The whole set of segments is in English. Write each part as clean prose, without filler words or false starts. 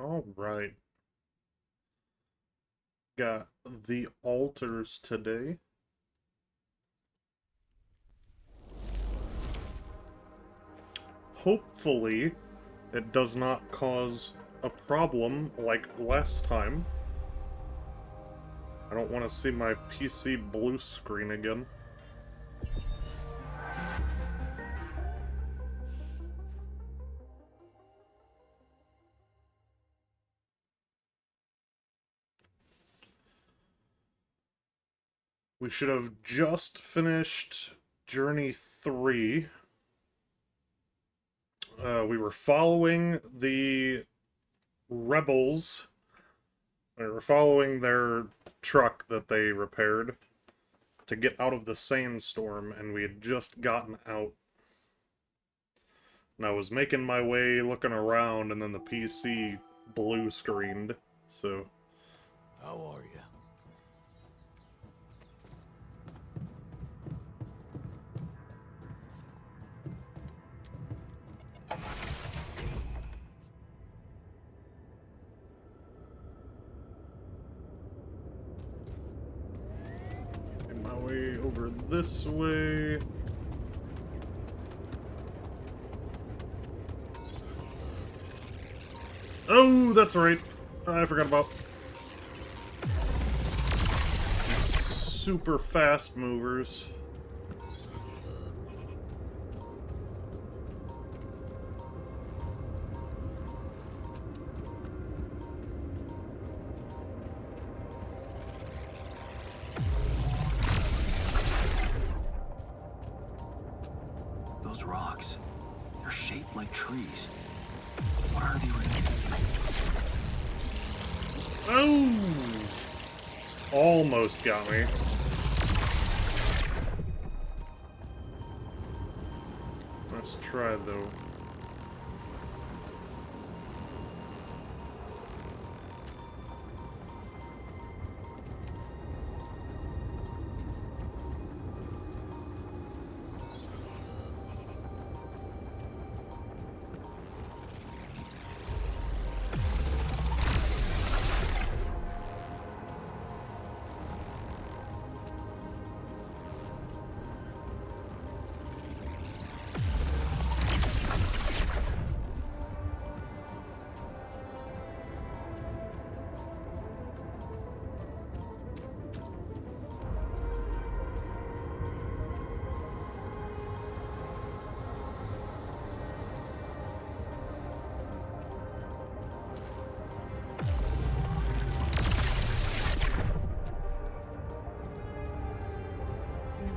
All right. Got the altars today. Hopefully, it does not cause a problem like last time. I don't want to see my PC blue screen again. We should have just finished Journey 3. We were following the rebels. We were following their truck that they repaired to get out of the sandstorm, and we had just gotten out. And I was making my way, looking around, and then the PC blue screened, so... How are you? Making my way over this way... Oh, that's right. I forgot about... super fast movers. Those rocks, they're shaped like trees. What are they really? Oh! Almost got me. Let's try, though.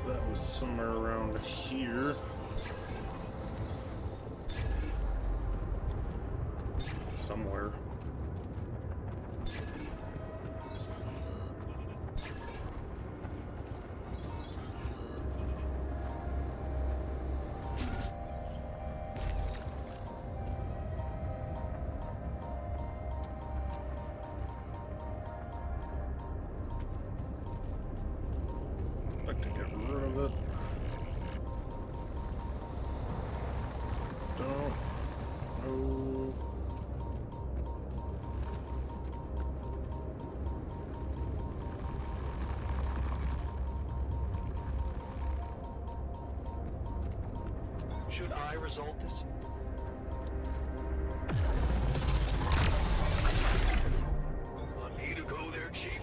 That was somewhere around here. Somewhere. Like to get rid of it. Don't. No. Should I resolve this? Want me to go there, Chief?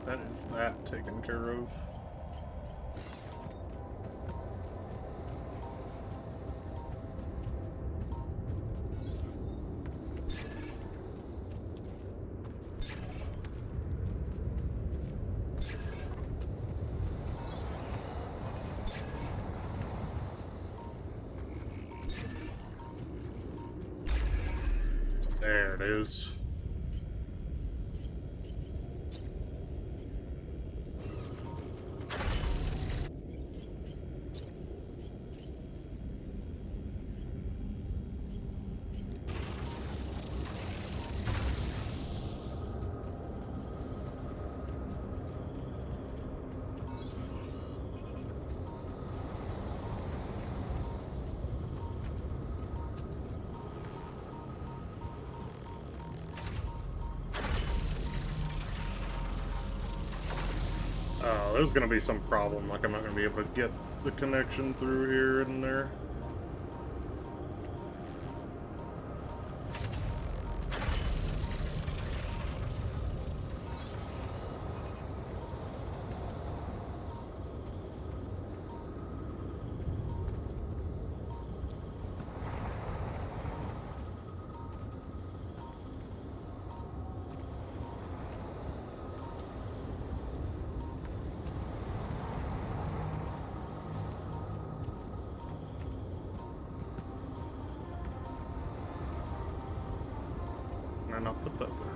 That is that taken care of. is. Oh, there's gonna be some problem, like I'm not gonna be able to get the connection through here and there. Can I not put that there?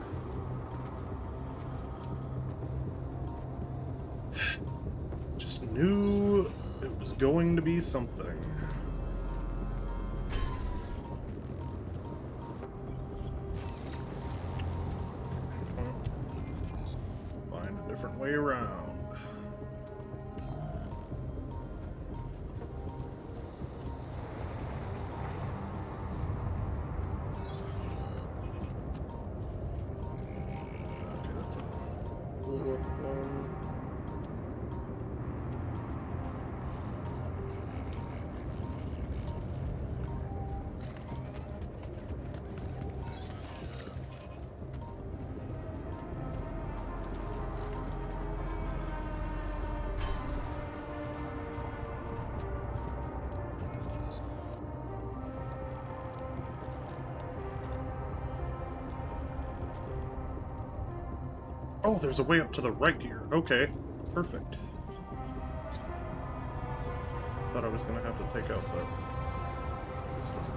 Just knew it was going to be something. Find a different way around. Okay, that's a little up one. Oh, there's a way up to the right here. Okay, perfect. Thought I was gonna have to take out that stuff.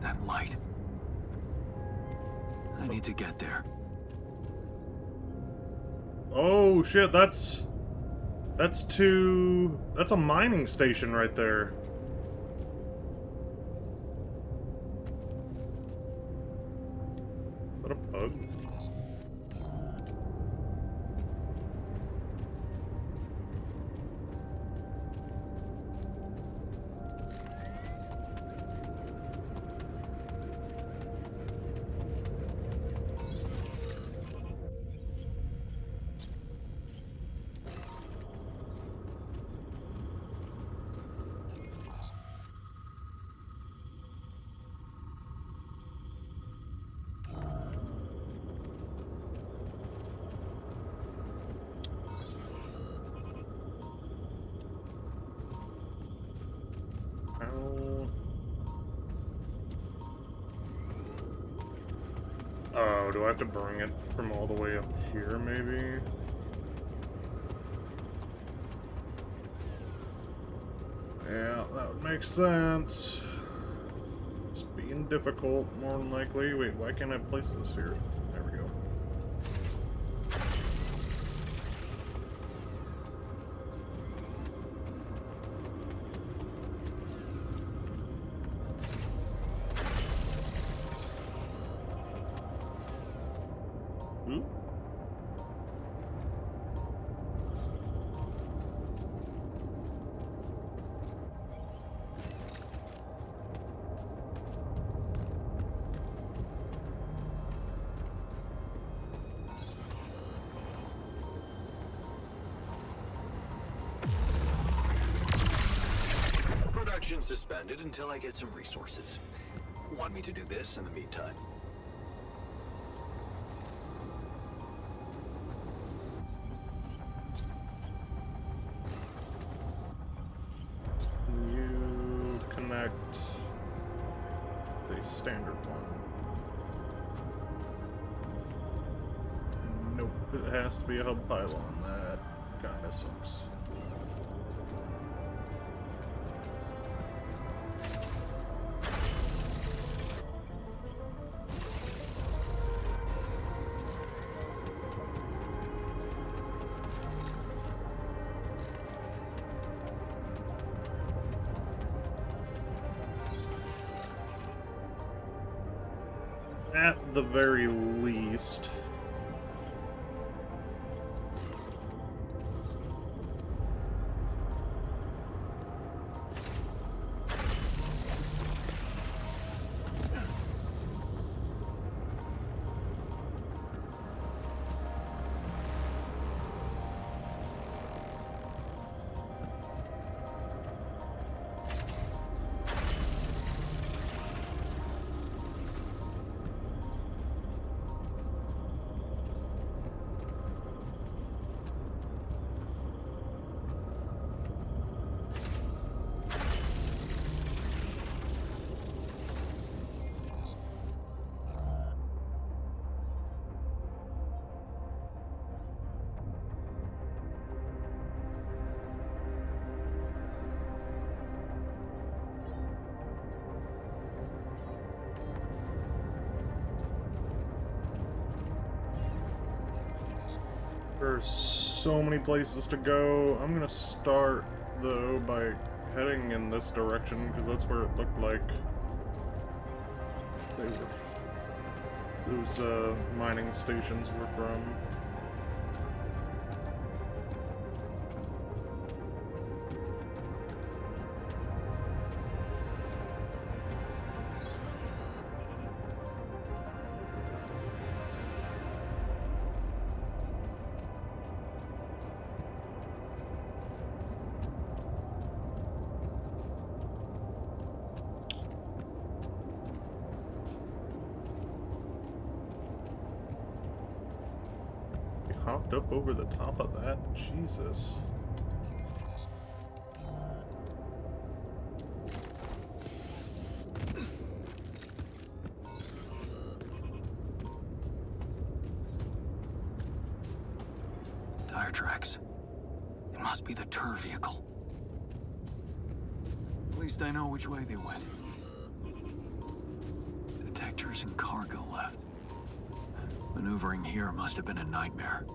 That light. I need to get there. Oh shit, that's a mining station right there. Is that a bug? Oh, do I have to bring it from all the way up here, maybe? Yeah, that would make sense. Just being difficult, more than likely. Wait, why can't I place this here? There we go. Ooh. suspended until I get some resources. Want me to do this in the meantime? You connect the standard one. Nope, it has to be a hub pylon. That kinda sucks. At the very least. There's so many places to go. I'm gonna start, though, by heading in this direction, because that's where it looked like they were, those mining stations were from. Hopped up over the top of that? Jesus. Tire tracks. It must be the tour vehicle. At least I know which way they went. Detectors and cargo left. Maneuvering here must have been a nightmare.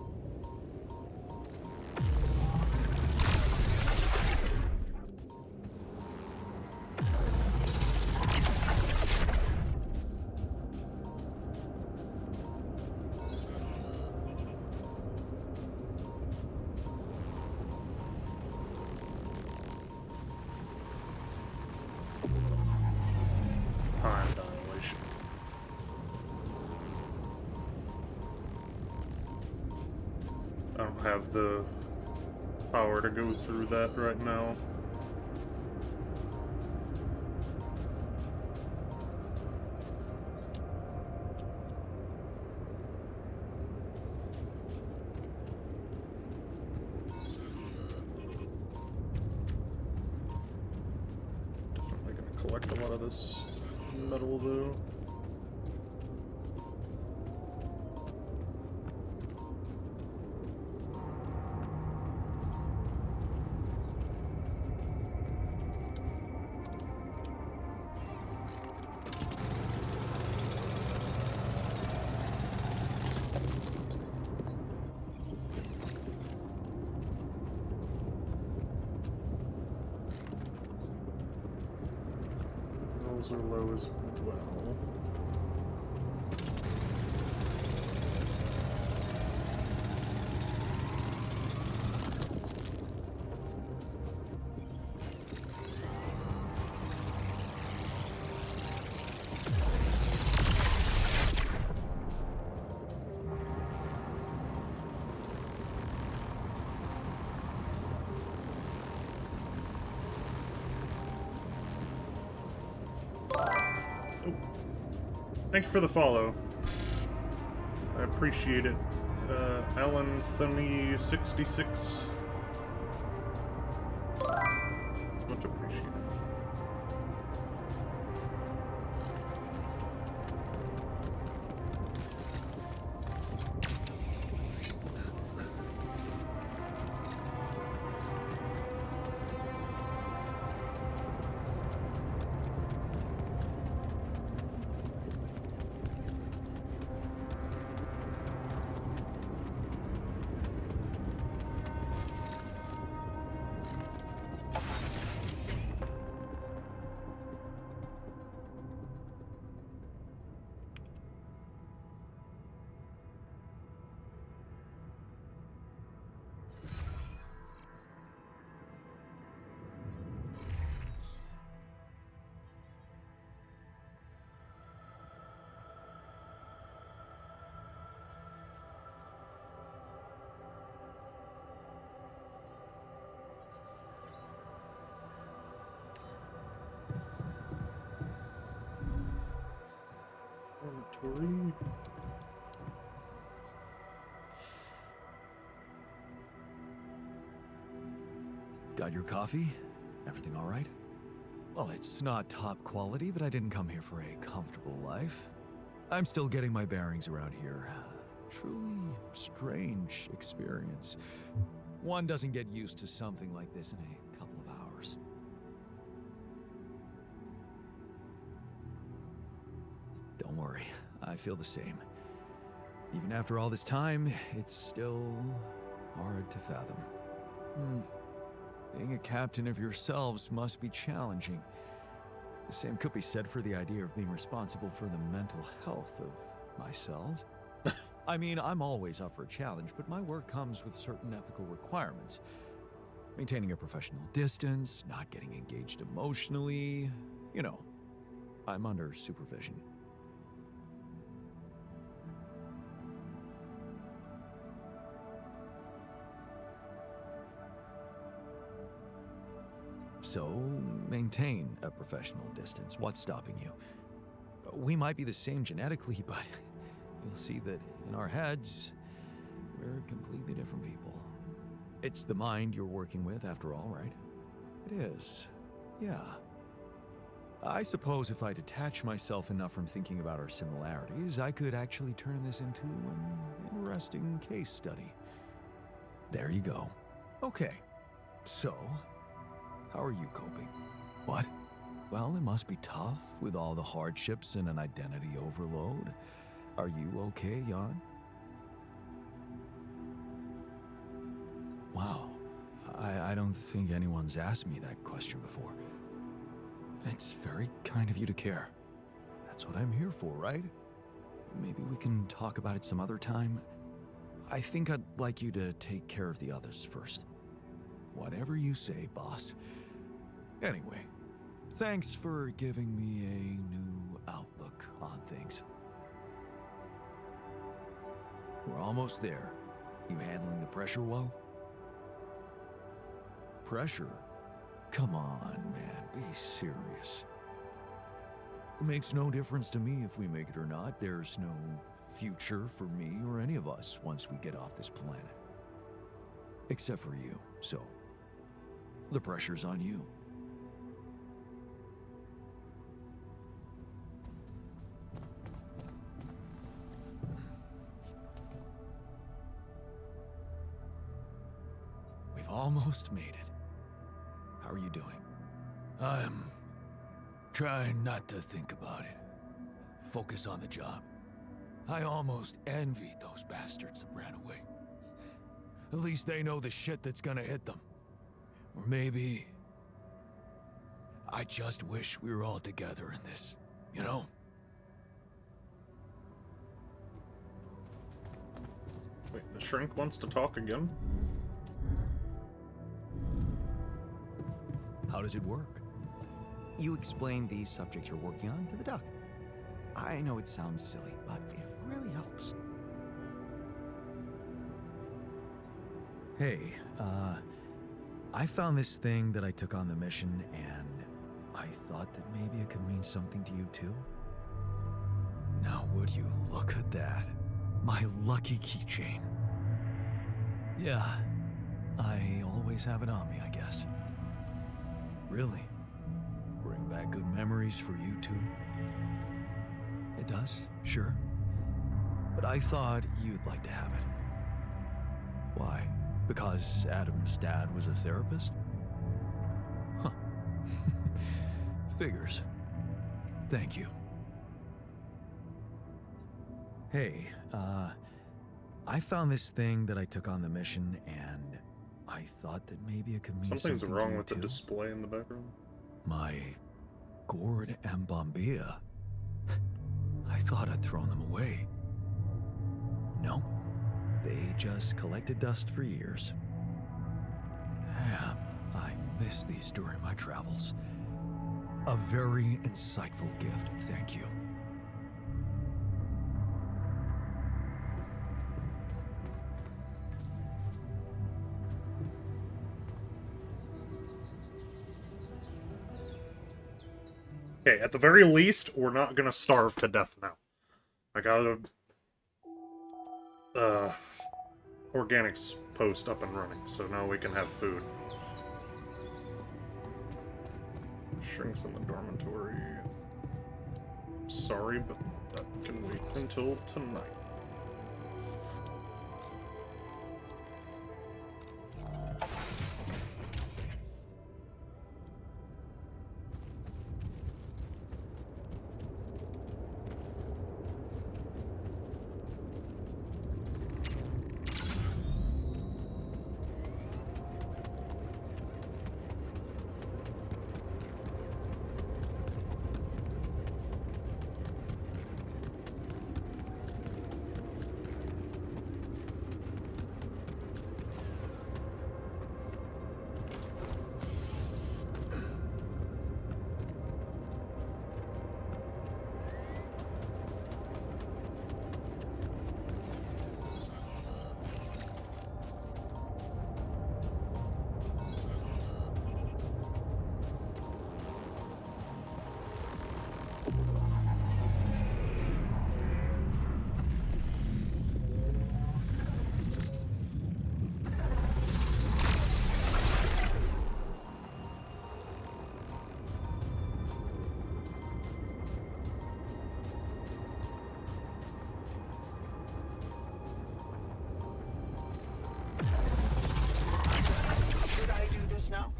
Time dilation. I don't have the power to go through that right now. Definitely gonna collect a lot of this metal, though. Those are low as well. Thank you for the follow. I appreciate it. Alan Thunny 66. It's much appreciated. Dormitory. Got your coffee? Everything all right? Well, it's not top quality, but I didn't come here for a comfortable life. I'm still getting my bearings around here. Truly strange experience. One doesn't get used to something like this in a couple of hours. Don't worry, I feel the same. Even after all this time, it's still hard to fathom. Being a captain of yourselves must be challenging. The same could be said for the idea of being responsible for the mental health of myself. I mean, I'm always up for a challenge, but my work comes with certain ethical requirements. Maintaining a professional distance, not getting engaged emotionally. You know, I'm under supervision. So, maintain a professional distance. What's stopping you? We might be the same genetically, but you'll see that in our heads, we're completely different people. It's the mind you're working with, after all, right? It is. Yeah. I suppose if I detach myself enough from thinking about our similarities, I could actually turn this into an interesting case study. There you go. Okay. So, how are you coping? What? Well, it must be tough with all the hardships and an identity overload. Are you okay, Jan? Wow. I don't think anyone's asked me that question before. It's very kind of you to care. That's what I'm here for, right? Maybe we can talk about it some other time. I think I'd like you to take care of the others first. Whatever you say, boss. Anyway, thanks for giving me a new outlook on things. We're almost there. You handling the pressure well? Pressure? Come on, man, be serious. It makes no difference to me if we make it or not. There's no future for me or any of us once we get off this planet. Except for you, so the pressure's on you. We've almost made it. How are you doing? I'm trying not to think about it. Focus on the job. I almost envy those bastards that ran away. At least they know the shit that's gonna hit them. Or maybe I just wish we were all together in this, you know? Wait, the shrink wants to talk again? How does it work? You explain the subject you're working on to the duck. I know it sounds silly, but it really helps. Hey, I found this thing that I took on the mission, and I thought that maybe it could mean something to you too. Now would you look at that? My lucky keychain. Yeah, I always have it on me, I guess. Really? Bring back good memories for you too? It does, sure. But I thought you'd like to have it. Why? Because Adam's dad was a therapist? Huh. Figures. Thank you. Hey, I found this thing that I took on the mission, and I thought that maybe it could mean Something's something wrong to you with the too. display in the background. My gourd and bombilla. I thought I'd thrown them away. No, they just collected dust for years. Damn, I missed these during my travels. A very insightful gift, thank you. Okay, at the very least, we're not gonna starve to death now. I got a organics post up and running, so now we can have food. Shrinks in the dormitory. Sorry, but that can wait until tonight. Should I do this now?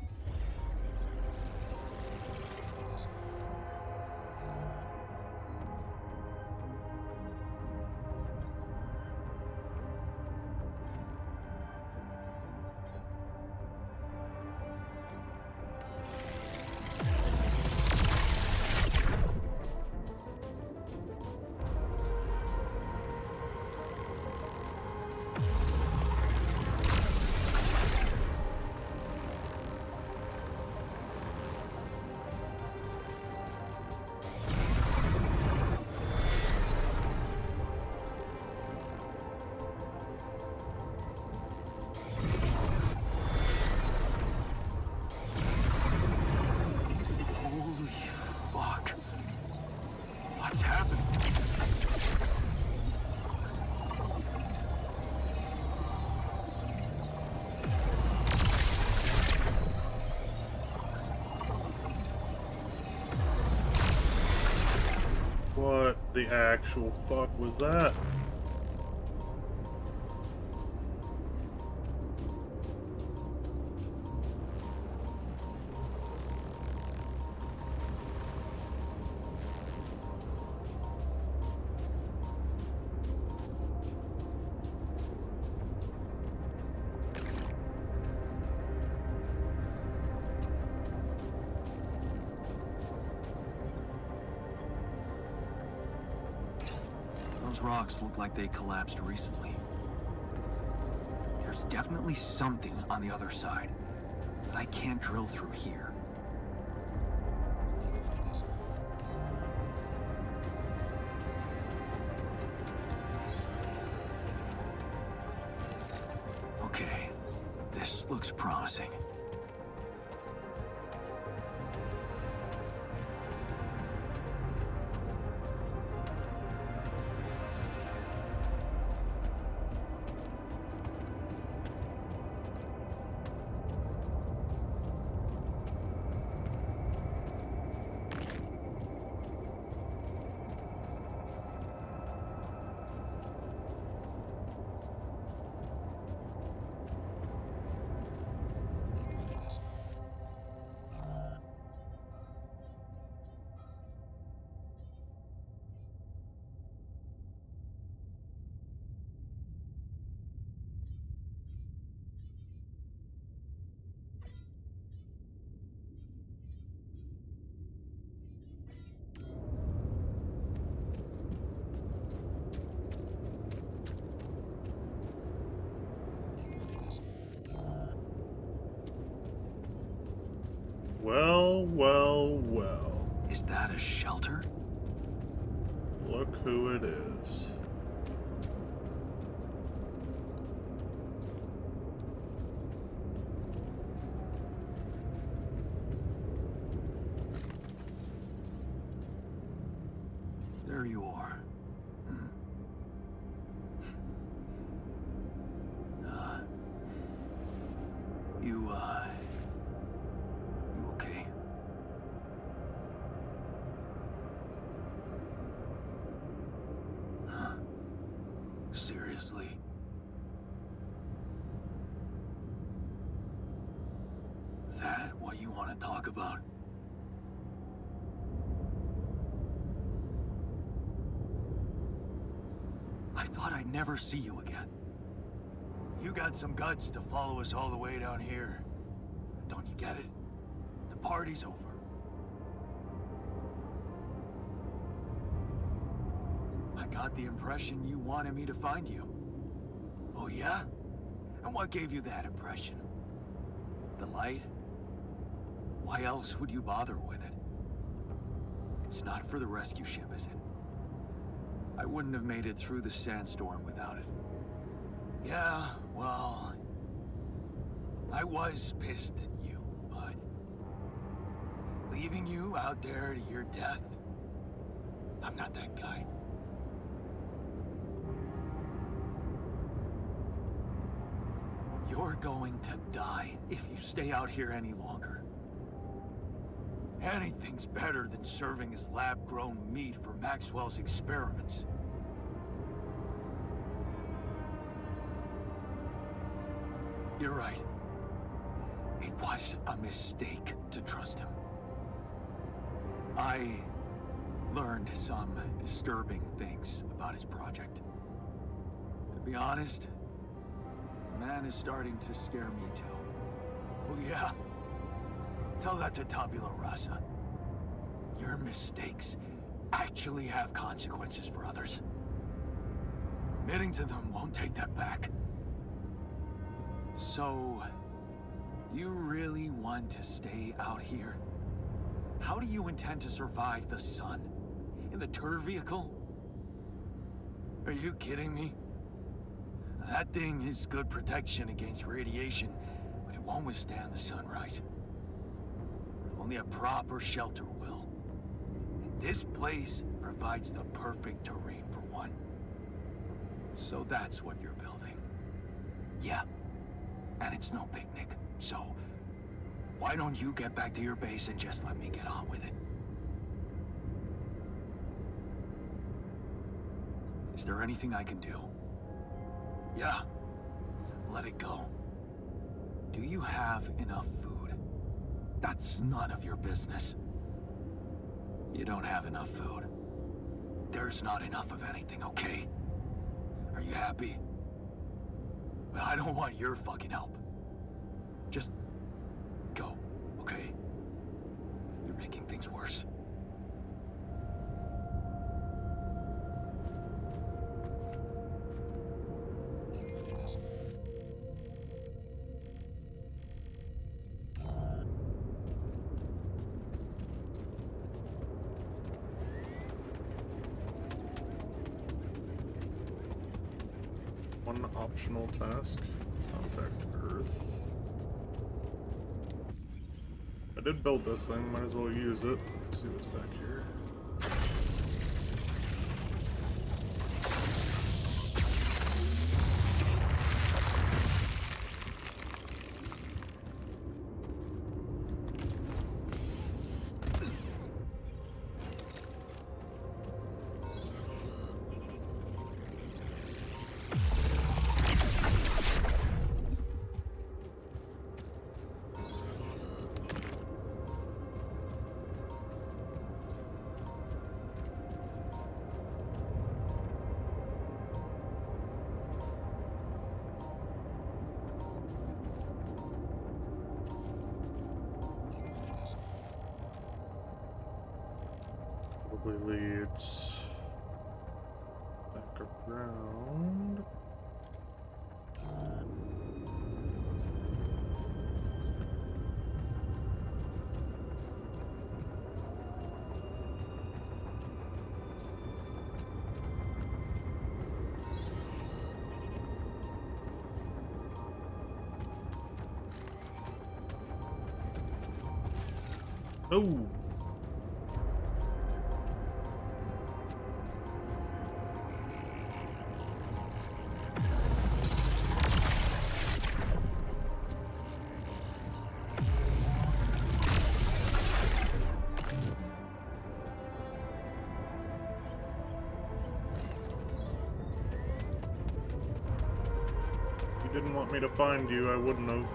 Holy fuck. What's happening? What the actual fuck was that? Those rocks look like they collapsed recently. There's definitely something on the other side, but I can't drill through here. Okay, this looks promising. well, well. Is that a shelter? Look who it is. There you are. You okay? Huh? Seriously? That what you want to talk about? I thought I'd never see you again. You got some guts to follow us all the way down here. Don't you get it? The party's over. I got the impression you wanted me to find you. Oh yeah? And what gave you that impression? The light? Why else would you bother with it? It's not for the rescue ship, is it? I wouldn't have made it through the sandstorm without it. Yeah, well, I was pissed at you, but leaving you out there to your death, I'm not that guy. You're going to die if you stay out here any longer. Anything's better than serving as lab-grown meat for Maxwell's experiments. You're right. It was a mistake to trust him. I learned some disturbing things about his project. To be honest, the man is starting to scare me too. Oh yeah? Tell that to Tabula Rasa. Your mistakes actually have consequences for others. Admitting to them won't take that back. So, you really want to stay out here? How do you intend to survive the sun? In the tour vehicle? Are you kidding me? That thing is good protection against radiation, but it won't withstand the sunrise. Only a proper shelter will. And this place provides the perfect terrain for one. So that's what you're building. Yeah. And it's no picnic, so why don't you get back to your base and just let me get on with it? Is there anything I can do? Yeah, let it go. Do you have enough food? That's none of your business. You don't have enough food. There's not enough of anything, okay? Are you happy? But I don't want your fucking help. Just go, okay? You're making things worse. One optional task. Contact Earth. I did build this thing, might as well use it. Let's see what's back here. Probably leads back around. Oh. If you didn't want me to find you, I wouldn't have.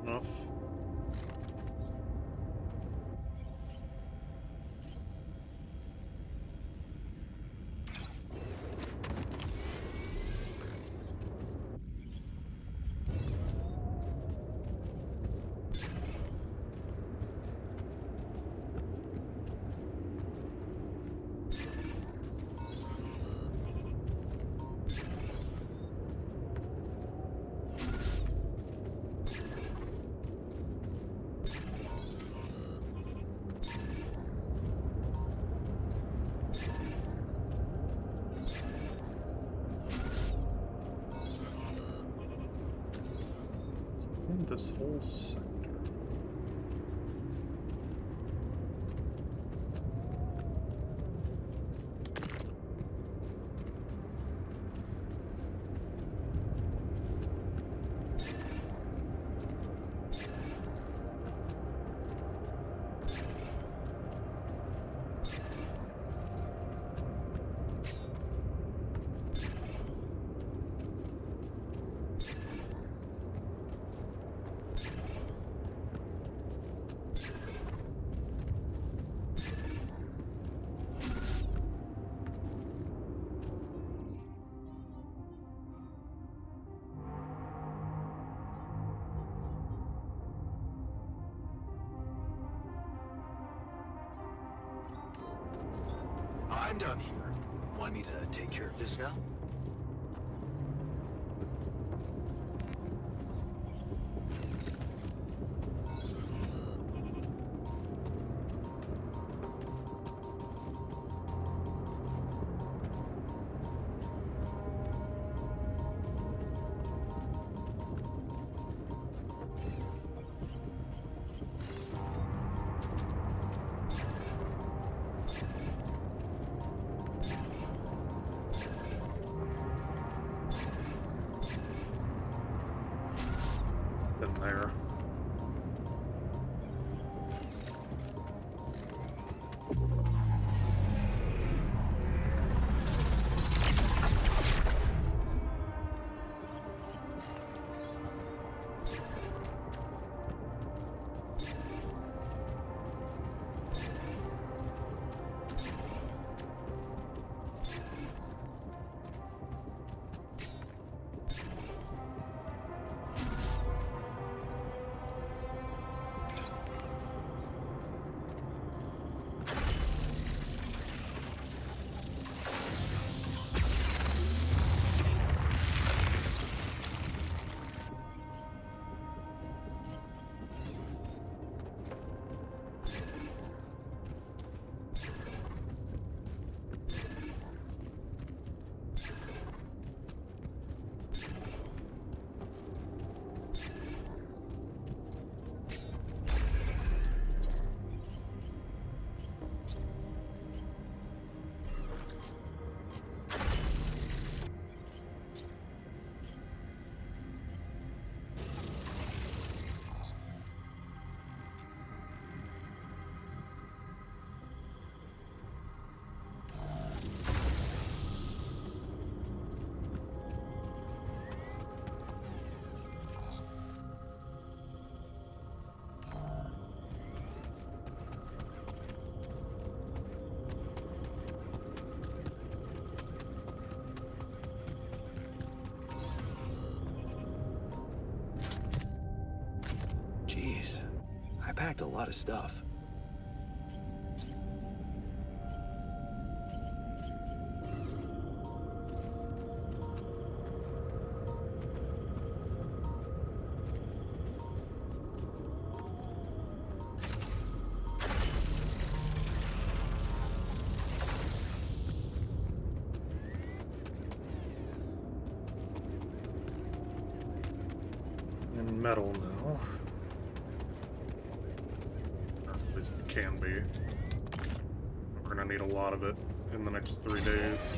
Enough. In this whole sector. I'm done here. Want me to take care of this now? a lot of stuff. In metal now. Or at least it can be. We're gonna need a lot of it in the next 3 days.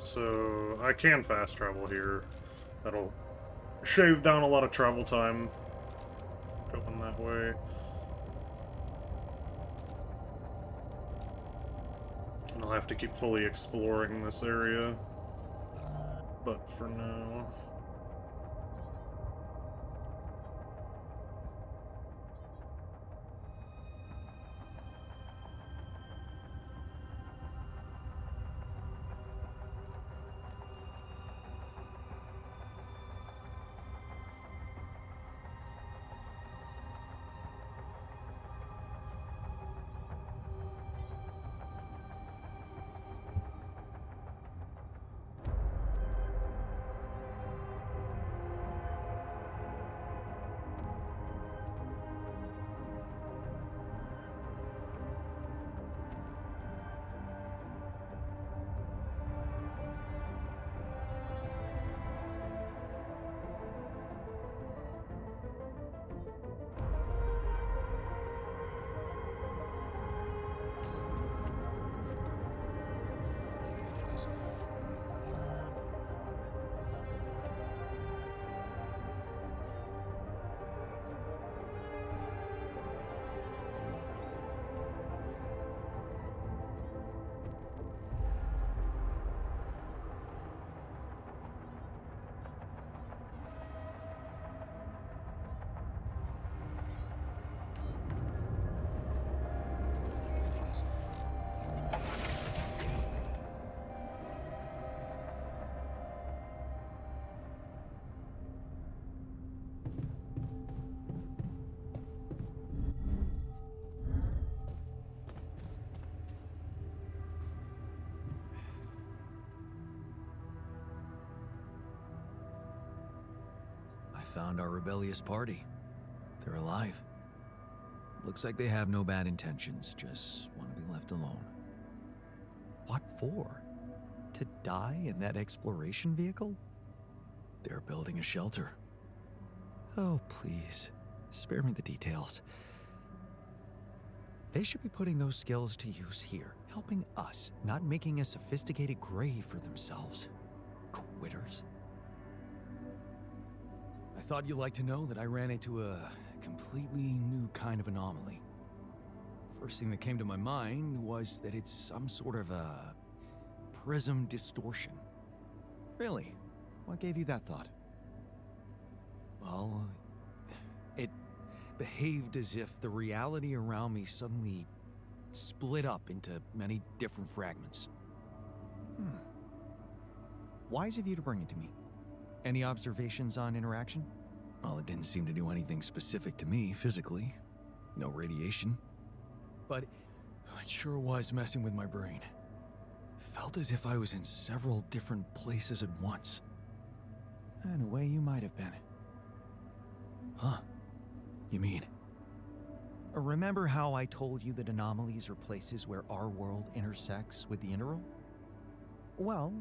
So I can fast travel here. That'll shave down a lot of travel time going that way. And I'll have to keep fully exploring this area. But for now... Found our rebellious party. They're alive. Looks like they have no bad intentions, just want to be left alone. What for? To die in that exploration vehicle? They're building a shelter. Oh, please, spare me the details. They should be putting those skills to use here, helping us, not making a sophisticated grave for themselves. Quitters. I thought you'd like to know that I ran into a completely new kind of anomaly. First thing that came to my mind was that it's some sort of a prism distortion. Really? What gave you that thought? Well, it behaved as if the reality around me suddenly split up into many different fragments. Wise of you to bring it to me. Any observations on interaction? Well, it didn't seem to do anything specific to me physically. No radiation. But it sure was messing with my brain. Felt as if I was in several different places at once. In a way, you might have been. Huh? You mean? Remember how I told you that anomalies are places where our world intersects with the interworld? Well,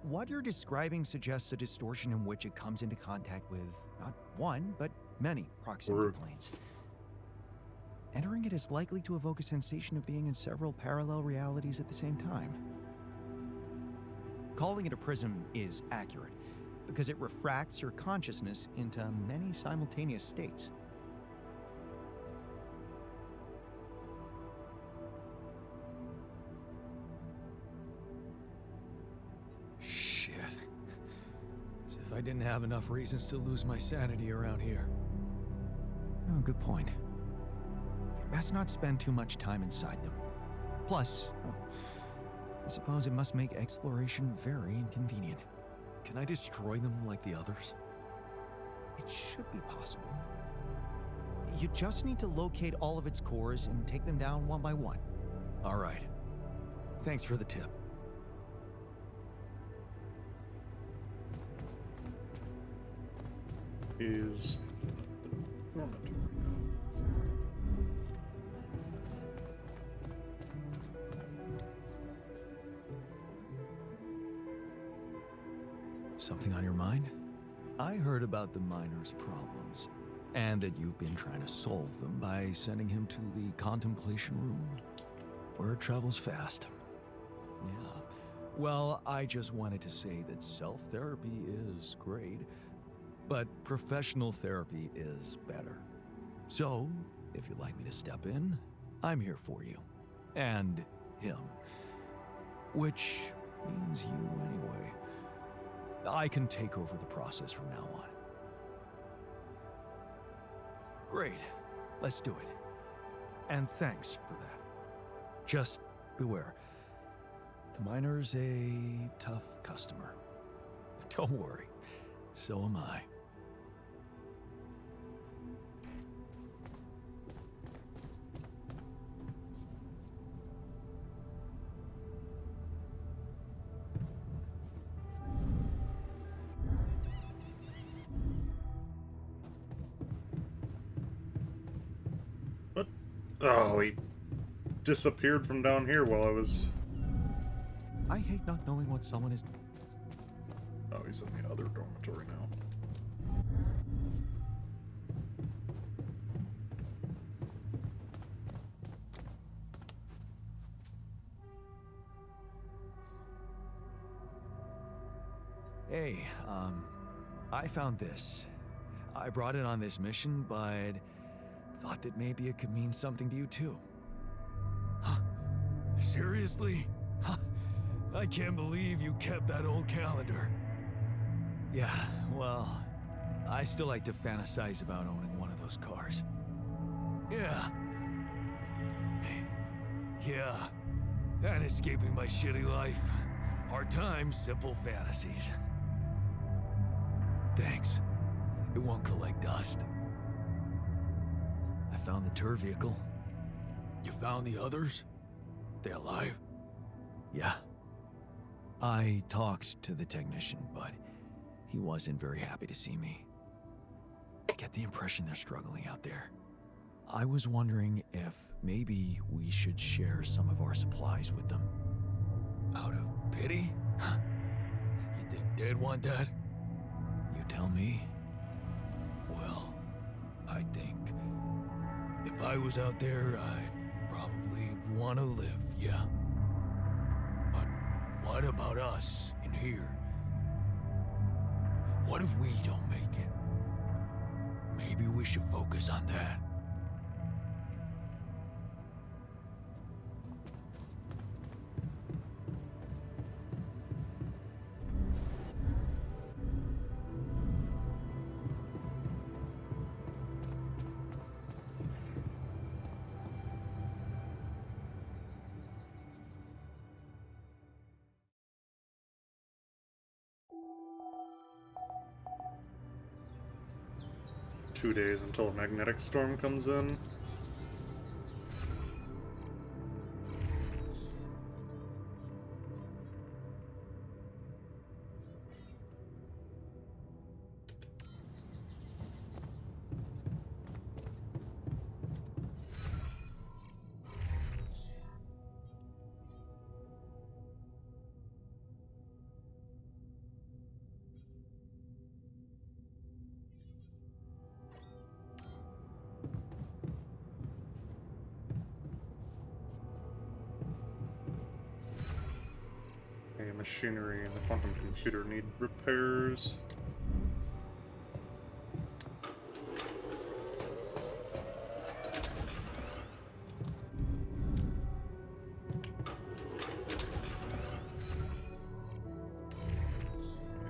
what you're describing suggests a distortion in which it comes into contact with not one, but many proximity planes. Entering it is likely to evoke a sensation of being in several parallel realities at the same time. Calling it a prism is accurate, because it refracts your consciousness into many simultaneous states. if I didn't have enough reasons to lose my sanity around here. Oh, good point. Best not spend too much time inside them. Plus, I suppose it must make exploration very inconvenient. Can I destroy them like the others? It should be possible. You just need to locate all of its cores and take them down one by one. All right. Thanks for the tip. Is dormitory. Something on your mind? I heard about the miner's problems, and that you've been trying to solve them by sending him to the contemplation room. Word travels fast. Yeah. Well, I just wanted to say that self-therapy is great, but professional therapy is better. So, if you'd like me to step in, I'm here for you. And him. Which means you anyway. I can take over the process from now on. Great. Let's do it. And thanks for that. Just beware. The miner's a tough customer. Don't worry. So am I. What? Oh, he disappeared from down here while I was... I hate not knowing what someone is... Oh, he's in the other dormitory now. Hey, I found this. I brought it on this mission, but thought that maybe it could mean something to you too. Huh? Seriously? Huh? I can't believe you kept that old calendar. Yeah, well, I still like to fantasize about owning one of those cars. Yeah. Yeah. And escaping my shitty life. Hard times, simple fantasies. Thanks. It won't collect dust. I found the tour vehicle. You found the others? They alive? Yeah. I talked to the technician, but he wasn't very happy to see me. I get the impression they're struggling out there. I was wondering if maybe we should share some of our supplies with them. Out of pity? You think they'd want that? You tell me. Well, I think if I was out there, I'd probably want to live, yeah. But what about us in here? What if we don't make it? Maybe we should focus on that. Two days until a magnetic storm comes in. Machinery and the quantum computer need repairs.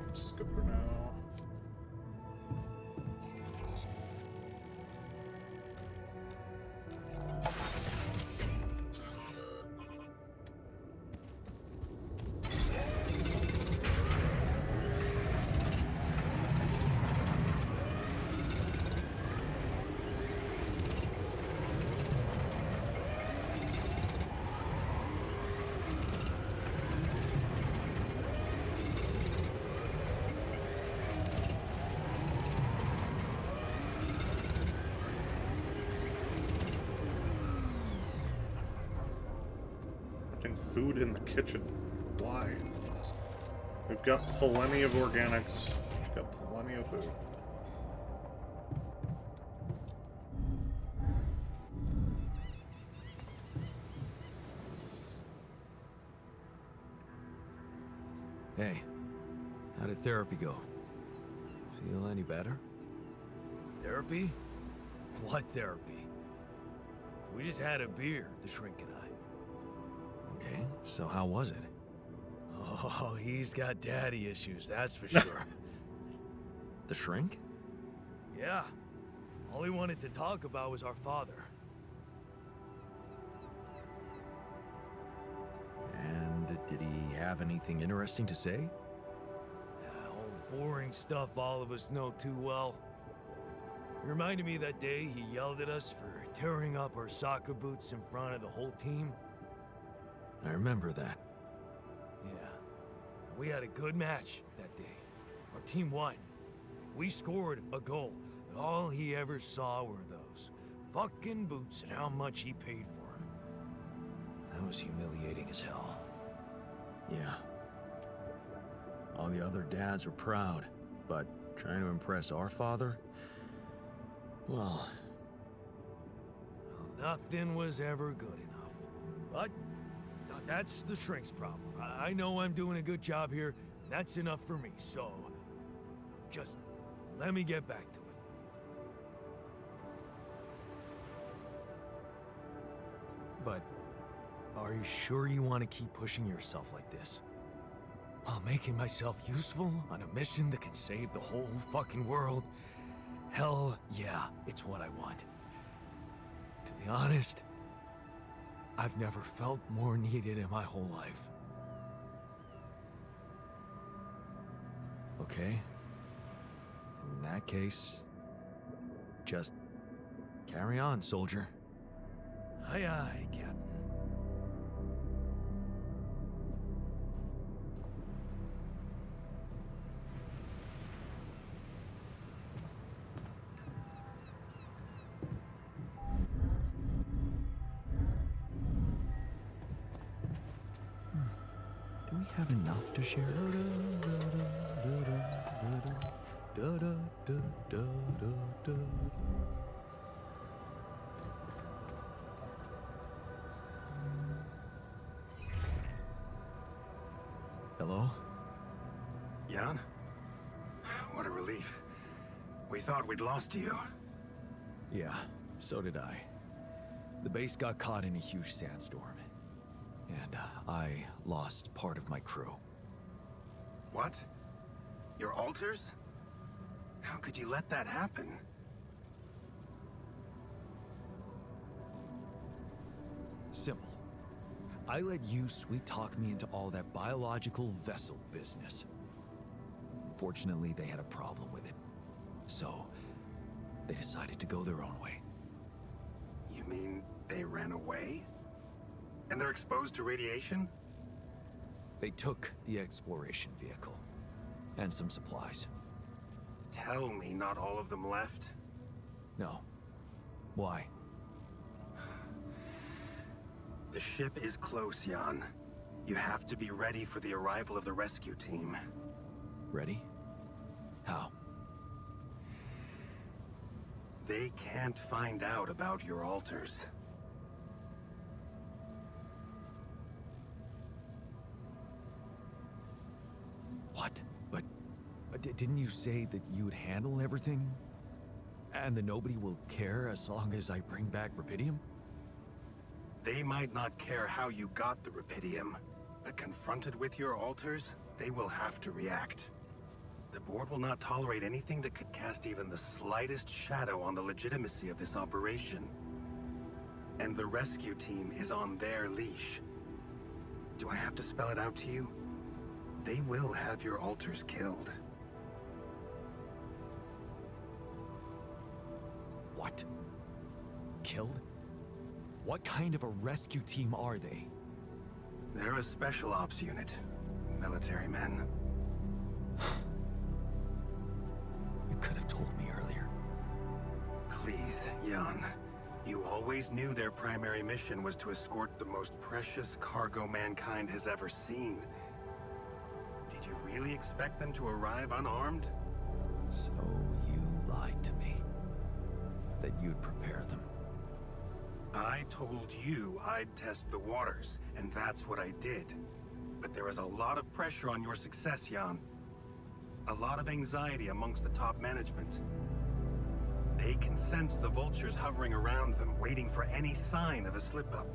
This is good for now. food in the kitchen. Why? We've got plenty of organics. We've got plenty of food. Hey, how did therapy go? Feel any better? Therapy? What therapy? We just had a beer, the shrink and I. Okay, so how was it? Oh, he's got daddy issues, that's for sure. The shrink? Yeah. All he wanted to talk about was our father. And did he have anything interesting to say? Yeah, all boring stuff all of us know too well. He reminded me that day he yelled at us for tearing up our soccer boots in front of the whole team. I remember that. Yeah. We had a good match that day. Our team won. We scored a goal, but all he ever saw were those fucking boots and how much he paid for them. That was humiliating as hell. Yeah. All the other dads were proud, but trying to impress our father? Well, Nothing was ever good enough. But that's the shrink's problem. I know I'm doing a good job here, and that's enough for me, so just let me get back to it. but are you sure you want to keep pushing yourself like this? While making myself useful on a mission that can save the whole fucking world? Hell yeah, it's what I want. To be honest, I've never felt more needed in my whole life. Okay. In that case, just carry on, soldier. Aye, aye, Captain. Do we have enough to share? Hello? Jan? What a relief. We thought we'd lost you. Yeah, so did I. The base got caught in a huge sandstorm. And I lost part of my crew. What? Your altars? How could you let that happen? Simple. I let you sweet-talk me into all that biological vessel business. Fortunately, they had a problem with it. So, they decided to go their own way. You mean they ran away? And they're exposed to radiation? They took the exploration vehicle. And some supplies. Tell me not all of them left. No. Why? The ship is close, Jan. You have to be ready for the arrival of the rescue team. Ready? How? They can't find out about your altars. What? But didn't you say that you'd handle everything? And that nobody will care as long as I bring back Rapidium? They might not care how you got the Rapidium, but confronted with your altars, they will have to react. The board will not tolerate anything that could cast even the slightest shadow on the legitimacy of this operation. And the rescue team is on their leash. Do I have to spell it out to you? They will have your altars killed. What? Killed? What kind of a rescue team are they? They're a special ops unit. Military men. You could have told me earlier. Please, Jan. You always knew their primary mission was to escort the most precious cargo mankind has ever seen. Did you really expect them to arrive unarmed? So you lied to me. That you'd prepare them. I told you I'd test the waters, and that's what I did. But there is a lot of pressure on your success, Jan. A lot of anxiety amongst the top management. They can sense the vultures hovering around them, waiting for any sign of a slip-up.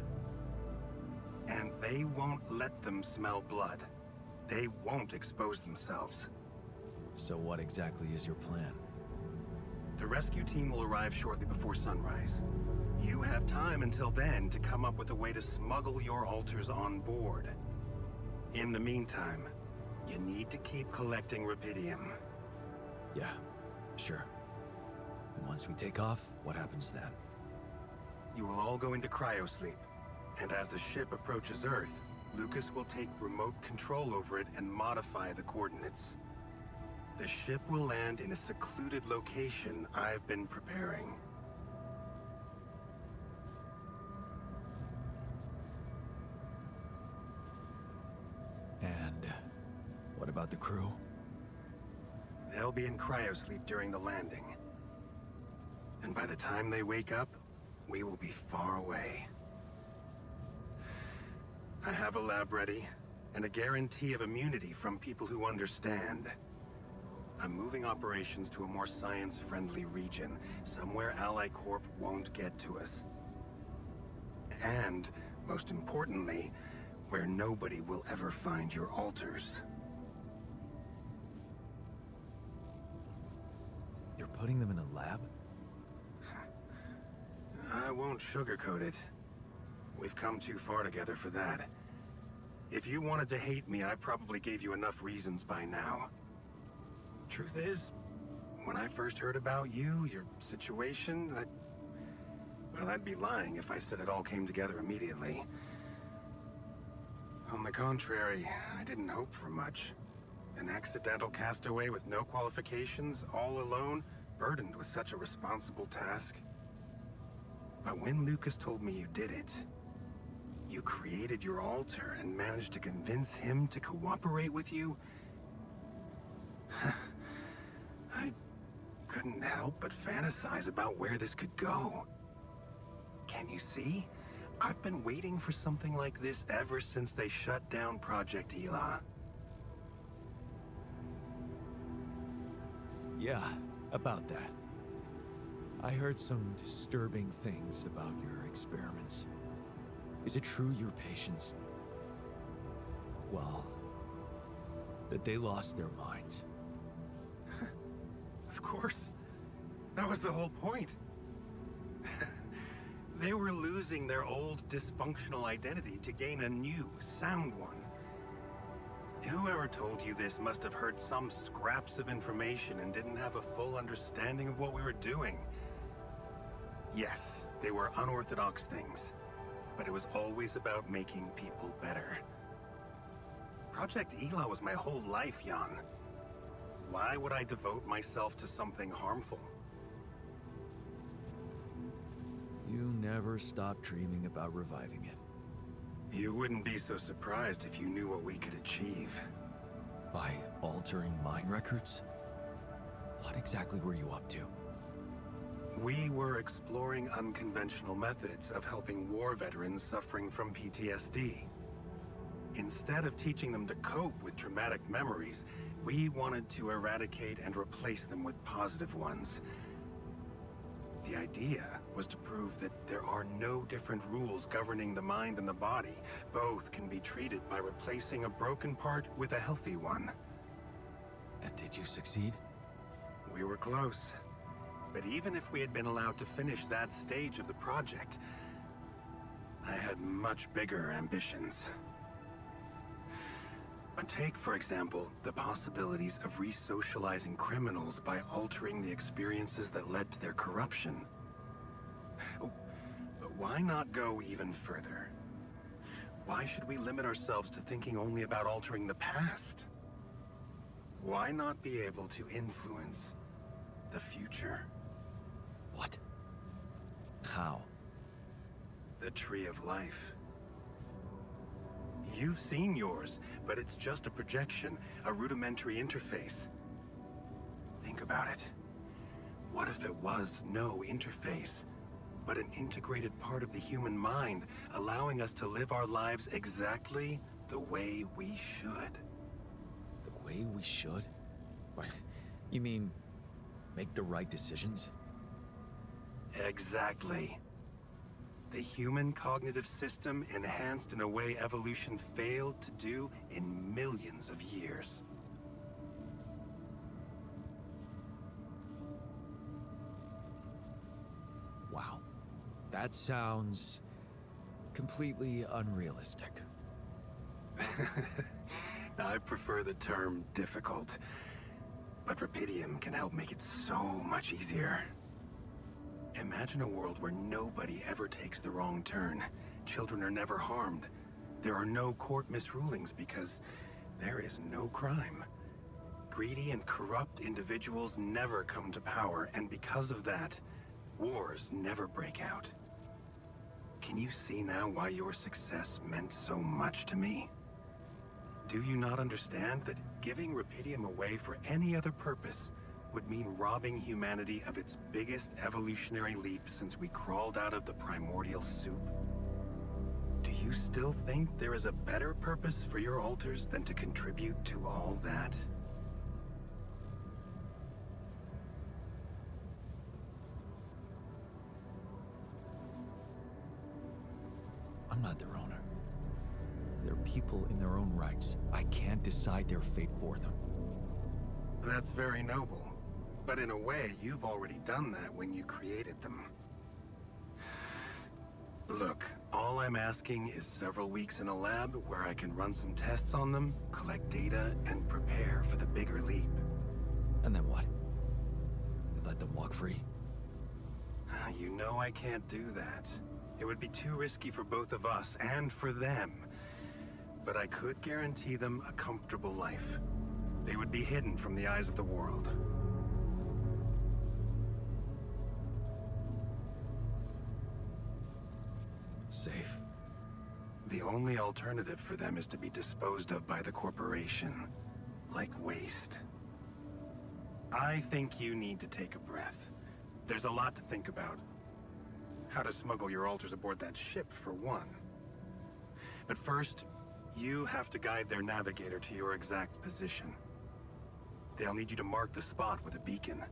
And they won't let them smell blood. They won't expose themselves. So what exactly is your plan? The rescue team will arrive shortly before sunrise. You have time until then to come up with a way to smuggle your altars on board. In the meantime, you need to keep collecting Rupidium. Yeah, sure. And once we take off, what happens then? You will all go into cryosleep, and as the ship approaches Earth, Lucas will take remote control over it and modify the coordinates. The ship will land in a secluded location I've been preparing. And what about the crew? They'll be in cryosleep during the landing. And by the time they wake up, we will be far away. I have a lab ready, and a guarantee of immunity from people who understand. I'm moving operations to a more science-friendly region, somewhere Ally Corp won't get to us. And, most importantly, where nobody will ever find your altars. You're putting them in a lab? I won't sugarcoat it. We've come too far together for that. If you wanted to hate me, I probably gave you enough reasons by now. Truth is, when I first heard about you, your situation, well, I'd be lying if I said it all came together immediately. On the contrary, I didn't hope for much. An accidental castaway with no qualifications, all alone, burdened with such a responsible task. But when Lucas told me you did it, you created your altar and managed to convince him to cooperate with you, I couldn't help but fantasize about where this could go. Can you see? I've been waiting for something like this ever since they shut down Project Ela. Yeah, about that. I heard some disturbing things about your experiments. Is it true your patients... well, that they lost their minds? Of course. That was the whole point. They were losing their old dysfunctional identity to gain a new, sound one. Whoever told you this must have heard some scraps of information and didn't have a full understanding of what we were doing. Yes, they were unorthodox things, but it was always about making people better. Project Ela was my whole life, Jan. Why would I devote myself to something harmful? You never stopped dreaming about reviving it. You wouldn't be so surprised if you knew what we could achieve. By altering mine records? What exactly were you up to? We were exploring unconventional methods of helping war veterans suffering from PTSD. Instead of teaching them to cope with traumatic memories, we wanted to eradicate and replace them with positive ones. The idea was to prove that there are no different rules governing the mind and the body. Both can be treated by replacing a broken part with a healthy one. And did you succeed? We were close. But even if we had been allowed to finish that stage of the project, I had much bigger ambitions. But take, for example, the possibilities of re-socializing criminals by altering the experiences that led to their corruption. But why not go even further? Why should we limit ourselves to thinking only about altering the past? Why not be able to influence the future? What? How? The Tree of Life. You've seen yours, but it's just a projection, a rudimentary interface. Think about it. What if it was no interface, but an integrated part of the human mind, allowing us to live our lives exactly the way we should? The way we should? What? You mean, make the right decisions? Exactly. The human cognitive system enhanced in a way evolution failed to do in millions of years. Wow. That sounds completely unrealistic. I prefer the term difficult, but Rapidium can help make it so much easier. Imagine a world where nobody ever takes the wrong turn. Children are never harmed. There are no court misrulings because there is no crime. Greedy and corrupt individuals never come to power, and because of that, wars never break out. Can you see now why your success meant so much to me? Do you not understand that giving Rapidium away for any other purpose would mean robbing humanity of its biggest evolutionary leap since we crawled out of the primordial soup? Do you still think there is a better purpose for your altars than to contribute to all that? I'm not their owner. They're people in their own rights. I can't decide their fate for them. That's very noble. But in a way, you've already done that when you created them. Look, all I'm asking is several weeks in a lab where I can run some tests on them, collect data, and prepare for the bigger leap. And then what? We let them walk free? You know I can't do that. It would be too risky for both of us and for them. But I could guarantee them a comfortable life. They would be hidden from the eyes of the world. Safe. The only alternative for them is to be disposed of by the corporation, like waste. I think you need to take a breath. There's a lot to think about. How to smuggle your altars aboard that ship, for one. But first, you have to guide their navigator to your exact position. They'll need you to mark the spot with a beacon.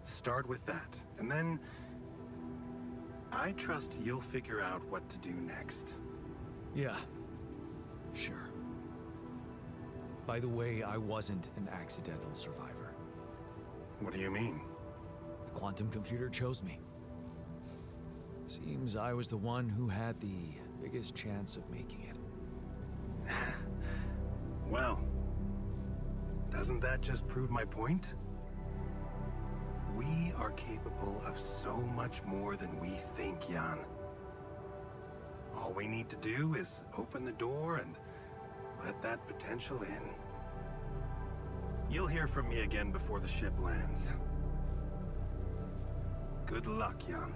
Start with that, and then I trust you'll figure out what to do next. Yeah. Sure. By the way, I wasn't an accidental survivor. What do you mean? The quantum computer chose me. Seems I was the one who had the biggest chance of making it. Well, doesn't that just prove my point? We are capable of so much more than we think, Jan. All we need to do is open the door and let that potential in. You'll hear from me again before the ship lands. Good luck, Jan.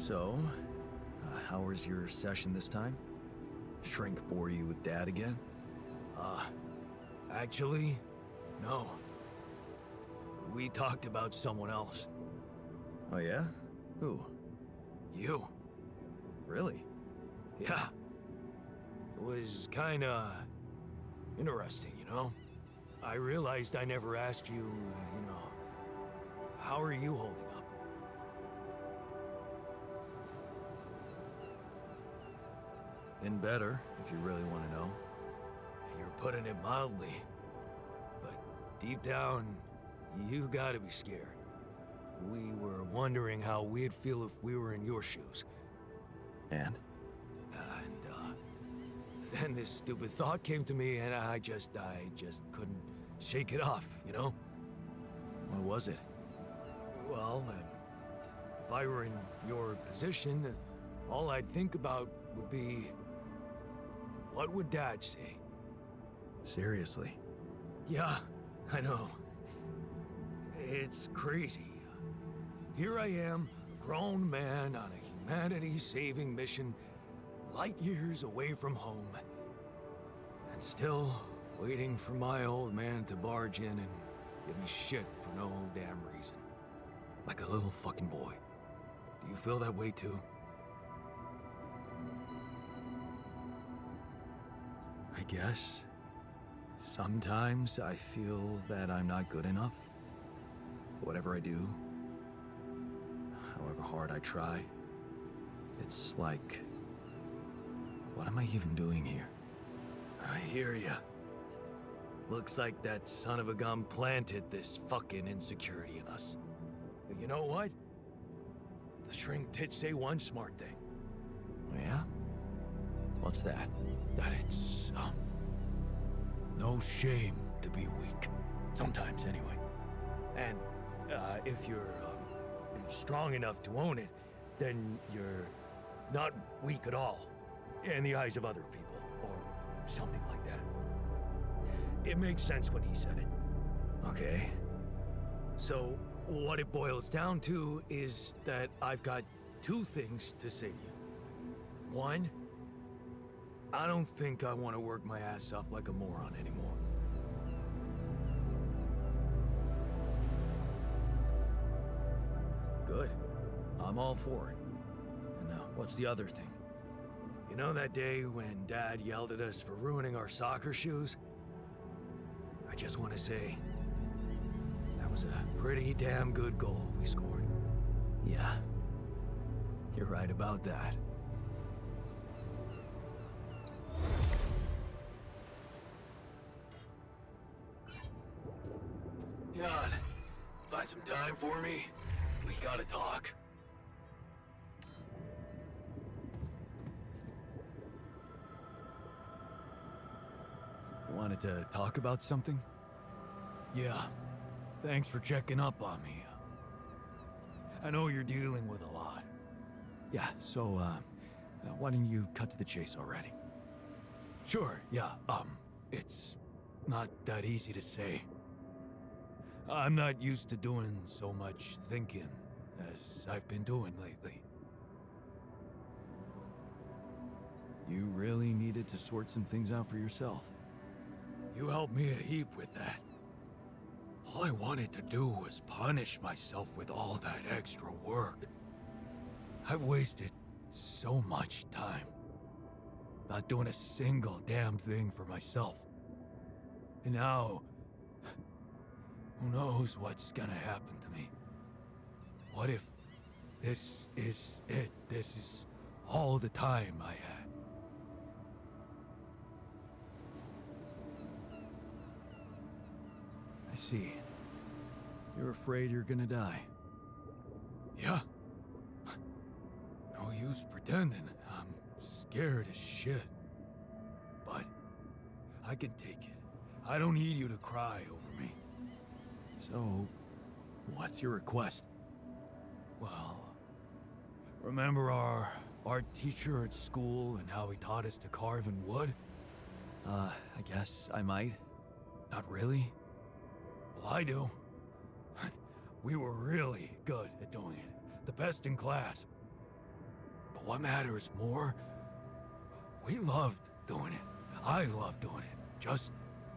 So, how was your session this time? Shrink bore you with Dad again? Actually, no. We talked about someone else. Oh yeah? Who? You. Really? Yeah. It was kinda interesting, you know? I realized I never asked you, how are you holding up? Been better, if you really want to know. You're putting it mildly. But deep down, you gotta be scared. We were wondering how we'd feel if we were in your shoes. And? Then this stupid thought came to me and I just couldn't shake it off, you know? What was it? Well, if I were in your position, all I'd think about would be, what would Dad say? Seriously? Yeah, I know. It's crazy. Here I am, a grown man on a humanity-saving mission, light years away from home, and still waiting for my old man to barge in and give me shit for no damn reason. Like a little fucking boy. Do you feel that way too? I guess. Sometimes I feel that I'm not good enough. Whatever I do, however hard I try, it's like, what am I even doing here? I hear ya. Looks like that son of a gun planted this fucking insecurity in us. But you know what? The shrink did say one smart thing. Yeah? What's that? That it's, no shame to be weak. Sometimes, anyway. And, if you're strong enough to own it, then you're not weak at all. In the eyes of other people, or something like that. It makes sense when he said it. Okay. So, what it boils down to is that I've got two things to say to you. One, I don't think I want to work my ass off like a moron anymore. Good. I'm all for it. And what's the other thing? You know that day when Dad yelled at us for ruining our soccer shoes? I just want to say, that was a pretty damn good goal we scored. Yeah. You're right about that. Jan, find some time for me? We gotta talk. You wanted to talk about something? Yeah. Thanks for checking up on me. I know you're dealing with a lot. Yeah, so, why don't you cut to the chase already? Sure, yeah, it's not that easy to say. I'm not used to doing so much thinking as I've been doing lately. You really needed to sort some things out for yourself. You helped me a heap with that. All I wanted to do was punish myself with all that extra work. I've wasted so much time, not doing a single damn thing for myself. And now, who knows what's gonna happen to me? What if this is it? This is all the time I had. I see. You're afraid you're gonna die. Yeah. No use pretending. I'm scared as shit. But I can take it. I don't need you to cry over me. So, what's your request? Well, remember our art teacher at school and how he taught us to carve in wood? I guess I might. Not really. Well, I do. We were really good at doing it. The best in class. what matters more, we loved doing it. I loved doing it, just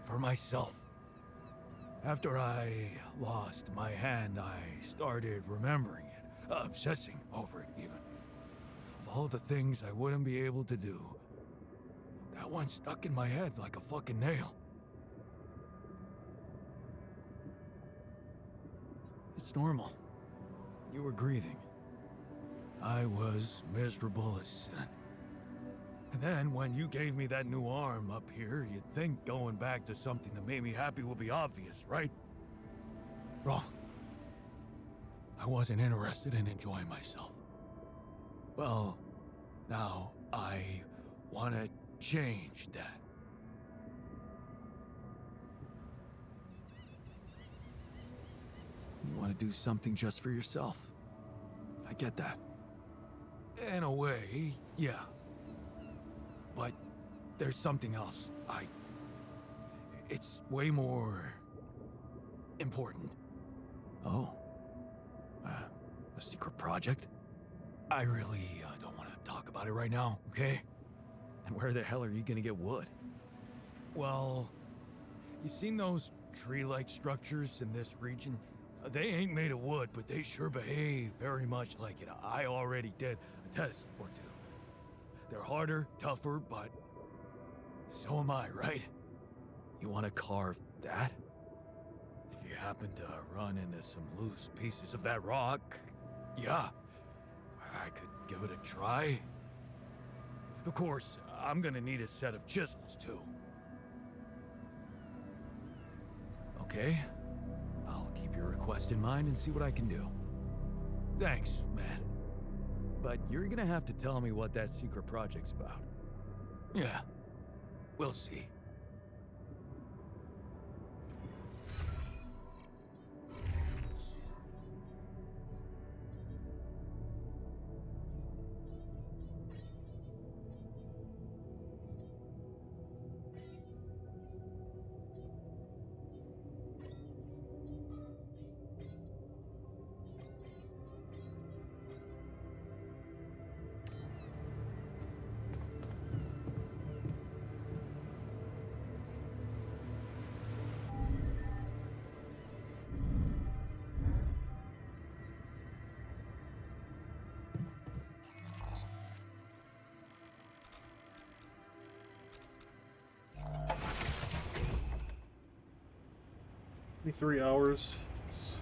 for myself. After I lost my hand, I started remembering it, obsessing over it even. Of all the things I wouldn't be able to do, that one stuck in my head like a fucking nail. It's normal. You were grieving. I was miserable as sin. And then when you gave me that new arm up here, you'd think going back to something that made me happy would be obvious, right? Wrong. I wasn't interested in enjoying myself. Well, now I want to change that. You want to do something just for yourself. I get that. In a way, yeah. But there's something else. It's way more important. Oh. A secret project? I really don't want to talk about it right now, okay? And where the hell are you gonna get wood? Well, you seen those tree-like structures in this region? They ain't made of wood, but they sure behave very much like it. I already did a test or two. They're harder, tougher, but so am I, right? You want to carve that? If you happen to run into some loose pieces of that rock, yeah, I could give it a try. Of course, I'm gonna need a set of chisels, too. Okay. I'll keep your request in mind and see what I can do. Thanks, man. But you're gonna have to tell me what that secret project's about. Yeah, we'll see. Give me 3 hours. Let's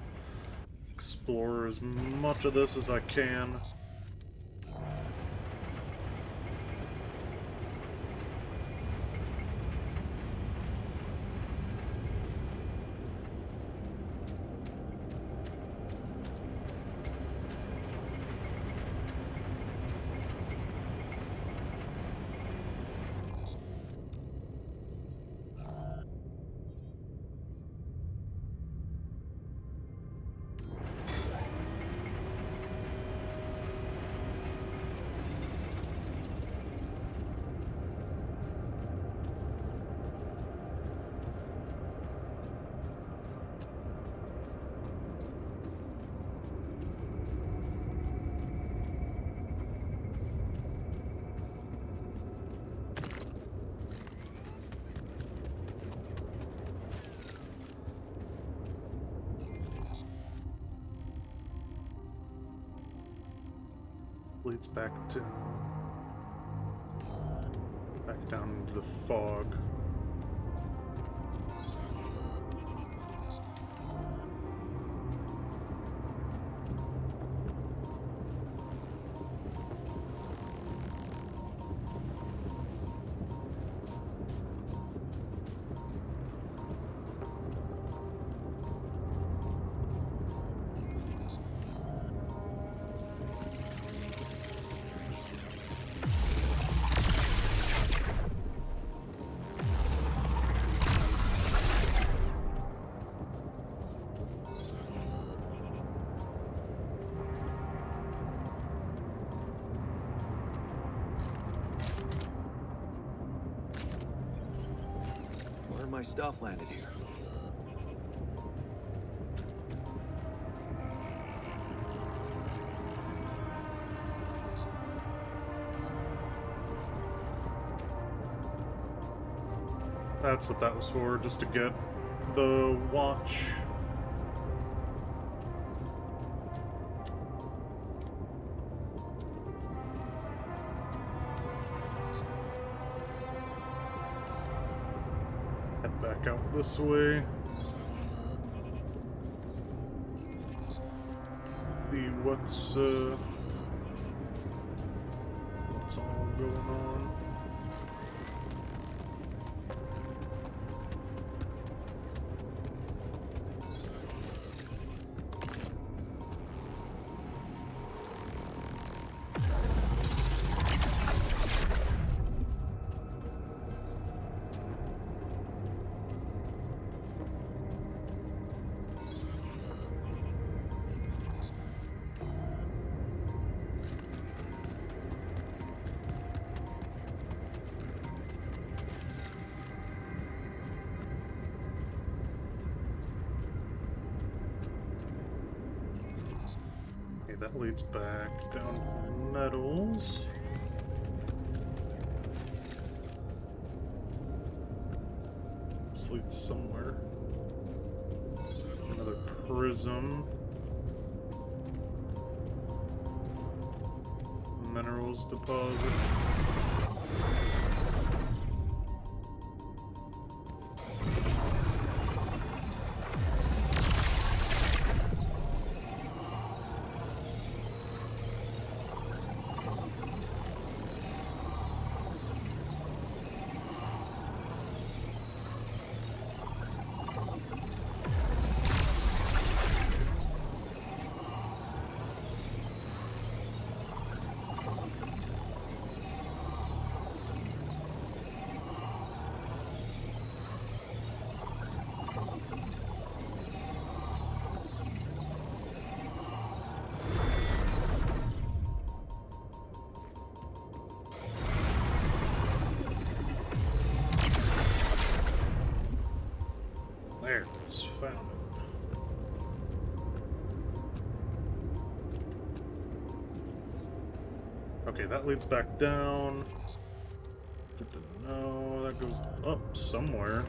explore as much of this as I can. Leads back down into the fog. My stuff landed here. That's what that was for, just to get the watch. Head back out this way. See what's all going on. Okay, that leads back down to metals. This leads somewhere. Another prism. Minerals deposit. There it is, found it. Okay, that leads back down. Good to know. That goes up somewhere.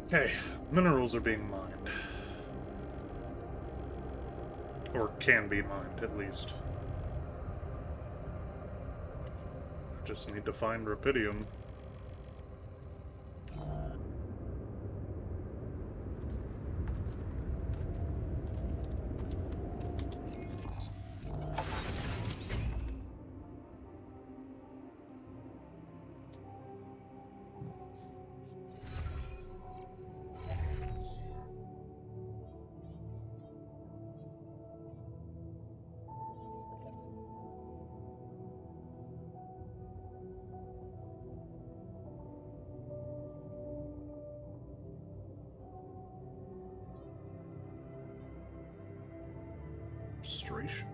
Okay, minerals are being mined. Or can be mined, at least. Just need to find rupidium. Frustration.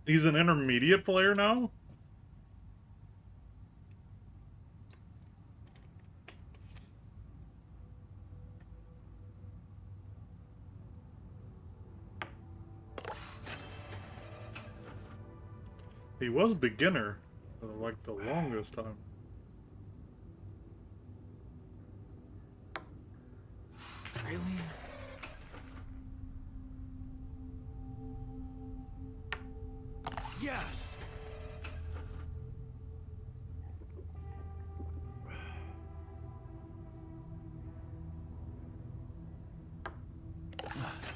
He's an intermediate player now? He was beginner for like the longest time. Really? Yes!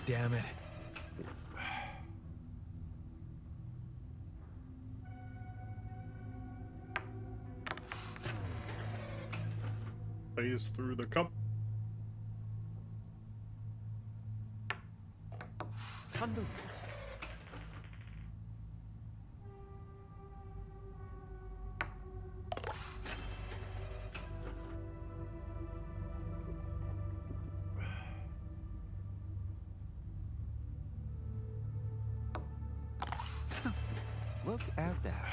Damn it. Phase through the cup. Thunder. Look at that.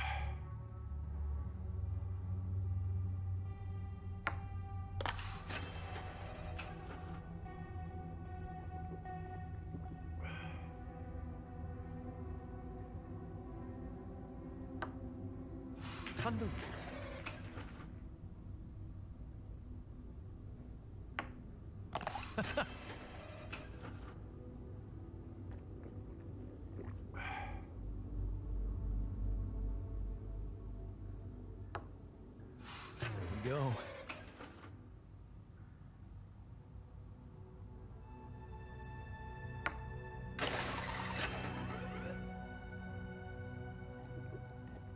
Thunder. There we go.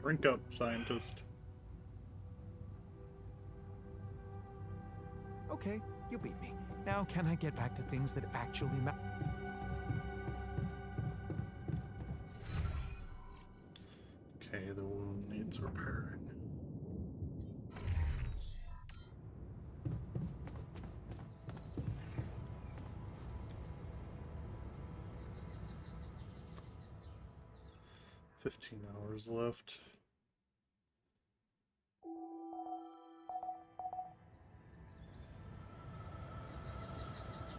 Drink up, scientist. Okay, you beat me. Now can I get back to things that actually matter? Okay, the wound needs repairing. $15 left.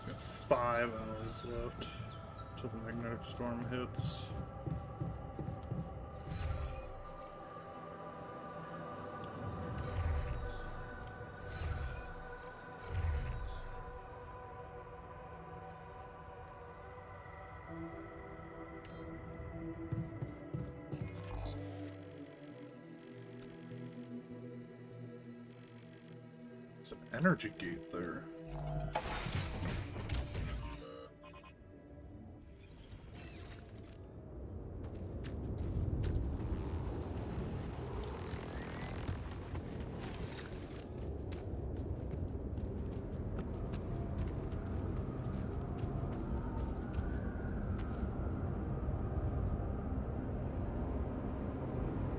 Got 5 hours left till the magnetic storm hits. There's an energy gate there.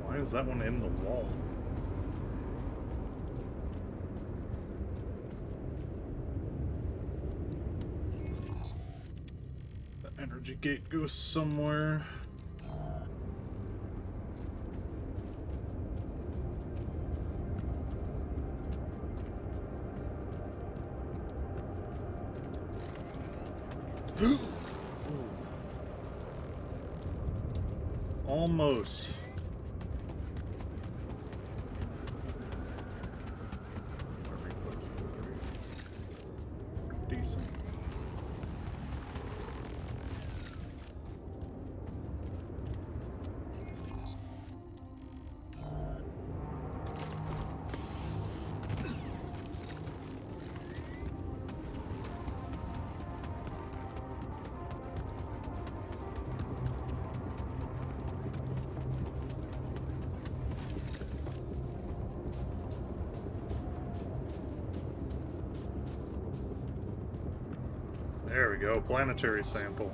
Why is that one in the wall? The energy gate goes somewhere. Almost. Decent. There we go, planetary sample.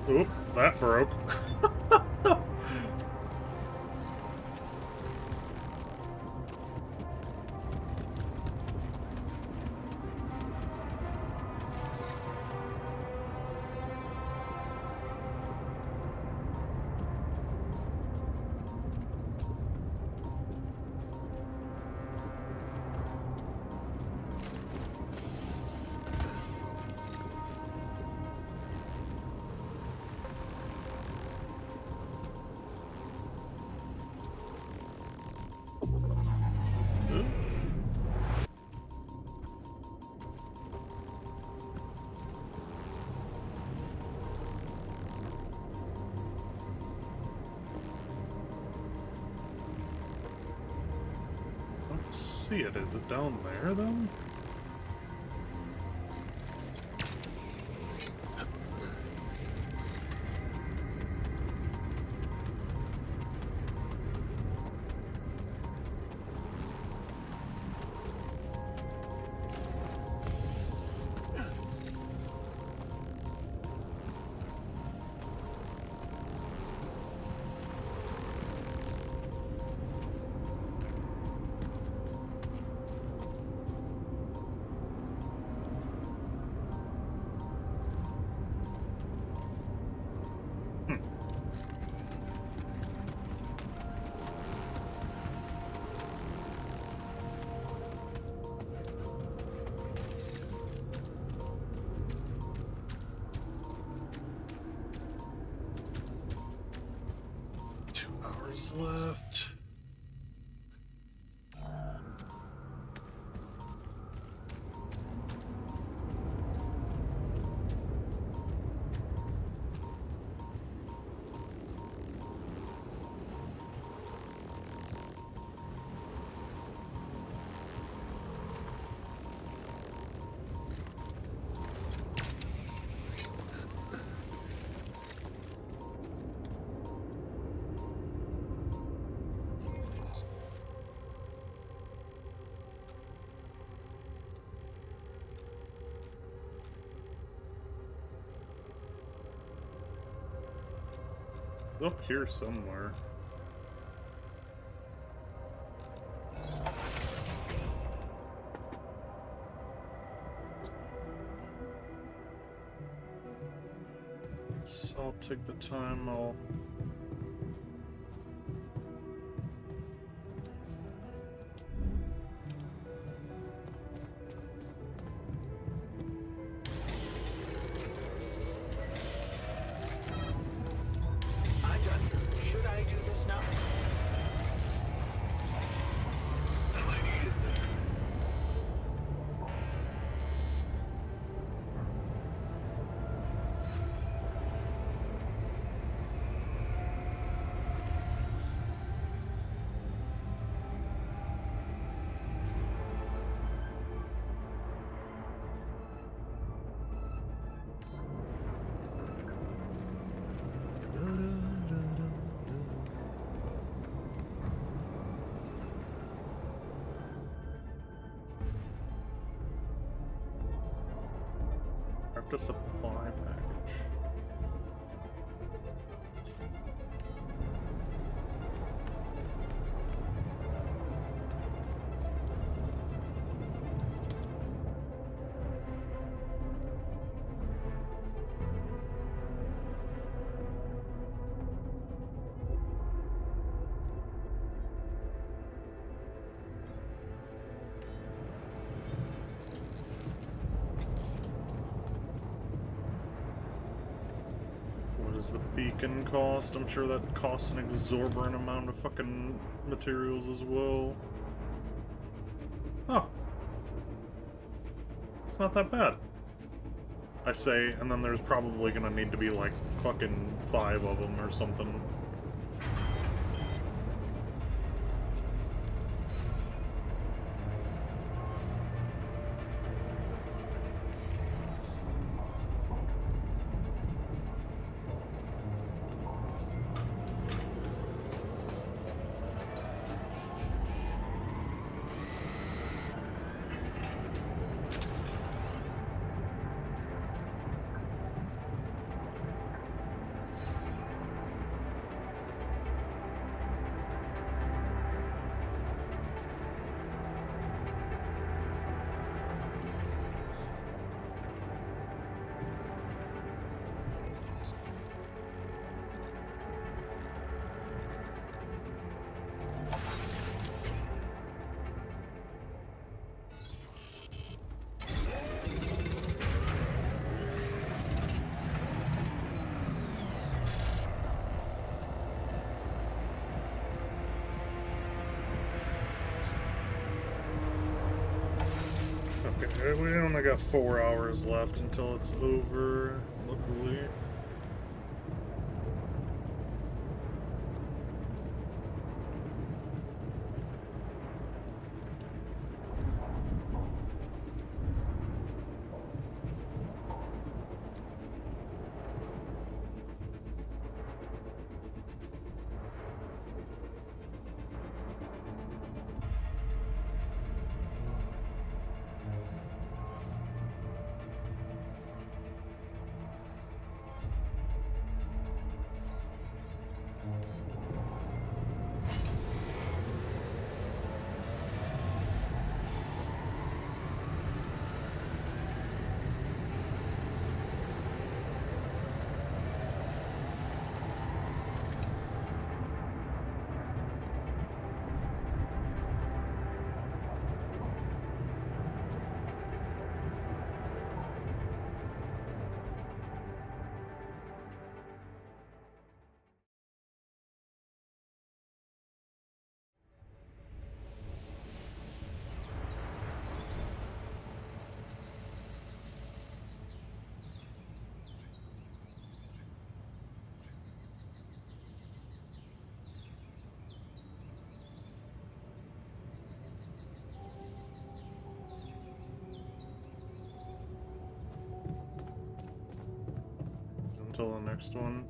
Oop, that broke. Oop. Let's see it. Is it down there, then? Left. Up here somewhere. So I'll take the time, I'll... Marked a supply package. What does the beacon cost? I'm sure that costs an exorbitant amount of fucking materials as well. Oh. It's not that bad. I say, and then there's probably gonna need to be like fucking 5 of them or something. Okay, we only got 4 hours left until it's over, luckily. Until the next one.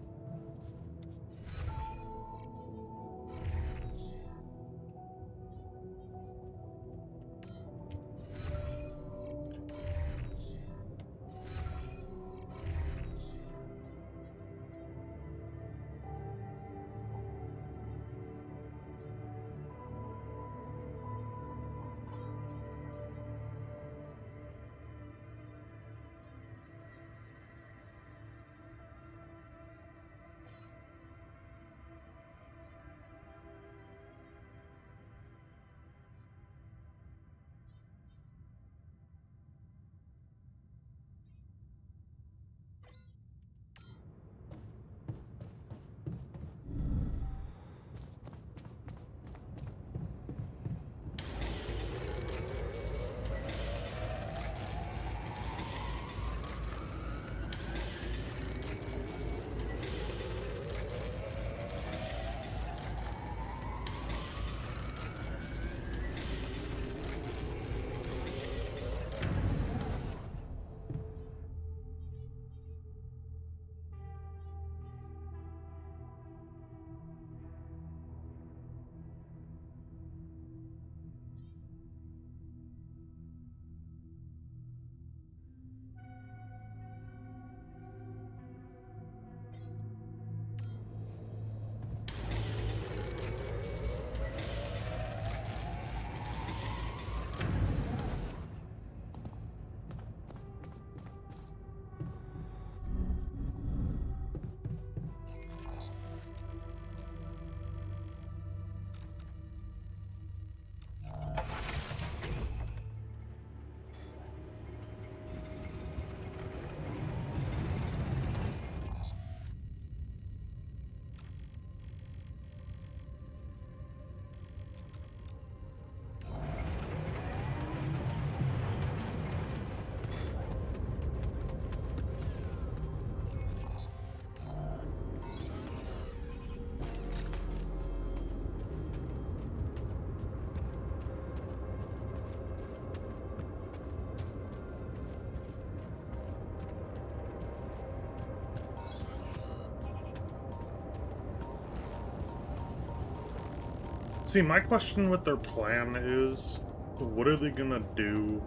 See, my question with their plan is, what are they gonna do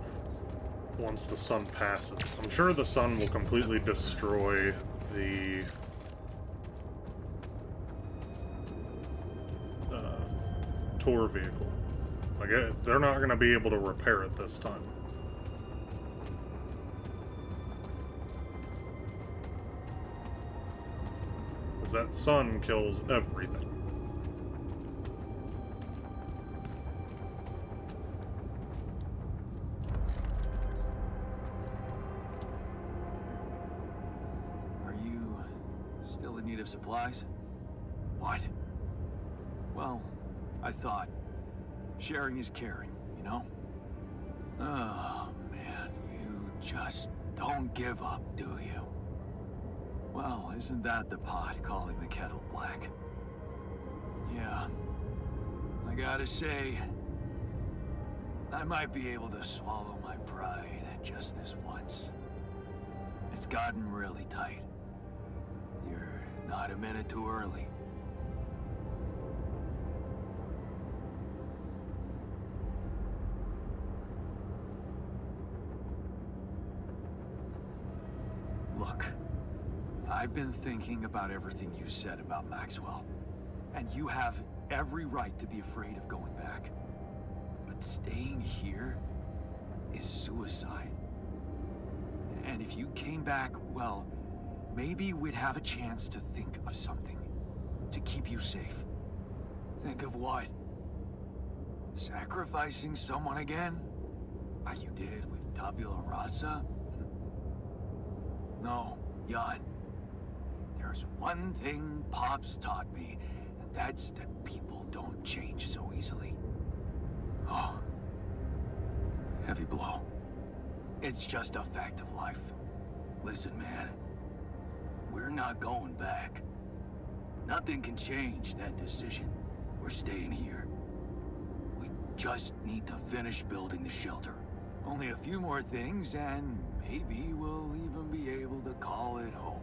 once the sun passes? I'm sure the sun will completely destroy the tour vehicle. Like, they're not gonna be able to repair it this time. Because that sun kills everything. Are you still in need of supplies? What? Well, I thought sharing is caring, you know? Oh, man, you just don't give up, do you? Well, isn't that the pot calling the kettle black? Yeah. I gotta say, I might be able to swallow my pride just this once. It's gotten really tight. You're not a minute too early. Look, I've been thinking about everything you said about Maxwell, and you have every right to be afraid of going back. But staying here is suicide. And if you came back, well, maybe we'd have a chance to think of something to keep you safe. Think of what? Sacrificing someone again? Like you did with Tabula Rasa? No, Jan. There's one thing Pops taught me, and that's that people don't change so easily. Oh. Heavy blow. It's just a fact of life. Listen, man. We're not going back. Nothing can change that decision. We're staying here. We just need to finish building the shelter. Only a few more things, and maybe we'll even be able to call it home.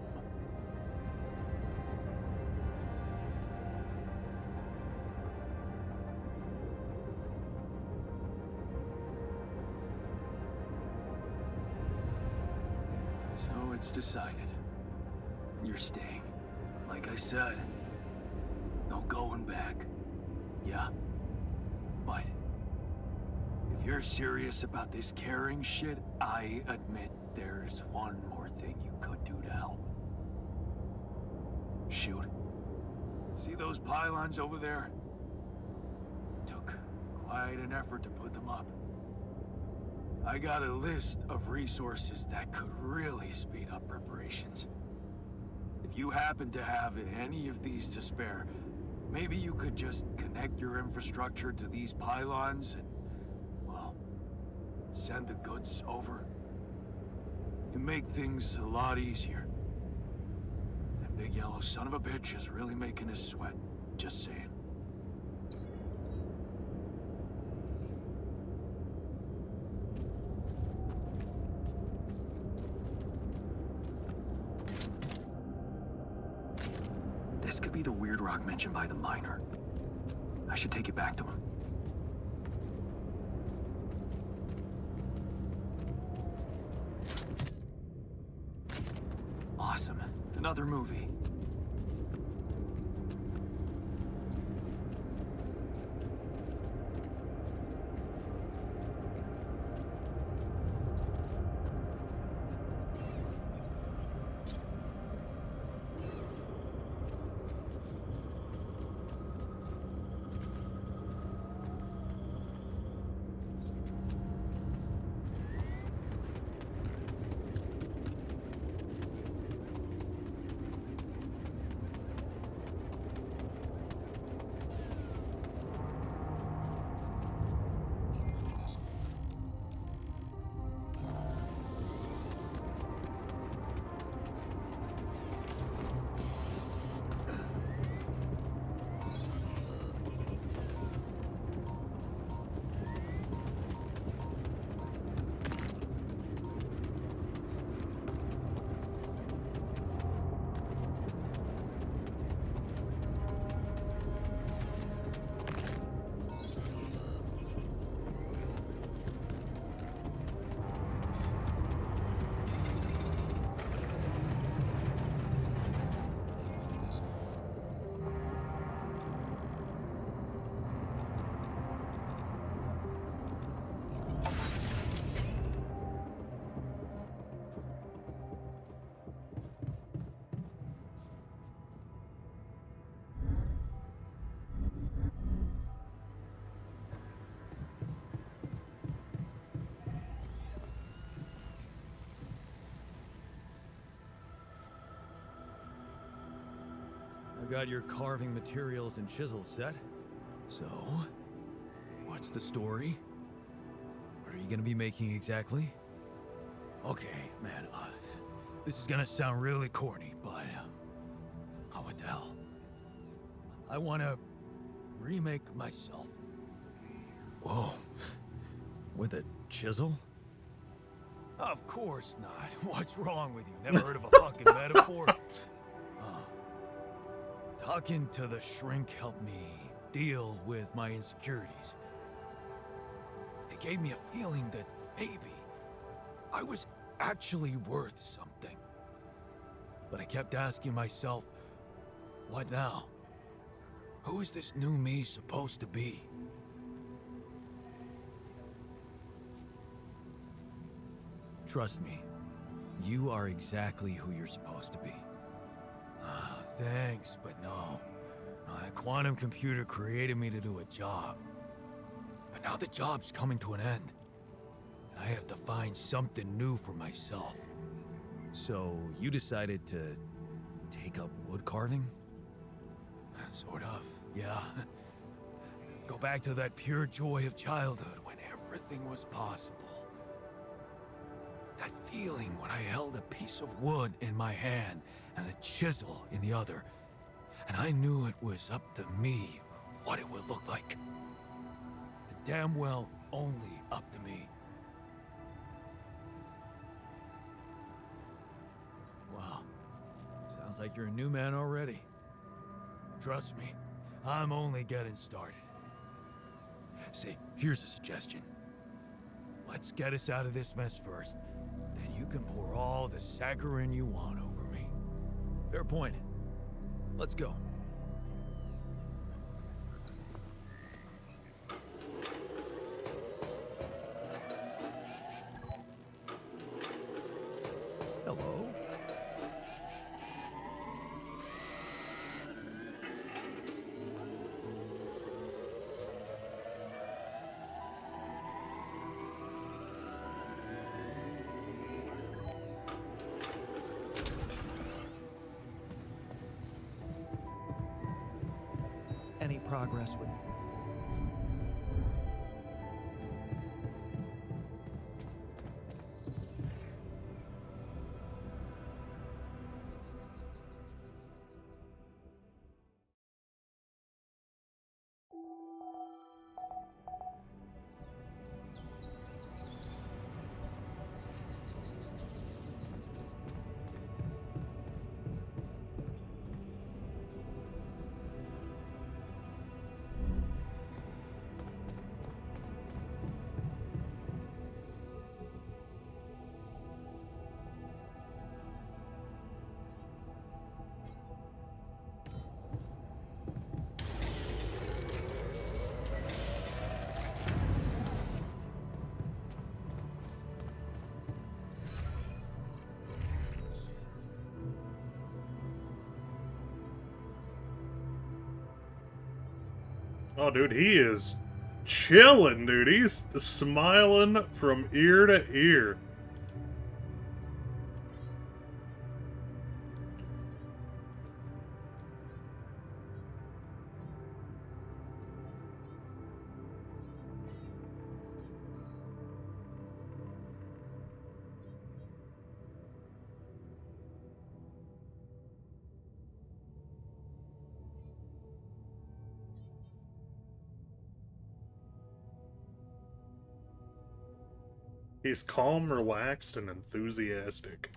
So it's decided. You're staying. Like I said, no going back. Yeah. But if you're serious about this caring shit, I admit there's one more thing you could do to help. Shoot. See those pylons over there? Took quite an effort to put them up. I got a list of resources that could really speed up preparations. If you happen to have any of these to spare, maybe you could just connect your infrastructure to these pylons and, well, send the goods over. It'd make things a lot easier. That big yellow son of a bitch is really making us sweat. Just saying. This could be the weird rock mentioned by the miner. I should take it back to him. Awesome. Another movie. We got your carving materials and chisels set. So, what's the story? What are you gonna be making exactly? Okay, man, this is gonna sound really corny, but... oh, what the hell? I wanna remake myself. Whoa. With a chisel? Of course not. What's wrong with you? Never heard of a fucking metaphor? Talking to the shrink helped me deal with my insecurities. It gave me a feeling that maybe I was actually worth something. But I kept asking myself, what now? Who is this new me supposed to be? Trust me, you are exactly who you're supposed to be. Thanks, but no. A quantum computer created me to do a job. But now the job's coming to an end. And I have to find something new for myself. So, you decided to take up wood carving? Sort of, yeah. Go back to that pure joy of childhood when everything was possible. That feeling when I held a piece of wood in my hand and a chisel in the other, and I knew it was up to me what it would look like. And damn well only up to me. Wow. Sounds like you're a new man already. Trust me, I'm only getting started. See, here's a suggestion. Let's get us out of this mess first. Then you can pour all the saccharin you want over me. Fair point. Let's go. Hello? Any progress with... Oh, dude, he is chilling, dude. He's smiling from ear to ear. He's calm, relaxed, and enthusiastic.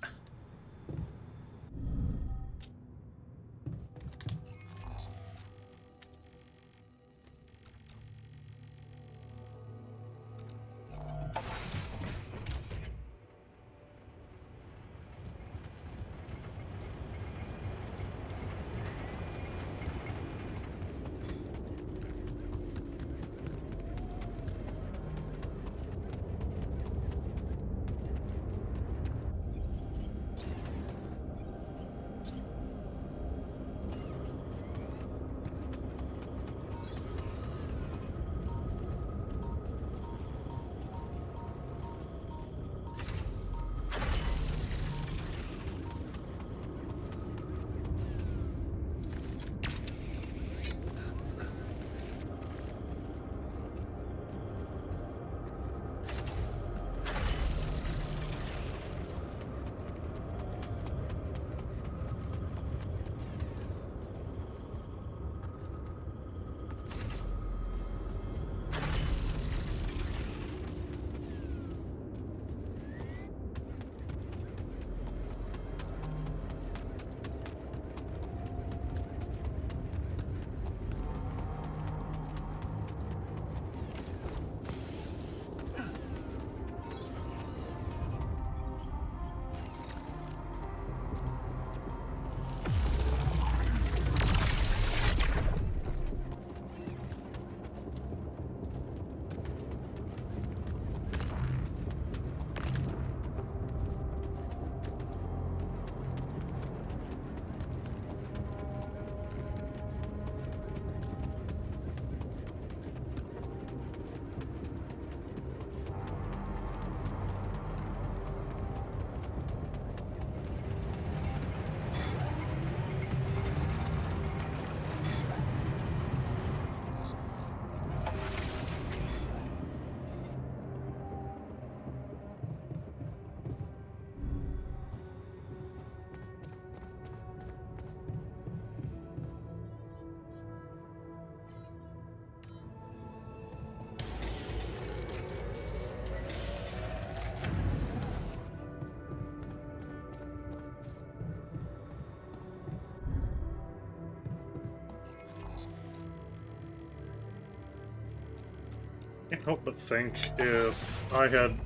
can't help but think if I had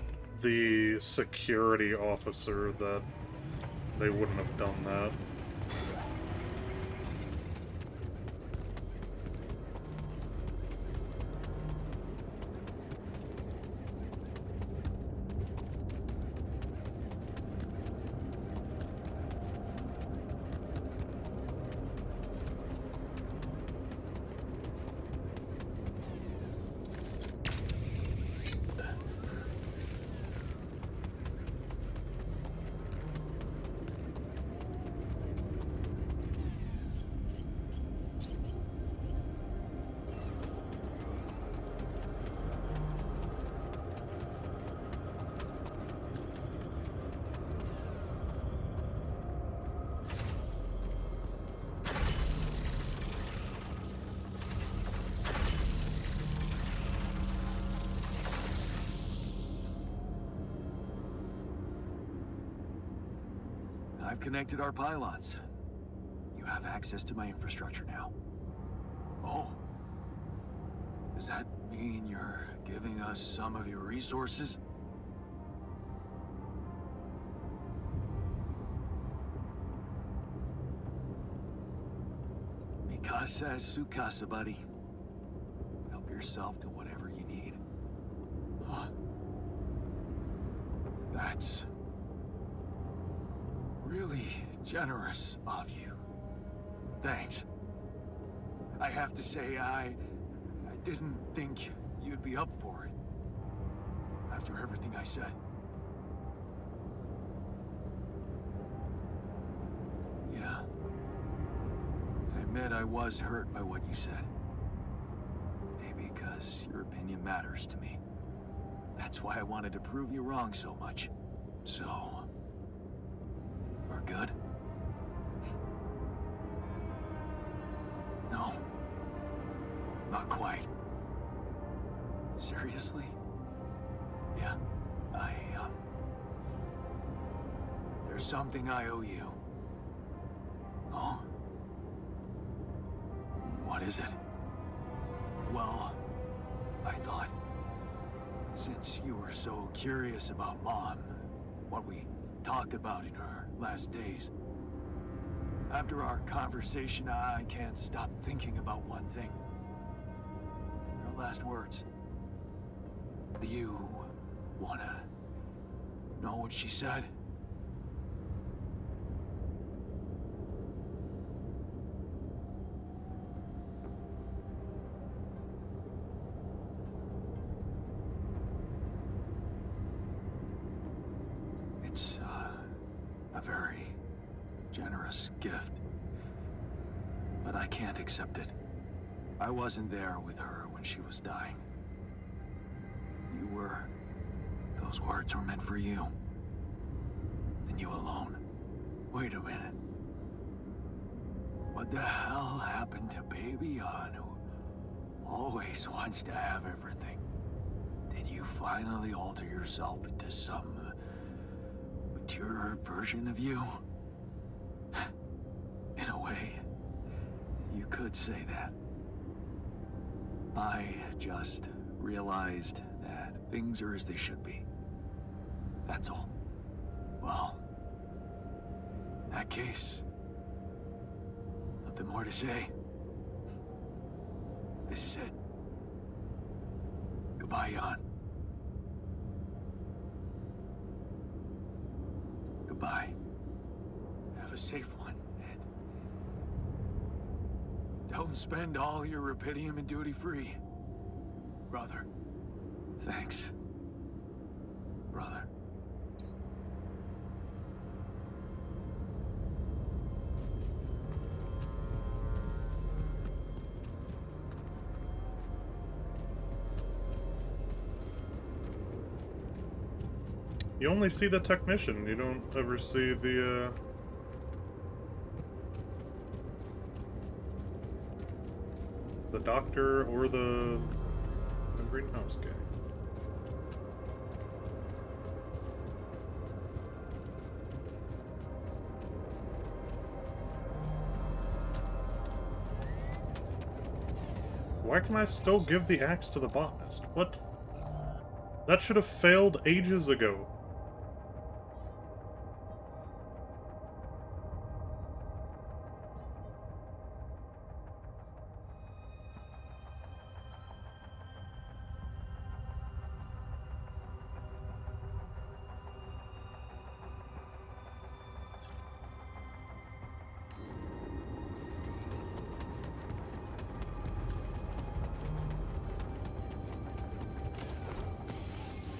the security officer that they wouldn't have done that. I've connected our pylons. You have access to my infrastructure now. Oh. Does that mean you're giving us some of your resources? Mikasa es su casa, buddy. Help yourself to whatever you need. Huh. That's really generous of you. Thanks. I have to say, I didn't think you'd be up for it. After everything I said. Yeah. I admit I was hurt by what you said. Maybe because your opinion matters to me. That's why I wanted to prove you wrong so much. So... we're good? No. Not quite. Seriously? Yeah, there's something I owe you. Oh? What is it? Well, I thought, since you were so curious about Mom, what we talked about in her last days, after our conversation, I can't stop thinking about one thing. Her last words. Do you wanna know what she said? It's a very generous gift, but I can't accept it. I wasn't there with her when she was dying. You were. Those words were meant for you. And you alone. Wait a minute. What the hell happened to Baby Yon, who always wants to have everything? Did you finally alter yourself into some mature version of you? In a way, you could say that. I just realized that things are as they should be. That's all. Well, in that case, nothing more to say. This is it. Goodbye, Jan. Goodbye. Have a safe one, and don't spend all your rupidium in duty-free. Brother. Thanks. Brother. You only see the technician, you don't ever see the doctor or the greenhouse guy. Why can I still give the axe to the botanist? What? That should have failed ages ago.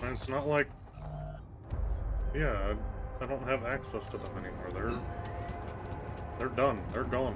And it's not like... Yeah, I don't have access to them anymore. They're done. They're gone.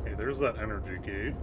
Okay, there's that energy gate.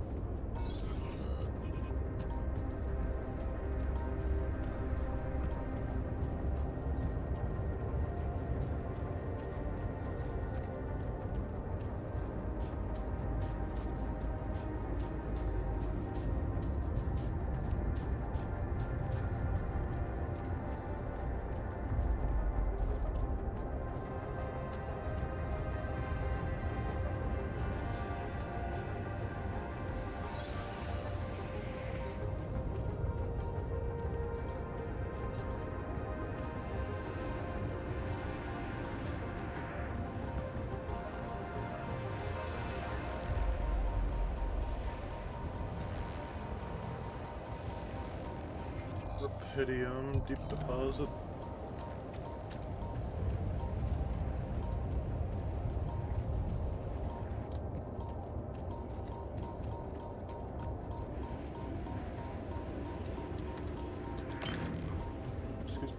Rapidium, deep deposit. Excuse me.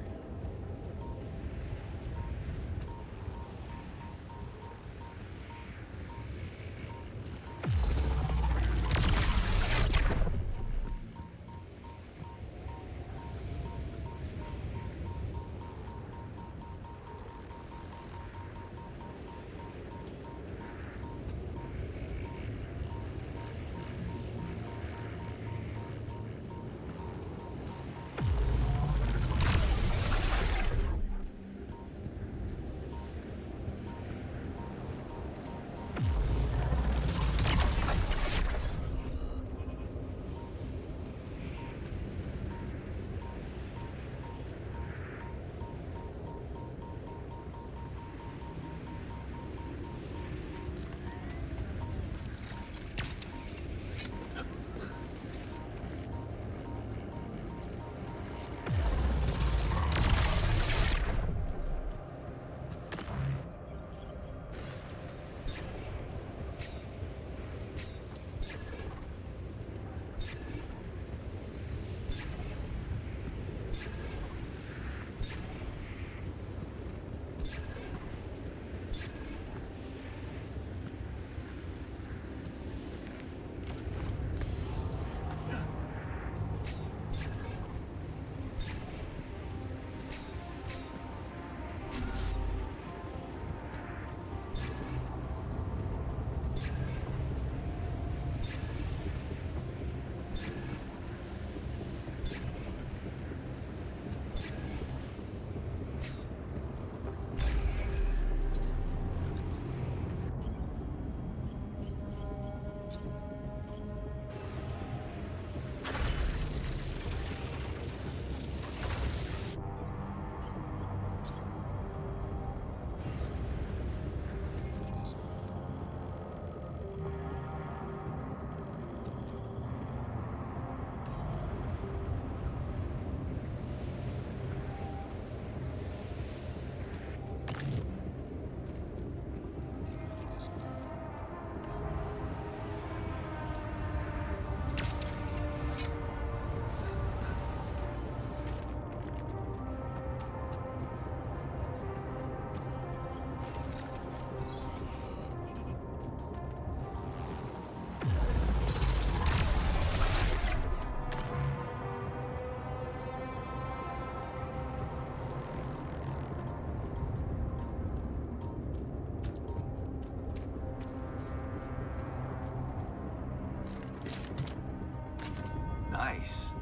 Nice.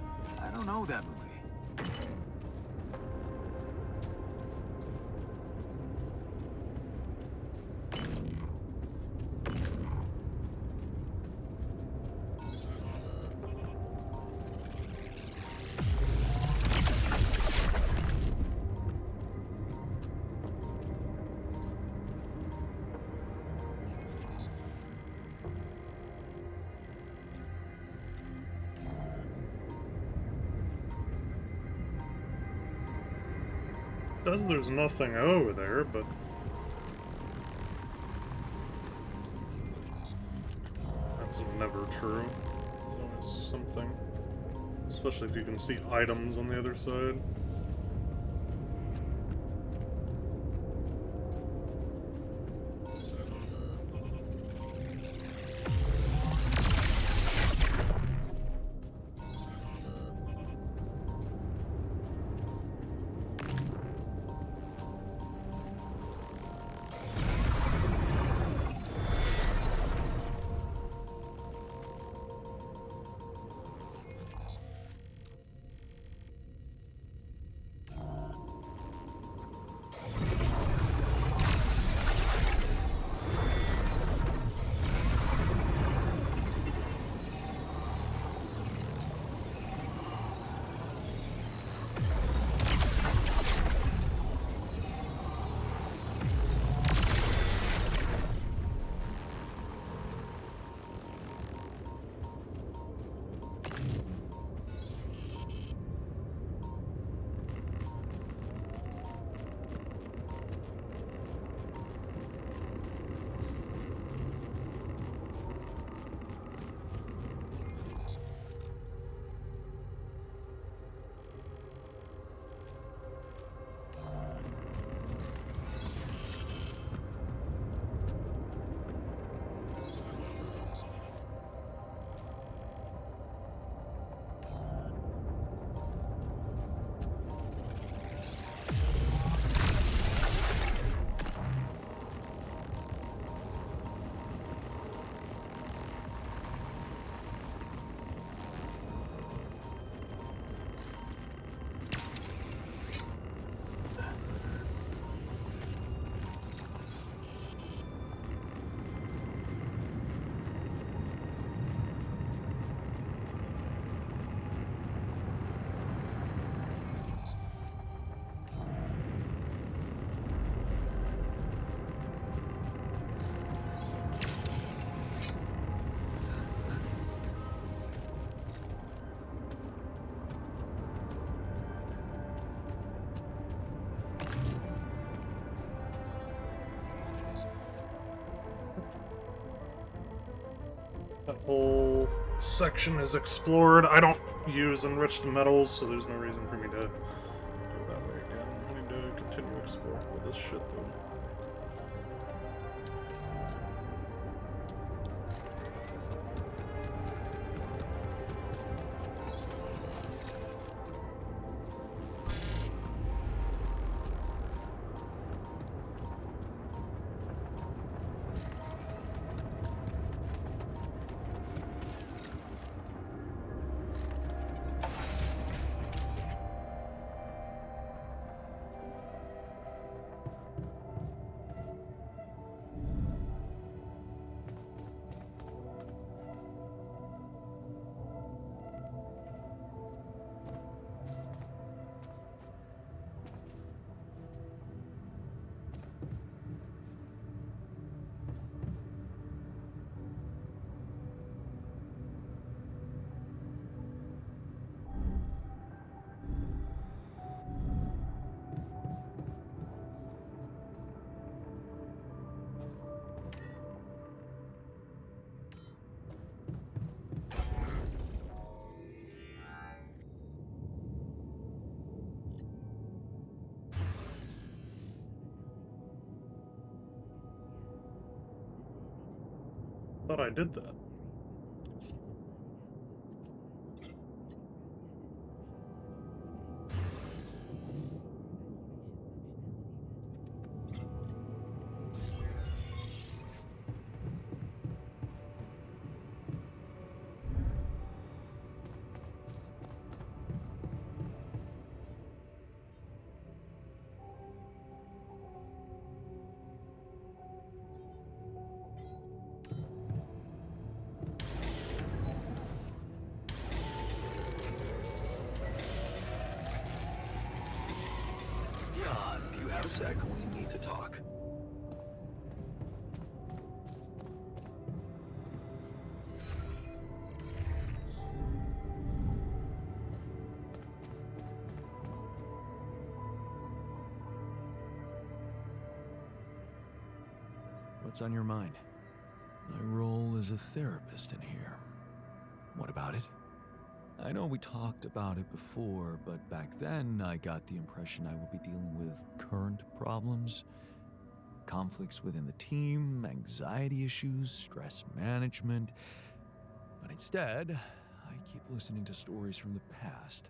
I don't know that movie. Says there's nothing over there, but that's never true. There's always something. Especially if you can see items on the other side. That whole section is explored. I don't use enriched metals, so there's no reason for me to go that way again. I need to continue exploring all this shit, though. Thought I did that. sec. We need to talk. What's on your mind? My role as a therapist in here. What about it? I know we talked about it before, but back then I got the impression I would be dealing with current problems, conflicts within the team, anxiety issues, stress management. But instead, I keep listening to stories from the past.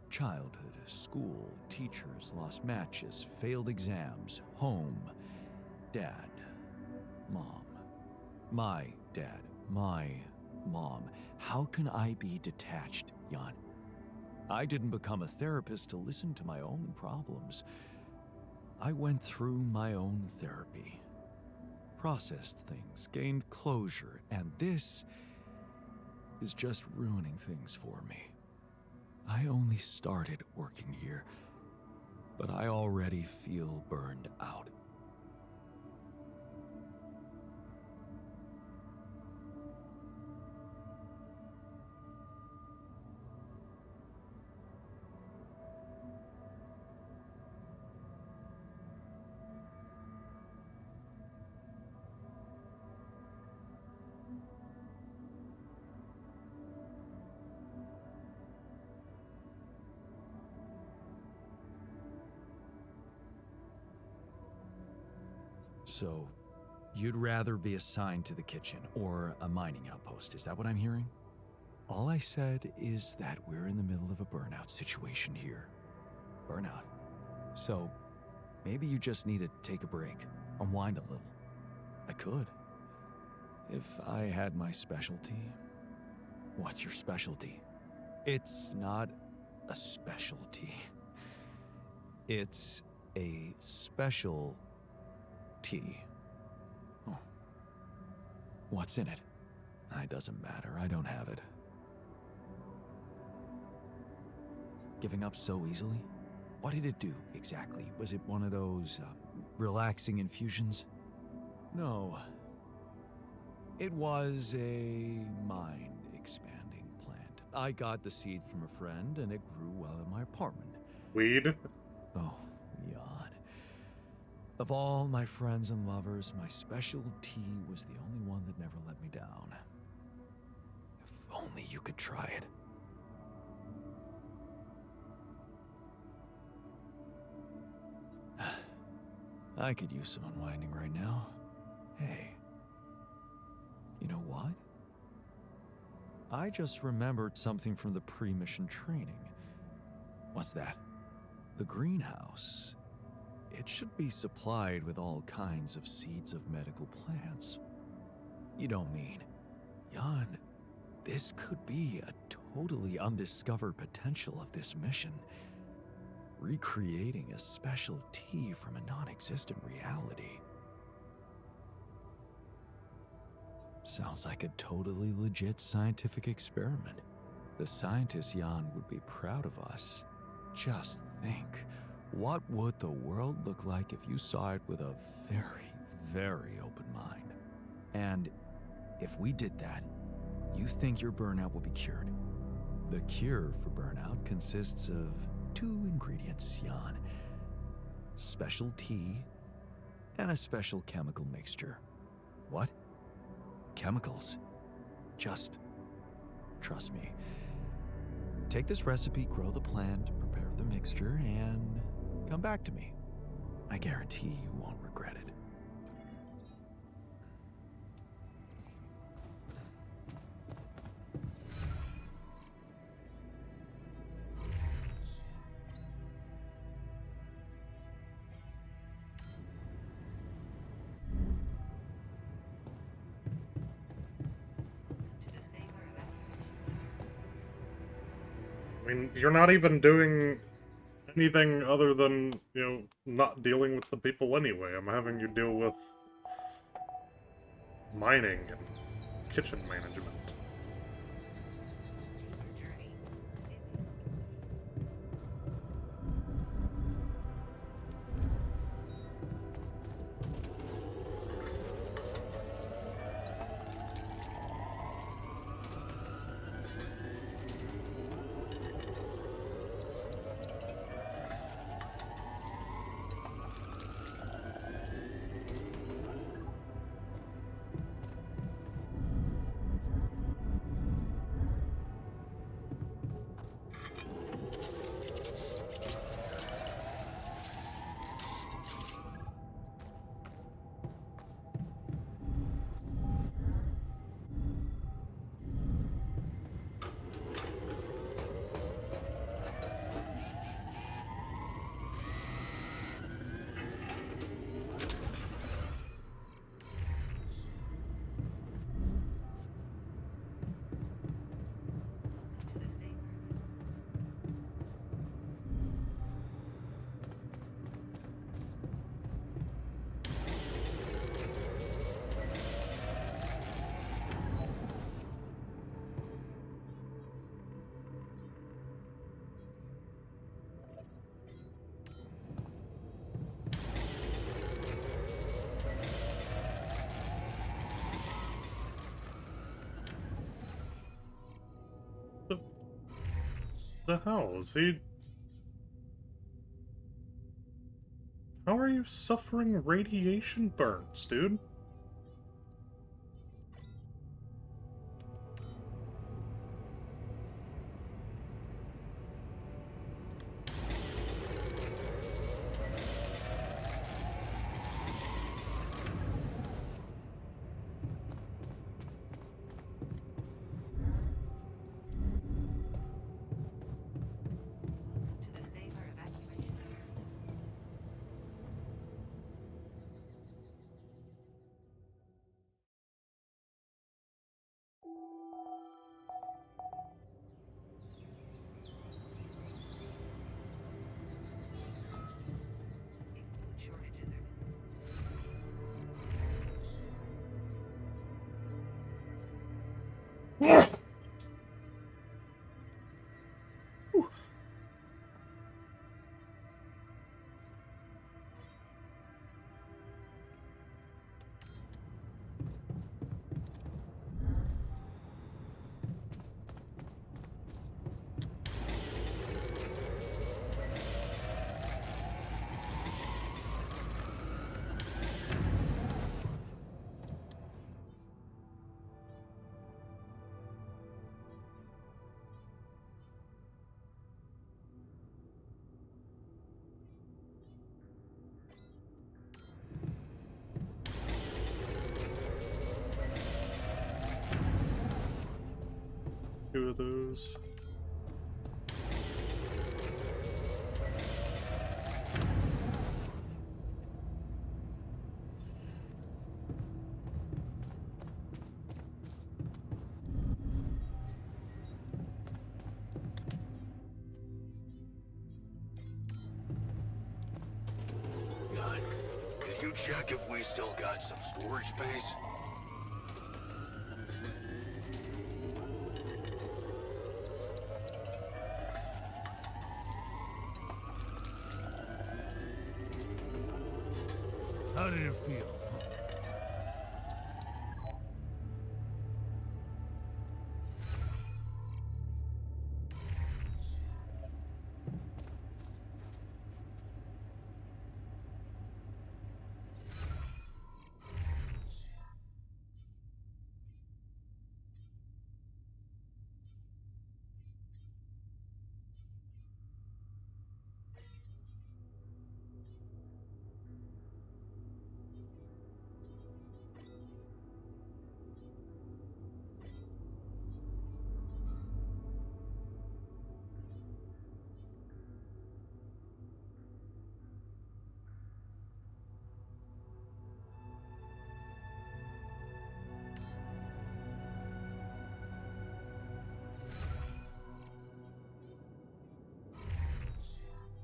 Childhood, school, teachers, lost matches, failed exams, home, dad, mom. My dad, my mom. How can I be detached, Jan? I didn't become a therapist to listen to my own problems. I went through my own therapy, processed things, gained closure, and this is just ruining things for me. I only started working here, but I already feel burned out. So, you'd rather be assigned to the kitchen or a mining outpost, is that what I'm hearing? All I said is that we're in the middle of a burnout situation here. Burnout. So, maybe you just need to take a break, unwind a little. I could. If I had my specialty. What's your specialty? It's not a specialty. It's a special tea. Oh. What's in it? It doesn't matter. I don't have it. Giving up so easily? What did it do exactly? Was it one of those relaxing infusions? No. It was a mind-expanding plant. I got the seed from a friend, and it grew well in my apartment. Weed? Oh, yawn. Of all my friends and lovers, my special tea was the only one that never let me down. If only you could try it. I could use some unwinding right now. Hey. You know what? I just remembered something from the pre-mission training. What's that? The greenhouse. It should be supplied with all kinds of seeds of medical plants. You don't mean, Jan, this could be a totally undiscovered potential of this mission. Recreating a special tea from a non-existent reality. Sounds like a totally legit scientific experiment. The scientists, Jan, would be proud of us. Just think, what would the world look like if you saw it with a very, very open mind? And if we did that, you think your burnout will be cured? The cure for burnout consists of 2 ingredients, Jan. Special tea and a special chemical mixture. What? Chemicals? Just trust me. Take this recipe, grow the plant, prepare the mixture, and come back to me. I guarantee you won't regret it. I mean, you're not even doing anything other than, not dealing with the people anyway. I'm having you deal with mining and kitchen management. The hell is he? How are you suffering radiation burns, dude? Two of those. God, could you check if we still got some storage space? How did it feel?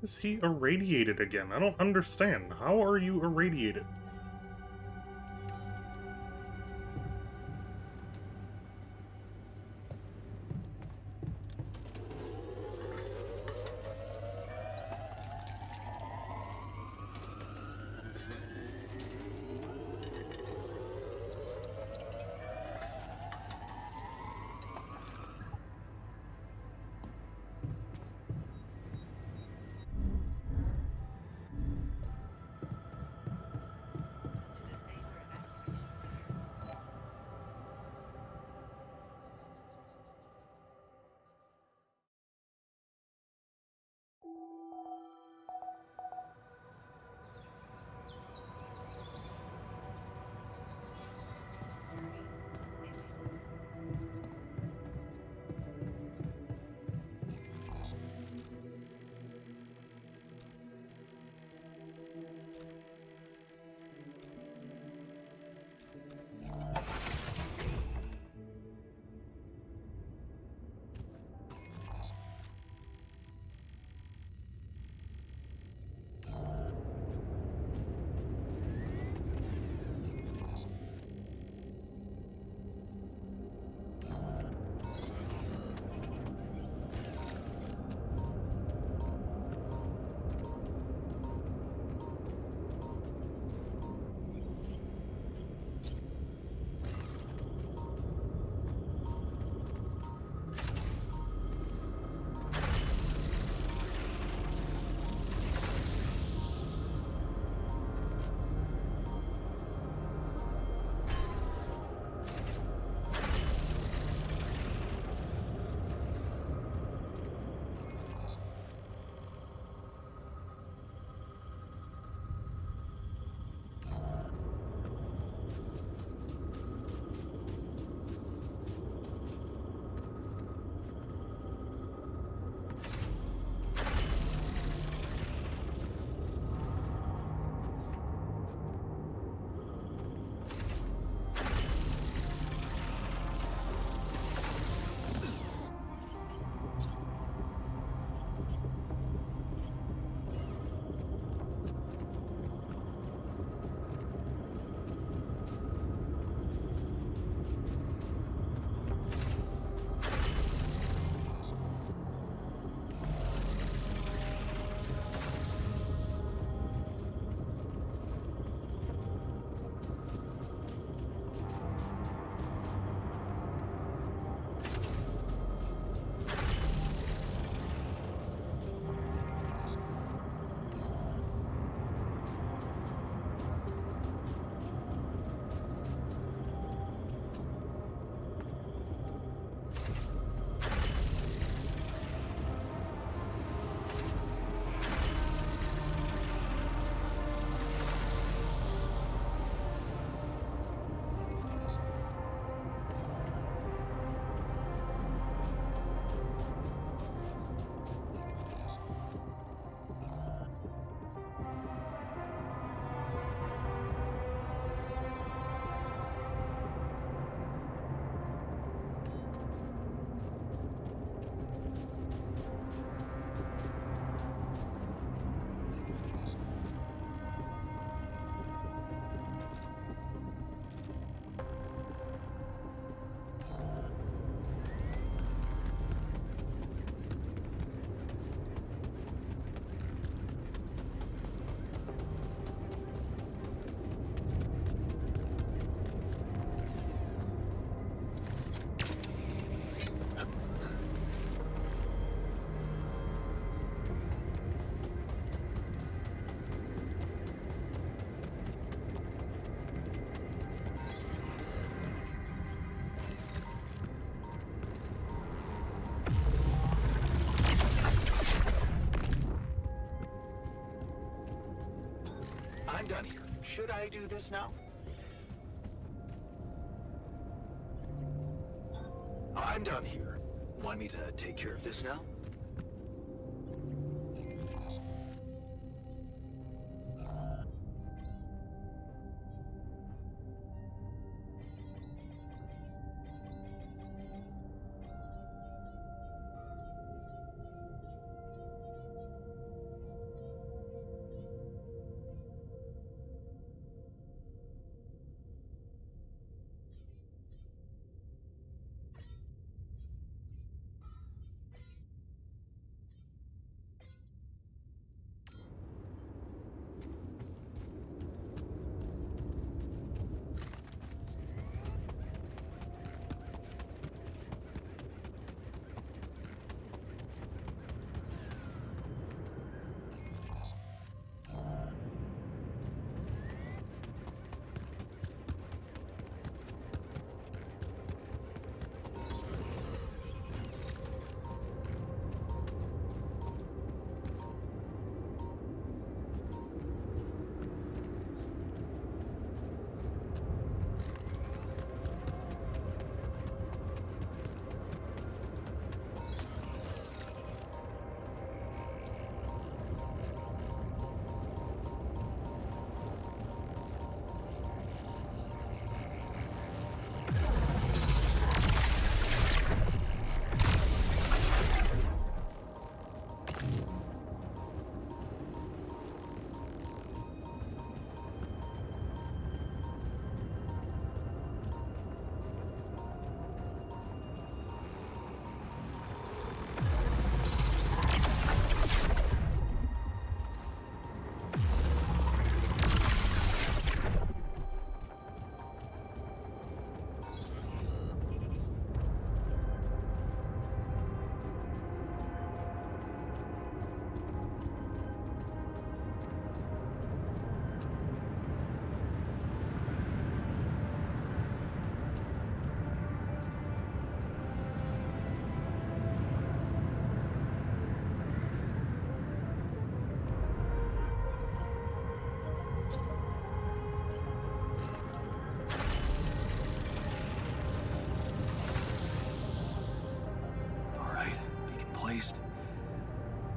Is he irradiated again? I don't understand. How are you irradiated? done here. Should I do this now? I'm done here. Want me to take care of this now?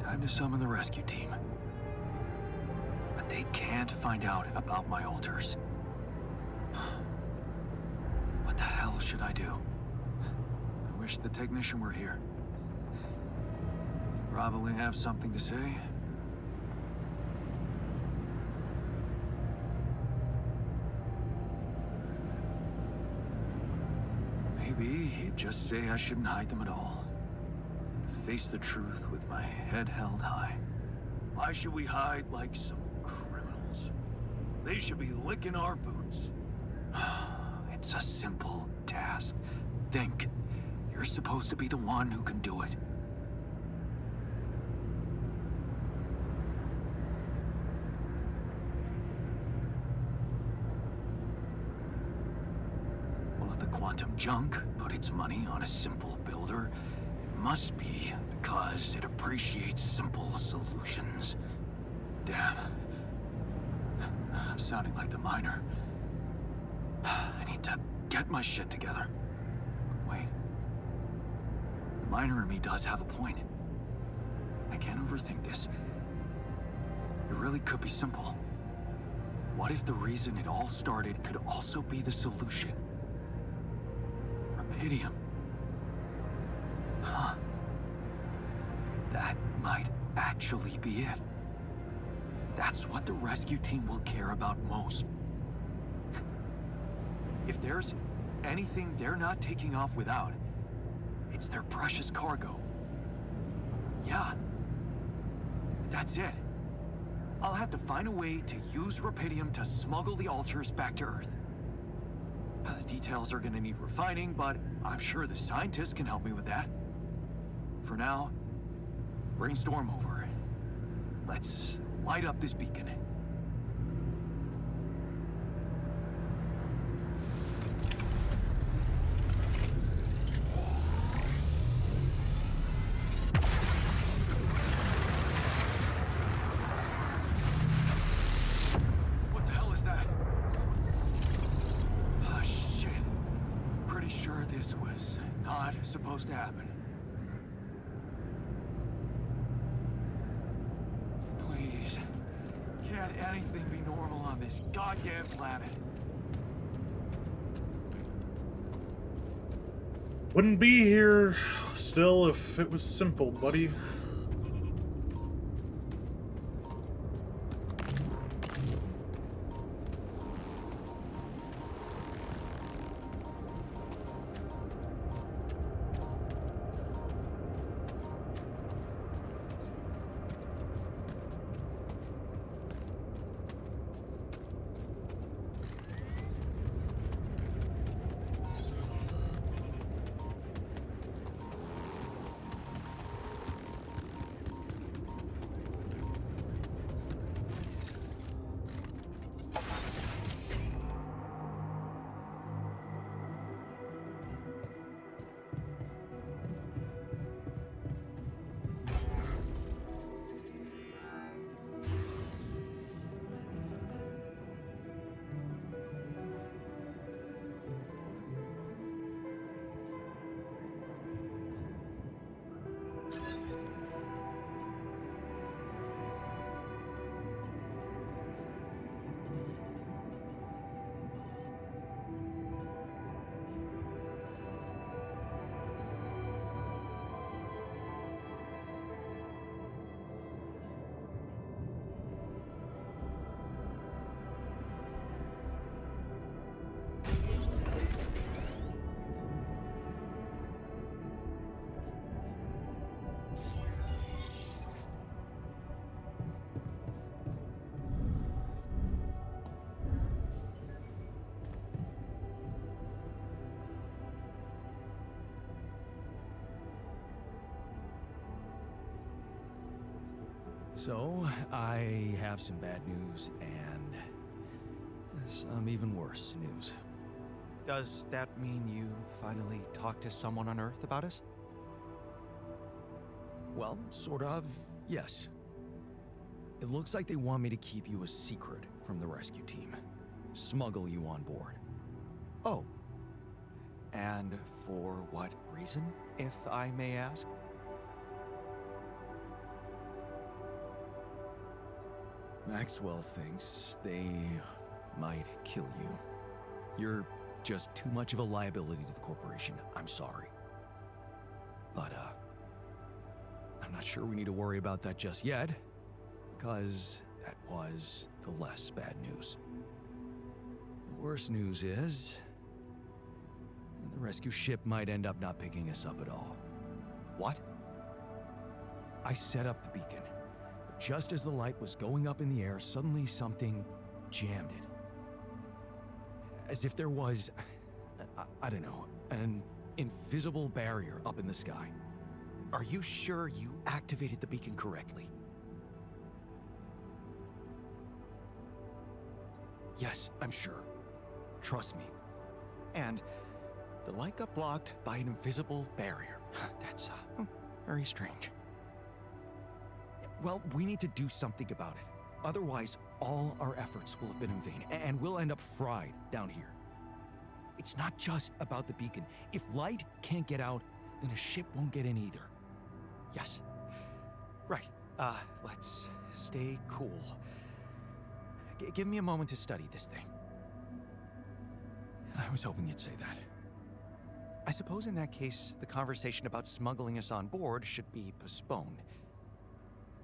Time to summon the rescue team. But they can't find out about my altars. What the hell should I do? I wish the technician were here. He'd probably have something to say. Maybe he'd just say I shouldn't hide them at all. Face the truth with my head held high. Why should we hide like some criminals? They should be licking our boots. It's a simple task. Think. You're supposed to be the one who can do it. Well, if the quantum junk put its money on a simple builder, must be because it appreciates simple solutions. Damn. I'm sounding like the miner. I need to get my shit together. Wait. The miner in me does have a point. I can't overthink this. It really could be simple. What if the reason it all started could also be the solution? Rapidium. Huh. That might actually be it. That's what the rescue team will care about most. If there's anything they're not taking off without, it's their precious cargo. Yeah. That's it. I'll have to find a way to use Rapidium to smuggle the altars back to Earth. The details are gonna need refining, but I'm sure the scientists can help me with that. For now, brainstorm over. Let's light up this beacon. What the not supposed to happen. Please, can't anything be normal on this goddamn planet? Wouldn't be here still if it was simple, buddy. So, I have some bad news and some even worse news. Does that mean you finally talked to someone on Earth about us? Well, sort of, yes. It looks like they want me to keep you a secret from the rescue team. Smuggle you on board. Oh. And for what reason, if I may ask? Maxwell thinks they might kill you. You're just too much of a liability to the corporation. I'm sorry. But, I'm not sure we need to worry about that just yet, because that was the less bad news. The worst news is the rescue ship might end up not picking us up at all. What? I set up the beacon, but just as the light was going up in the air, suddenly something jammed it. As if there was, I don't know, an invisible barrier up in the sky. Are you sure you activated the beacon correctly? Yes, I'm sure. Trust me. And the light got blocked by an invisible barrier. That's very strange. Well, we need to do something about it. Otherwise, all our efforts will have been in vain, and we'll end up fried down here. It's not just about the beacon. If light can't get out, then a ship won't get in either. Yes. Right. Let's stay cool. Give me a moment to study this thing. I was hoping you'd say that. I suppose in that case, the conversation about smuggling us on board should be postponed.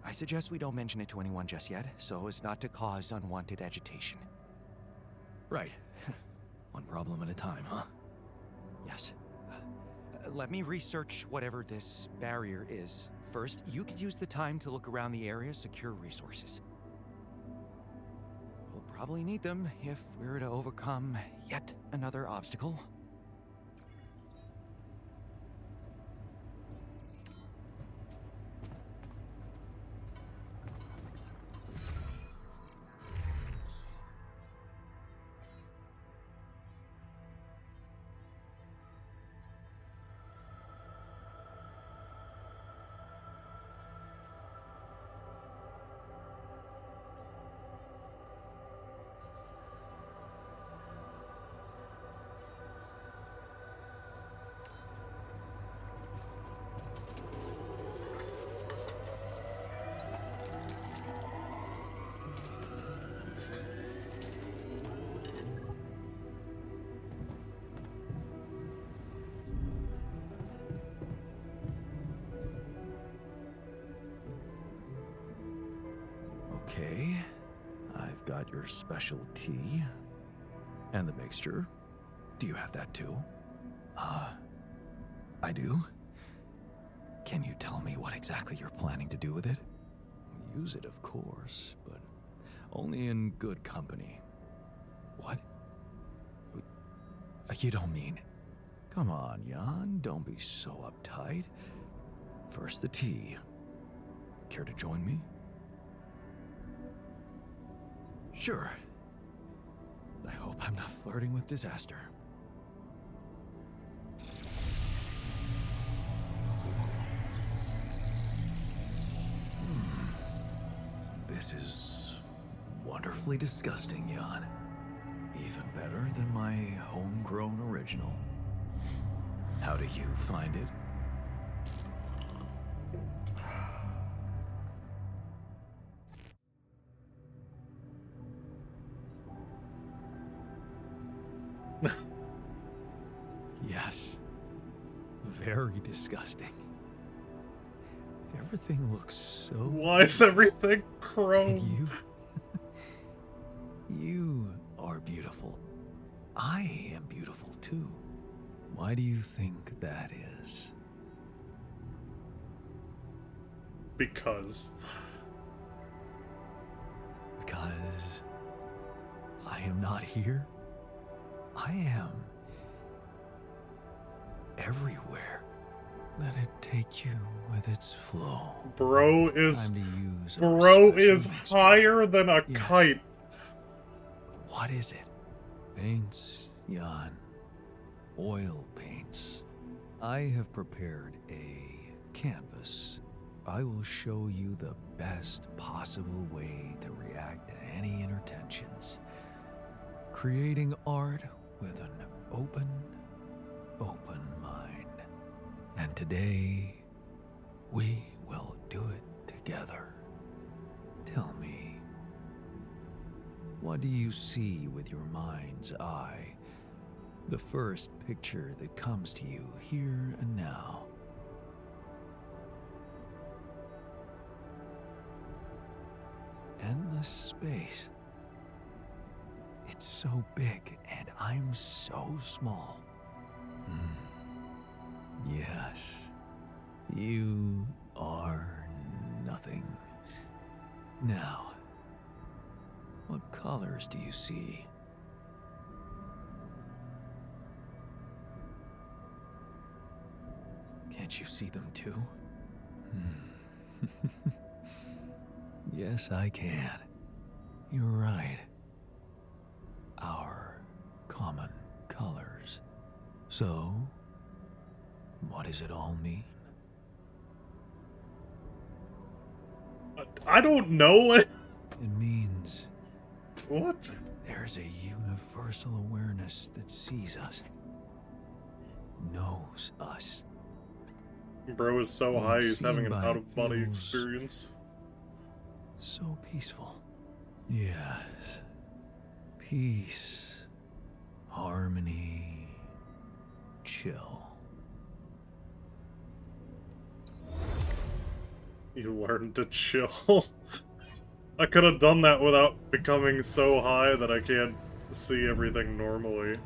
I suggest we don't mention it to anyone just yet, so as not to cause unwanted agitation. Right. One problem at a time, huh? Yes. Let me research whatever this barrier is. First, you could use the time to look around the area, secure resources. We'll probably need them if we're to overcome yet another obstacle. Okay. I've got your special tea. And the mixture. Do you have that too? I do? Can you tell me what exactly you're planning to do with it? Use it, of course, but only in good company. What? You don't mean... Come on, Jan, don't be so uptight. First the tea. Care to join me? Sure. I hope I'm not flirting with disaster. This is wonderfully disgusting, Jan. Even better than my homegrown original. How do you find it? Yes. Very disgusting. Everything looks so... Why is everything chrome? And you? You are beautiful. I am beautiful too. Why do you think that is? Because I am not here. I am everywhere. Let it take you with its flow. bro is Time to use our bro special is mixture. higher than a Yes. kite. What is it? Paints, Jan. Oil paints. I have prepared a canvas. I will show you the best possible way to react to any inner tensions. Creating art with an open mind. And today, we will do it together. Tell me, what do you see with your mind's eye? The first picture that comes to you here and now. Endless space. It's so big and I'm so small. Yes, you are nothing. Now, what colors do you see? Can't you see them too? Yes, I can. You're right. Our common colors. So, what does it all mean? I don't know. It means What? there's a universal awareness that sees us, knows us. Bro is so Being high he's seen having an by out of body feels- experience. So peaceful. Yes. Peace. Harmony. Chill. You learn to chill. I could have done that without becoming so high that I can't see everything normally.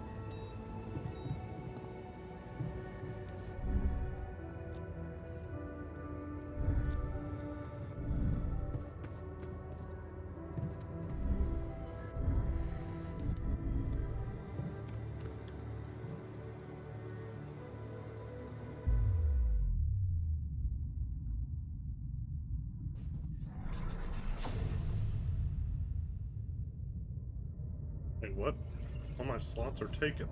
Wait, what? All my slots are taken.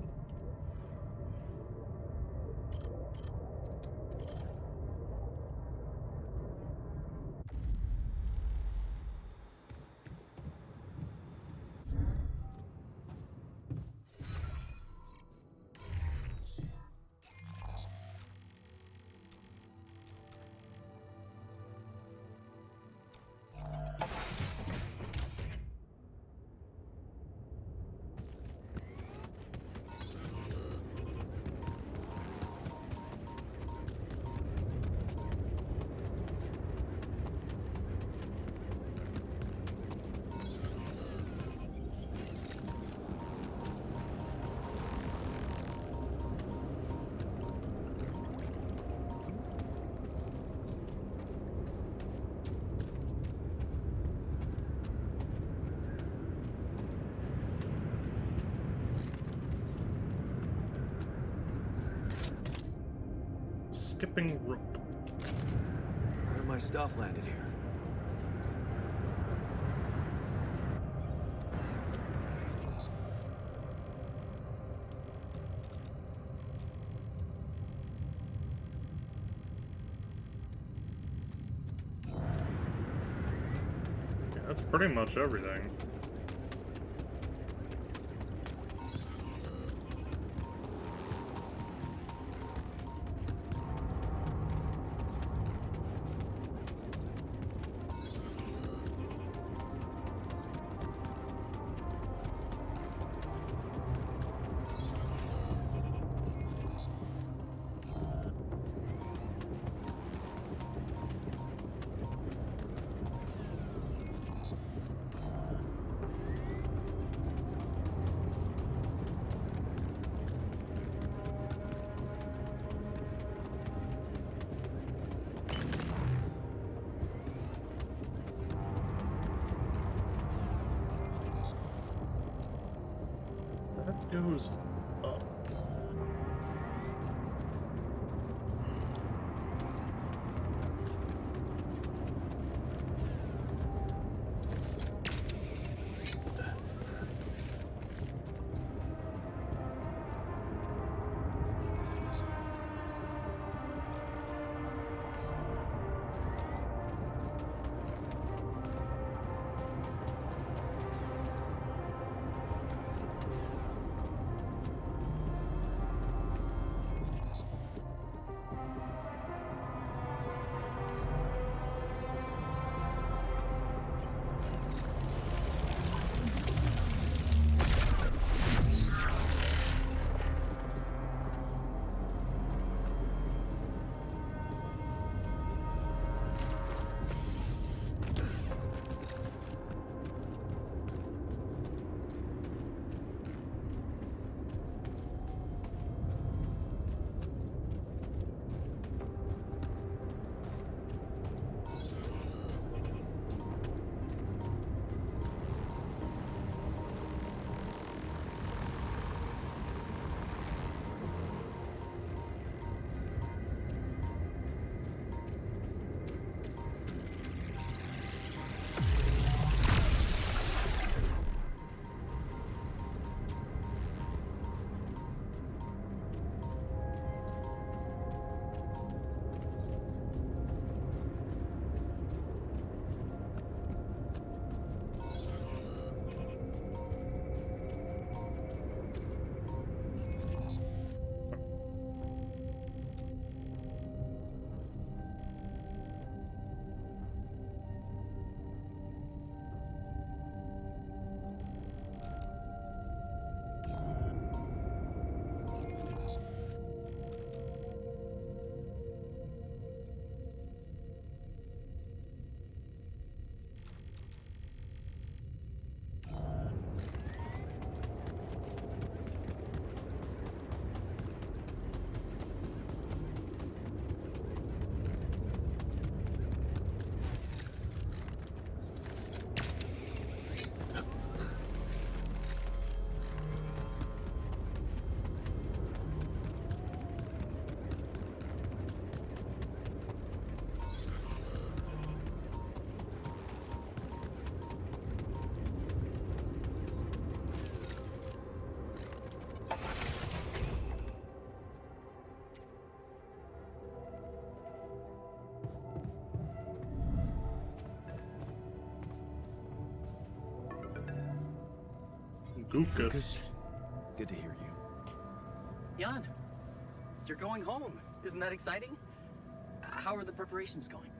skipping rope. None of my stuff landed here. Yeah, that's pretty much everything. That goes up. Gookus. Good to hear you. Jan, you're going home. Isn't that exciting? How are the preparations going?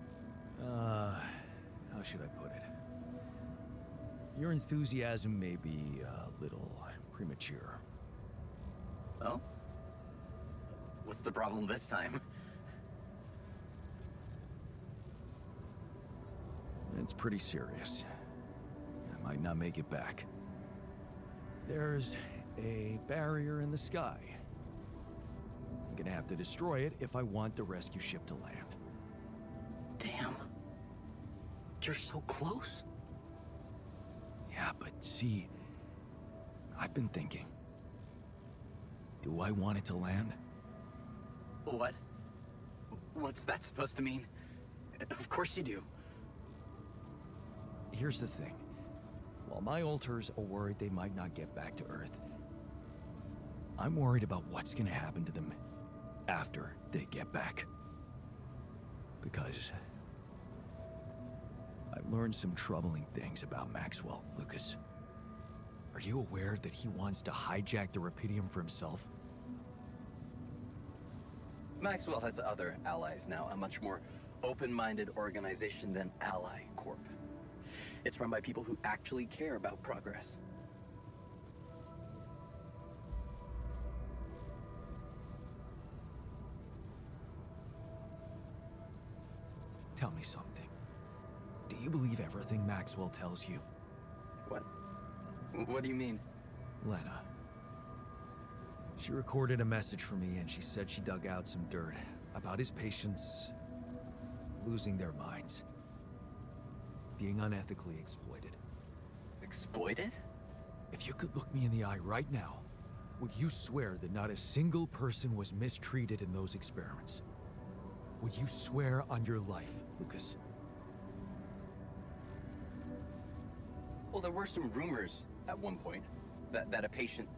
How should I put it? Your enthusiasm may be a little premature. Oh? What's the problem this time? It's pretty serious. I might not make it back. There's a barrier in the sky. I'm gonna have to destroy it if I want the rescue ship to land. Damn. You're so close. Yeah, but see, I've been thinking. Do I want it to land? What? What's that supposed to mean? Of course you do. Here's the thing. While my alters are worried they might not get back to Earth, I'm worried about what's gonna happen to them after they get back. Because I've learned some troubling things about Maxwell, Lucas. Are you aware that he wants to hijack the Rapidium for himself? Maxwell has other allies now, a much more open-minded organization than Ally Corp. It's run by people who actually care about progress. Tell me something. Do you believe everything Maxwell tells you? What? What do you mean? Lena. She recorded a message for me and she said she dug out some dirt about his patients losing their minds. Being unethically exploited. Exploited? If you could look me in the eye right now, would you swear that not a single person was mistreated in those experiments? Would you swear on your life, Lucas? Well, there were some rumors at one point that a patient,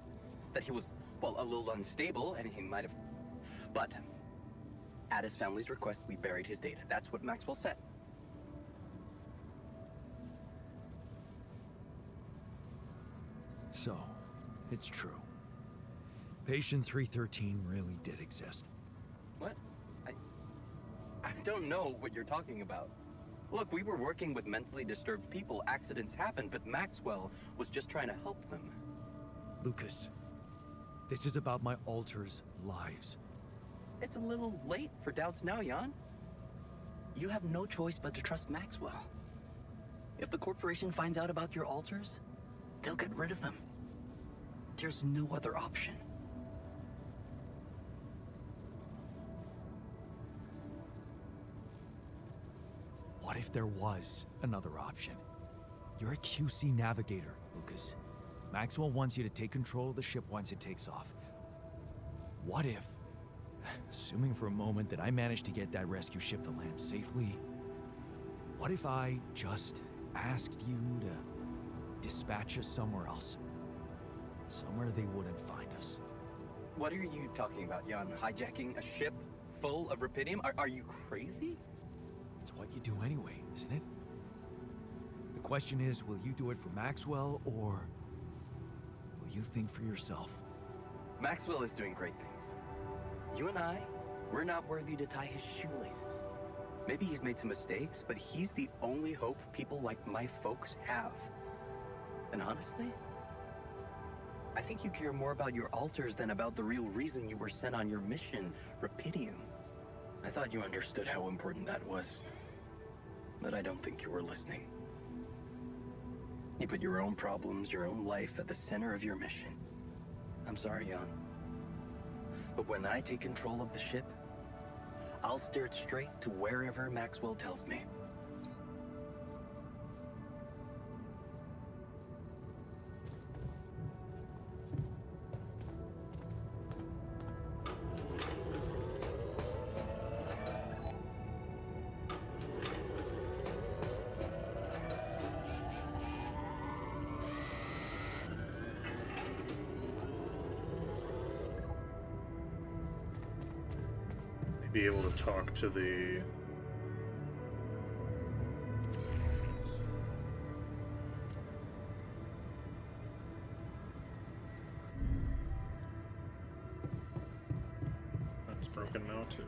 that he was, well, a little unstable and he might have... But at his family's request, we buried his data. That's what Maxwell said. So, it's true. Patient 313 really did exist. What? I don't know what you're talking about. Look, we were working with mentally disturbed people. Accidents happen, but Maxwell was just trying to help them. Lucas, this is about my alters' lives. It's a little late for doubts now, Jan. You have no choice but to trust Maxwell. If the corporation finds out about your alters, they'll get rid of them. There's no other option. What if there was another option? You're a QC navigator, Lucas. Maxwell wants you to take control of the ship once it takes off. What if, assuming for a moment that I managed to get that rescue ship to land safely, what if I just asked you to dispatch us somewhere else? Somewhere they wouldn't find us. What are you talking about, Jan? Hijacking a ship full of Rapidium? Are you crazy? It's what you do anyway, isn't it? The question is, will you do it for Maxwell, or will you think for yourself? Maxwell is doing great things. You and I, we're not worthy to tie his shoelaces. Maybe he's made some mistakes, but he's the only hope people like my folks have. And honestly, I think you care more about your alters than about the real reason you were sent on your mission, Rapidium. I thought you understood how important that was, but I don't think you were listening. You put your own problems, your own life at the center of your mission. I'm sorry, Jan. But when I take control of the ship, I'll steer it straight to wherever Maxwell tells me. Be able to talk to the... That's broken now too.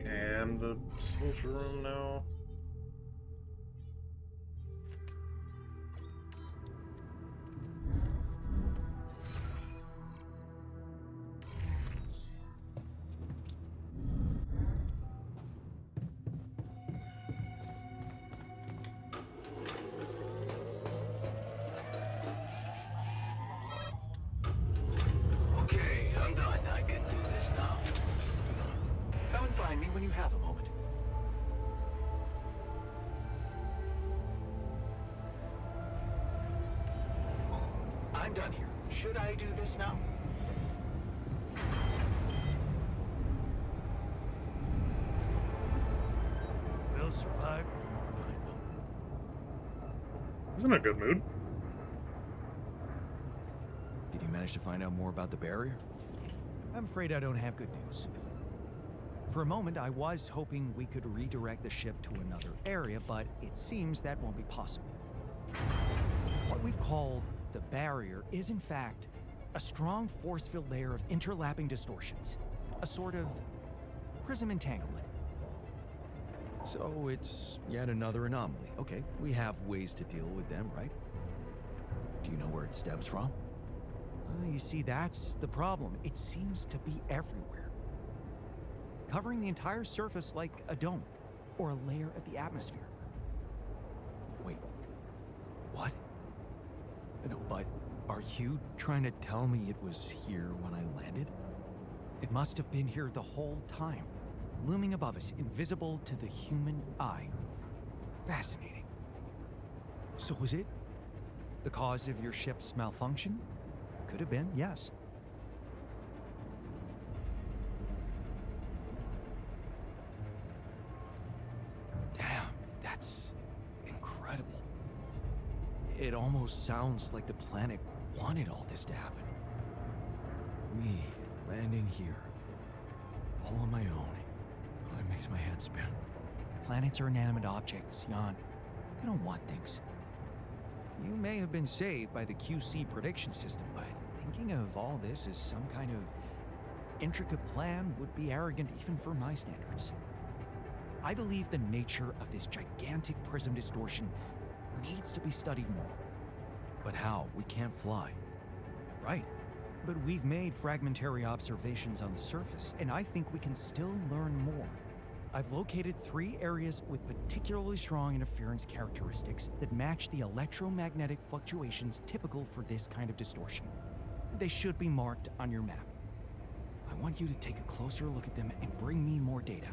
And the social room now. Find me when you have a moment. I'm done here. Should I do this now? We'll survive. He's in a good mood. Did you manage to find out more about the barrier? I'm afraid I don't have good news. For a moment, I was hoping we could redirect the ship to another area, but it seems that won't be possible. What we've called the barrier is, in fact, a strong force-filled layer of interlapping distortions. A sort of prism entanglement. So it's yet another anomaly. Okay, we have ways to deal with them, right? Do you know where it stems from? You see, that's the problem. It seems to be everywhere. Covering the entire surface like a dome, or a layer of the atmosphere. Wait, what? No, but are you trying to tell me it was here when I landed? It must have been here the whole time, looming above us, invisible to the human eye. Fascinating. So was it the cause of your ship's malfunction? Could have been, yes. Damn, that's incredible. It almost sounds like the planet wanted all this to happen. Me landing here, all on my own. It makes my head spin. Planets are inanimate objects, Jan. They don't want things. You may have been saved by the QC prediction system, but thinking of all this as some kind of intricate plan would be arrogant even for my standards. I believe the nature of this gigantic prism distortion needs to be studied more. But how? We can't fly. Right. But we've made fragmentary observations on the surface, and I think we can still learn more. I've located 3 areas with particularly strong interference characteristics that match the electromagnetic fluctuations typical for this kind of distortion. They should be marked on your map. I want you to take a closer look at them and bring me more data.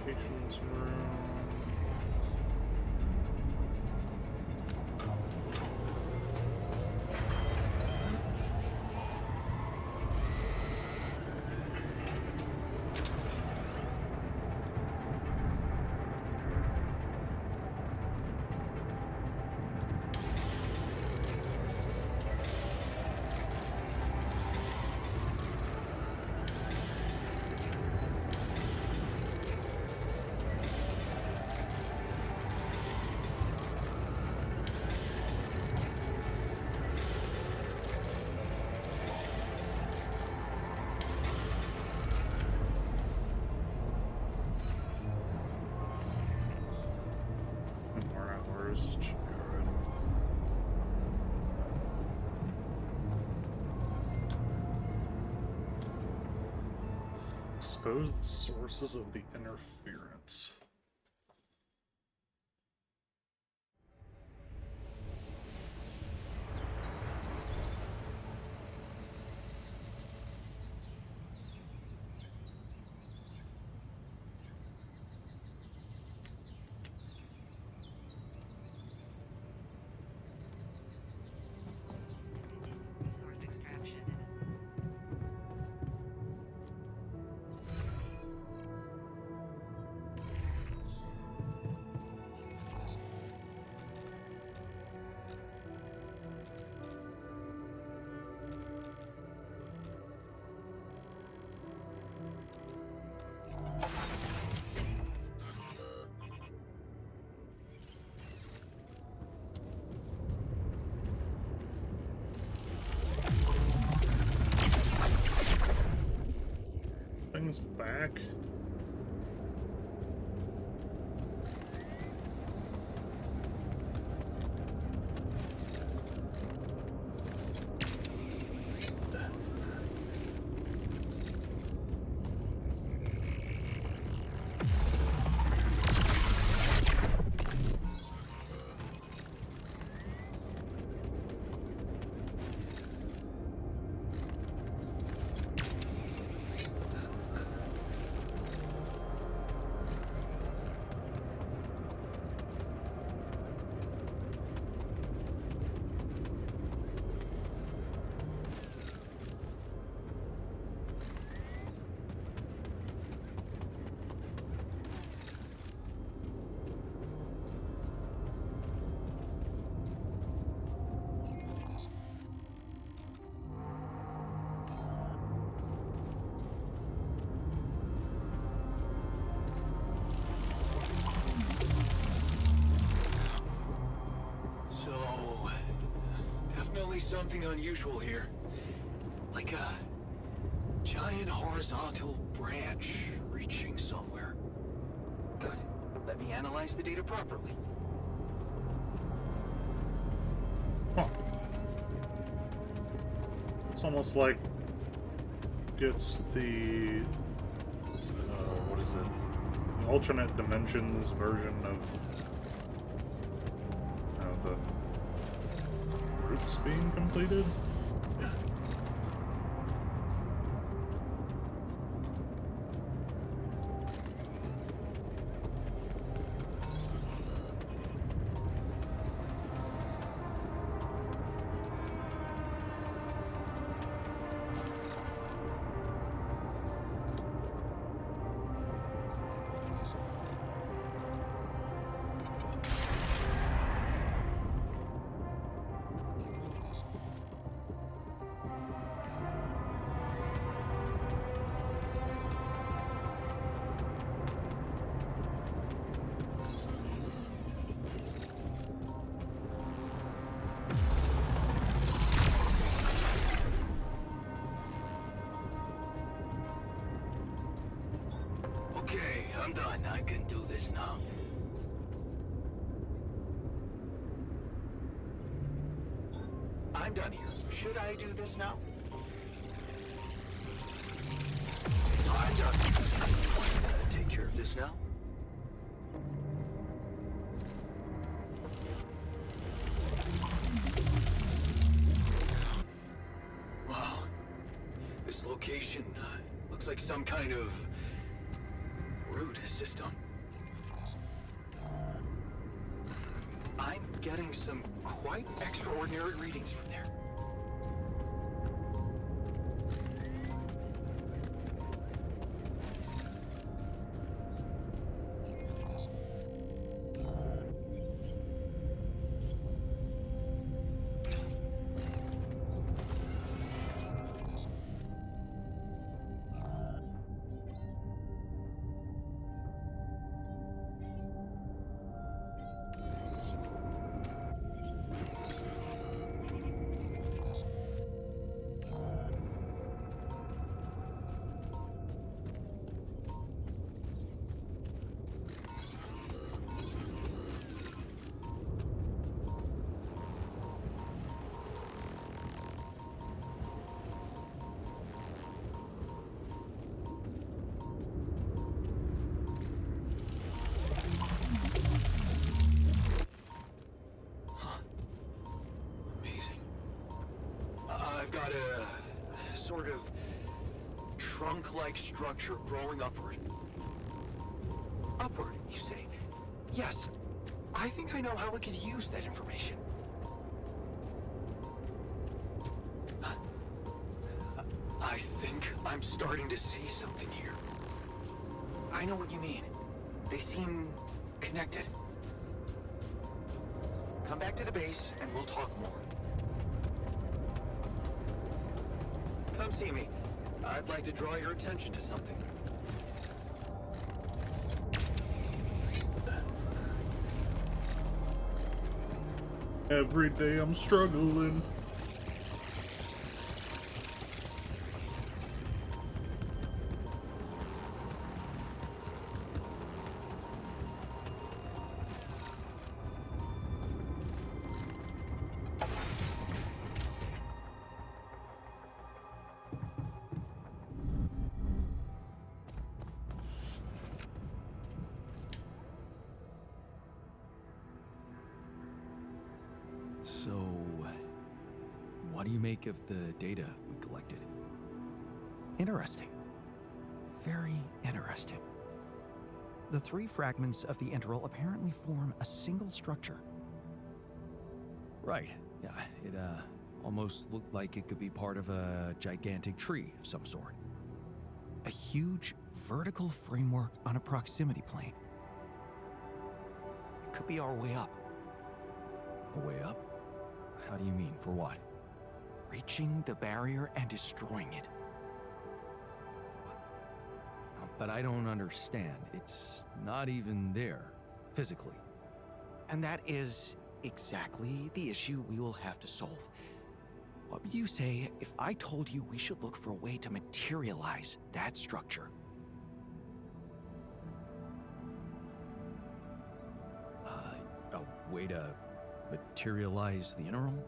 Patience room. More hours. Expose the sources of the interference. Resource extraction. Things back. definitely something unusual here. Like a giant horizontal branch reaching somewhere. Good. Let me analyze the data properly. Huh. It's almost like it's the what is it? The alternate dimensions version of the roots being completed. Okay, I'm done. I can do this now. I'm done here. Should I do this now? I'm done. Take care of this now. Wow. This location looks like some kind of root system. I'm getting some quite extraordinary readings from there. Amazing. I've got a sort of trunk-like structure growing upward. Upward, you say? Yes. I think I know how we could use that information. I think I'm starting to see something here. I know what you mean. They seem connected. Come back to the base and we'll talk more. Come see me. I'd like to draw your attention to something. Every day I'm struggling. So, what do you make of the data we collected? Interesting. Very interesting. The three fragments of the integral apparently form a single structure. Right. Yeah, it almost looked like it could be part of a gigantic tree of some sort. A huge vertical framework on a proximity plane. It could be our way up. A way up? How do you mean? For what? Reaching the barrier and destroying it. But I don't understand. It's not even there, physically. And that is exactly the issue we will have to solve. What would you say if I told you we should look for a way to materialize that structure? A way to materialize the interim?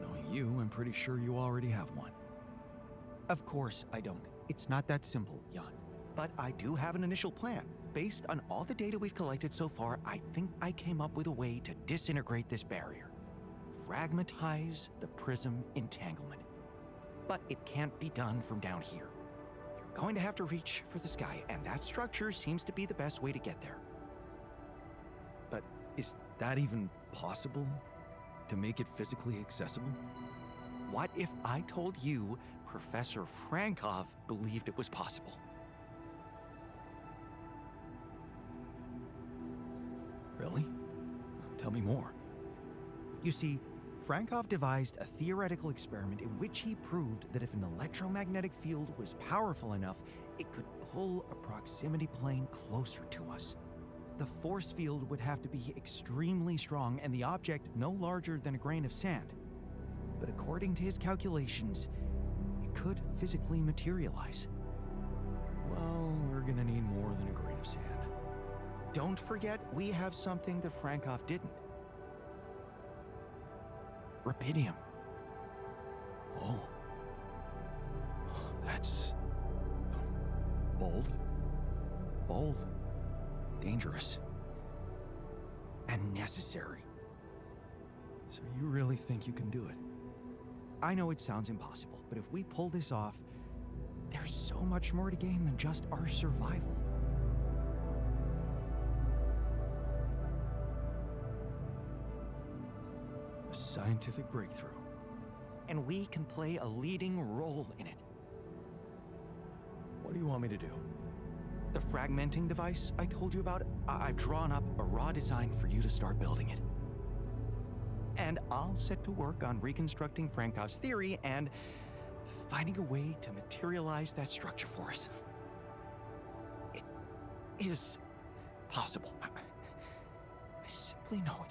Knowing you, I'm pretty sure you already have one. Of course I don't. It's not that simple, Jan. But I do have an initial plan. Based on all the data we've collected so far, I think I came up with a way to disintegrate this barrier. Fragmentize the prism entanglement. But it can't be done from down here. You're going to have to reach for the sky, and that structure seems to be the best way to get there. But is that even possible? To make it physically accessible? What if I told you Professor Frankov believed it was possible? Really? Tell me more. You see, Frankov devised a theoretical experiment in which he proved that if an electromagnetic field was powerful enough, it could pull a proximity plane closer to us. The force field would have to be extremely strong and the object no larger than a grain of sand. But according to his calculations, it could physically materialize. Well, we're gonna need more than a grain of sand. Don't forget, we have something that Frankov didn't. Rubidium. Oh. That's... bold. Bold. Dangerous. And necessary. So you really think you can do it? I know it sounds impossible, but if we pull this off, there's so much more to gain than just our survival. A scientific breakthrough. And we can play a leading role in it. What do you want me to do? The fragmenting device I told you about, I've drawn up a raw design for you to start building it. And I'll set to work on reconstructing Frankov's theory and finding a way to materialize that structure for us. It is possible. I simply know it.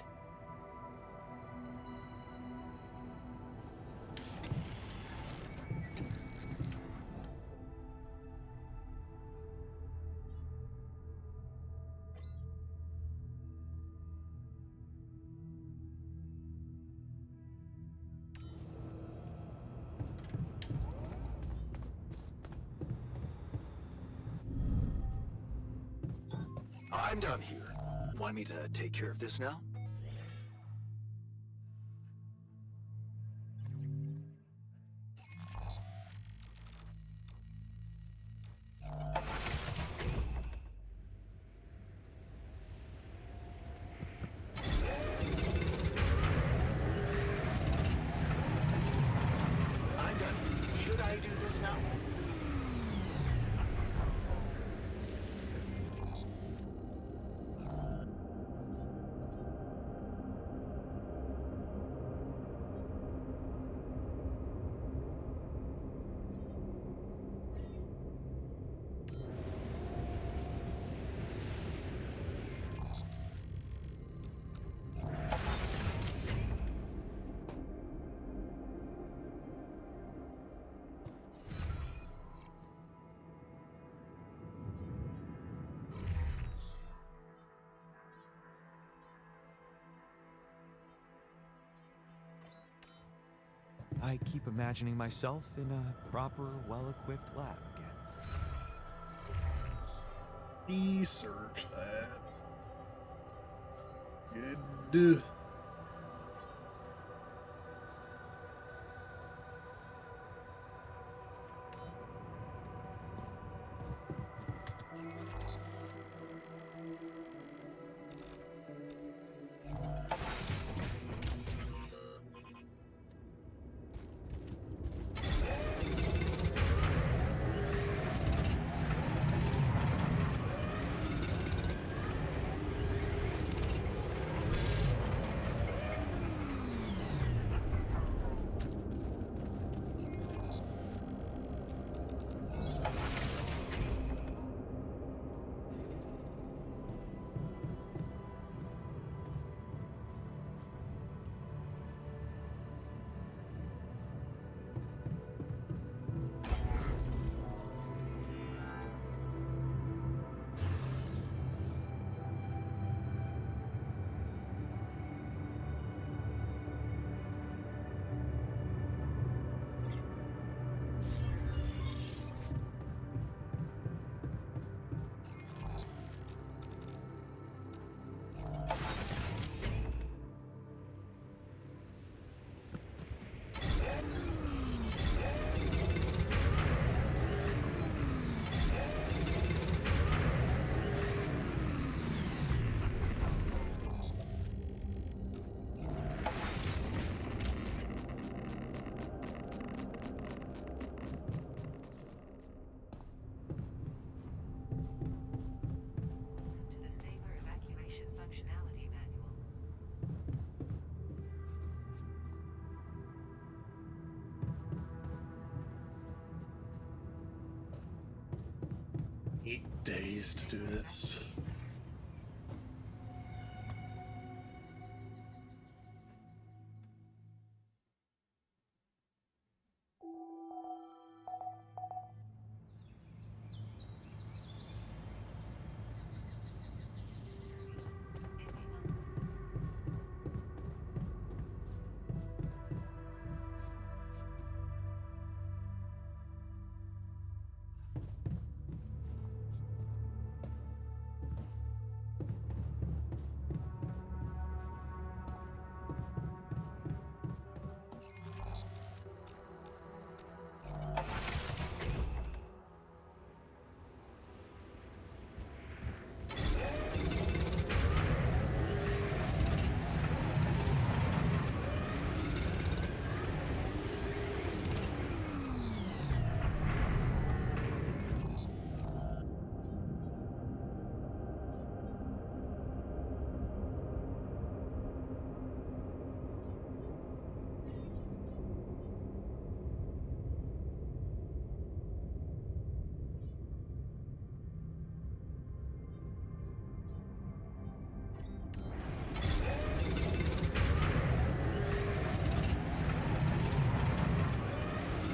I'm done here. Want me to take care of this now? I'm done. Should I do this now? I keep imagining myself in a proper, well-equipped lab again. Research that. Good. 8 days to do this.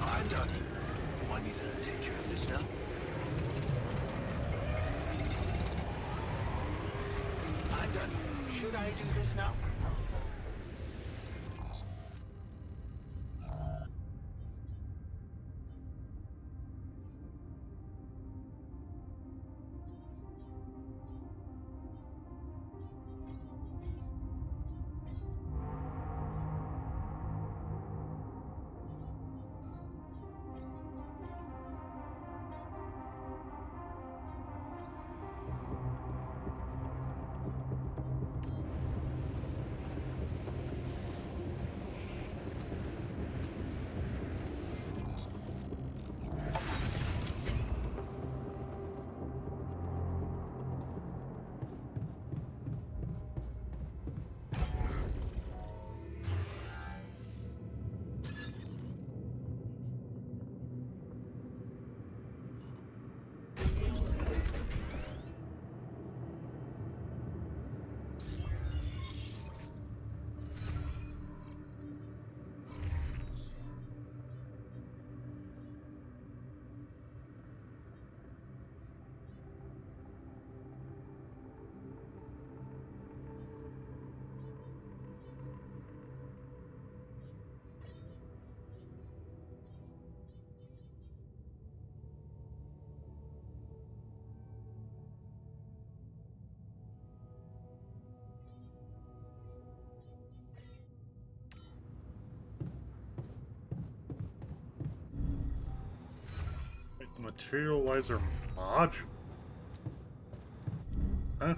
I'm done. Want me to take care of this now? I'm done. Should I do this now? The materializer module. Huh?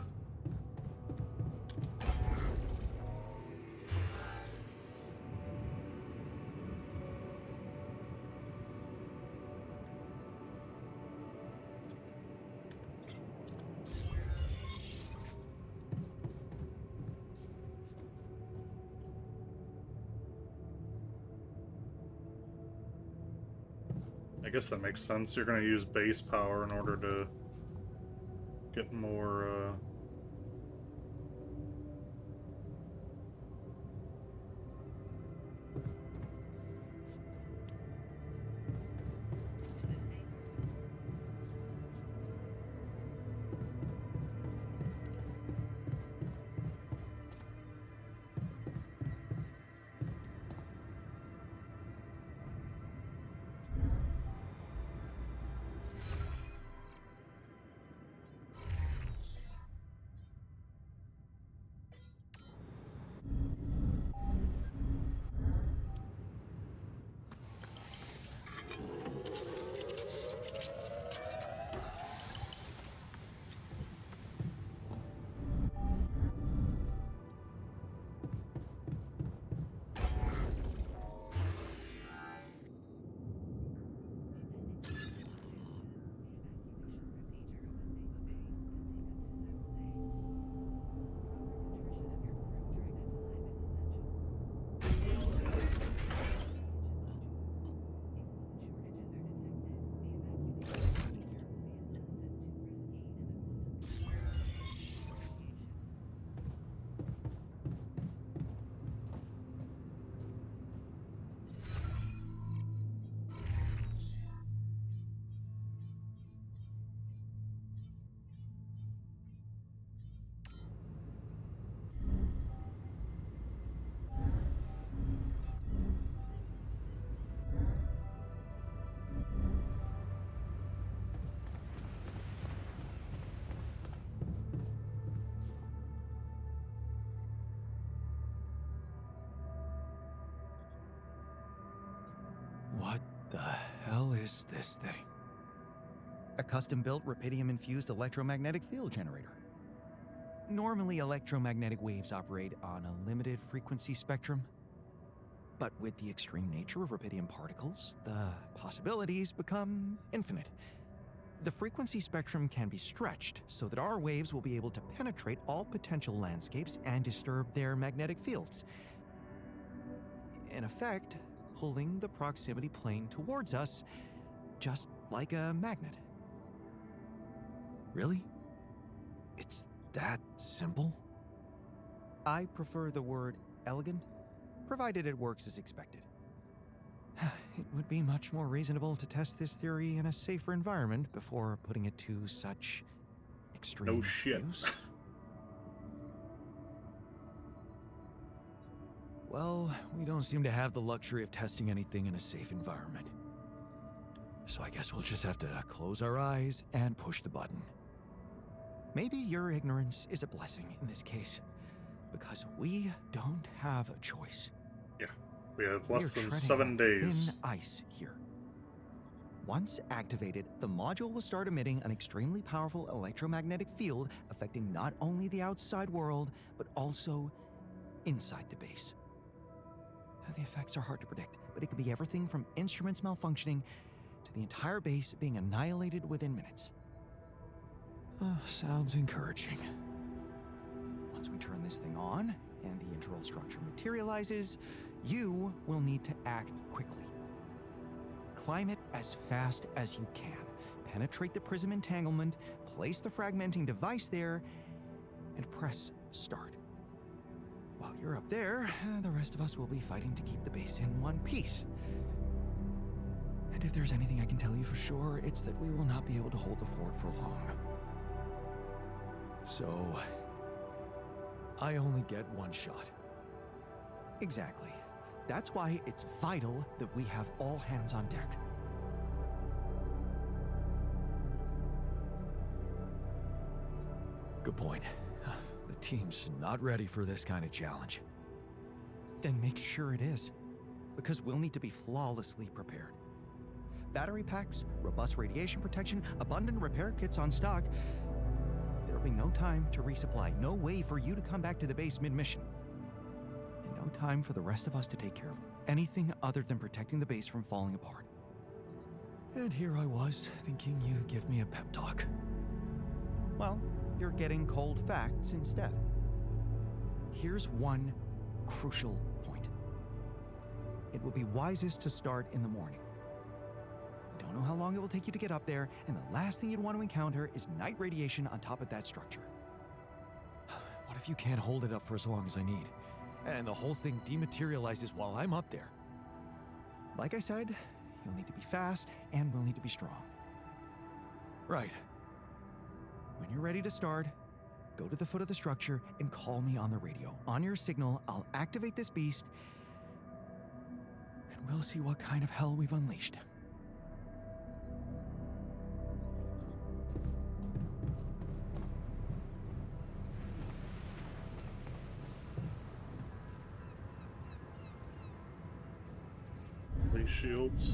I guess that makes sense. You're going to use base power in order to get more, The hell is this thing? A custom-built rubidium-infused electromagnetic field generator. Normally, electromagnetic waves operate on a limited frequency spectrum. But with the extreme nature of rubidium particles, the possibilities become infinite. The frequency spectrum can be stretched so that our waves will be able to penetrate all potential landscapes and disturb their magnetic fields. In effect, pulling the proximity plane towards us, just like a magnet. Really? It's that simple? I prefer the word elegant, provided it works as expected. It would be much more reasonable to test this theory in a safer environment before putting it to such extreme No shit. use. Well, we don't seem to have the luxury of testing anything in a safe environment. So I guess we'll just have to close our eyes and push the button. Maybe your ignorance is a blessing in this case, because we don't have a choice. Yeah, we have We're less than treading 7 on days. thin ice here. Once activated, the module will start emitting an extremely powerful electromagnetic field affecting not only the outside world, but also inside the base. The effects are hard to predict, but it can be everything from instruments malfunctioning to the entire base being annihilated within minutes. Sounds encouraging. Once we turn this thing on and the internal structure materializes, you will need to act quickly. Climb it as fast as you can. Penetrate the prism entanglement, place the fragmenting device there, and press start. While you're up there, the rest of us will be fighting to keep the base in one piece. And if there's anything I can tell you for sure, it's that we will not be able to hold the fort for long. So, I only get one shot. Exactly. That's why it's vital that we have all hands on deck. Good point. The team's not ready for this kind of challenge. Then make sure it is, because we'll need to be flawlessly prepared. Battery packs, robust radiation protection, abundant repair kits on stock. There'll be no time to resupply, no way for you to come back to the base mid-mission. And no time for the rest of us to take care of anything other than protecting the base from falling apart. And here I was, thinking you'd give me a pep talk. Well, you're getting cold facts instead. Here's one crucial point. It will be wisest to start in the morning. We don't know how long it will take you to get up there, and the last thing you'd want to encounter is night radiation on top of that structure. What if you can't hold it up for as long as I need? And the whole thing dematerializes while I'm up there? Like I said, you'll need to be fast, and we'll need to be strong. Right. When you're ready to start, go to the foot of the structure and call me on the radio. On your signal, I'll activate this beast, and we'll see what kind of hell we've unleashed. These shields.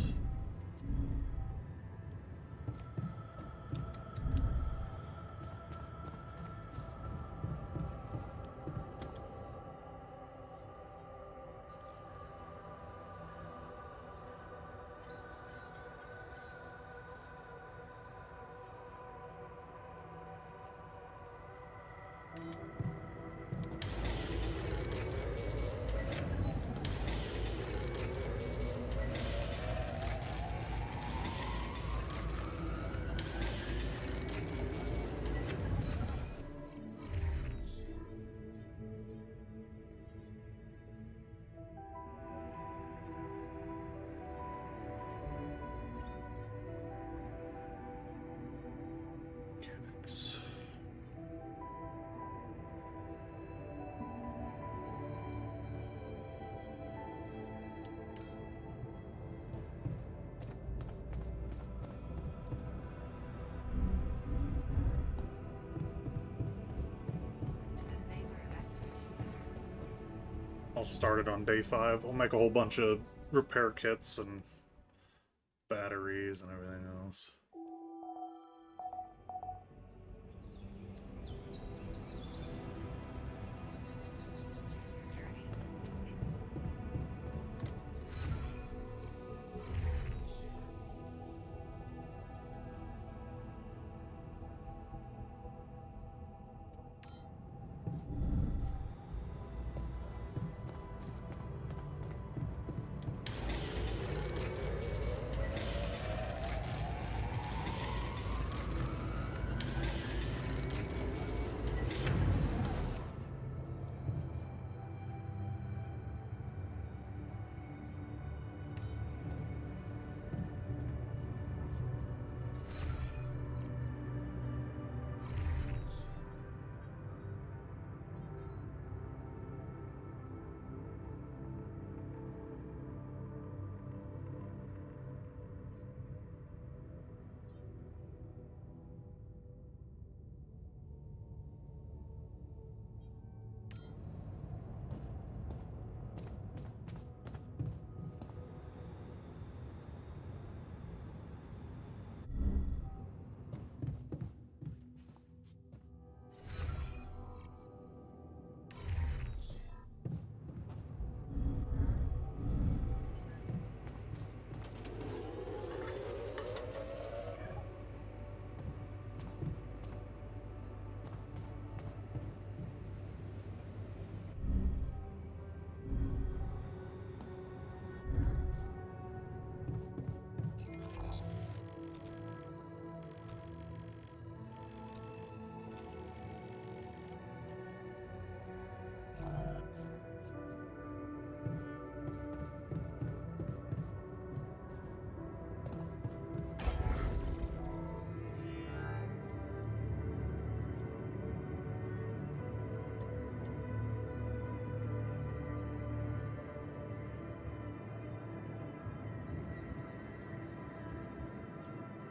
I'll start it on day 5. I'll make a whole bunch of repair kits and batteries and everything else.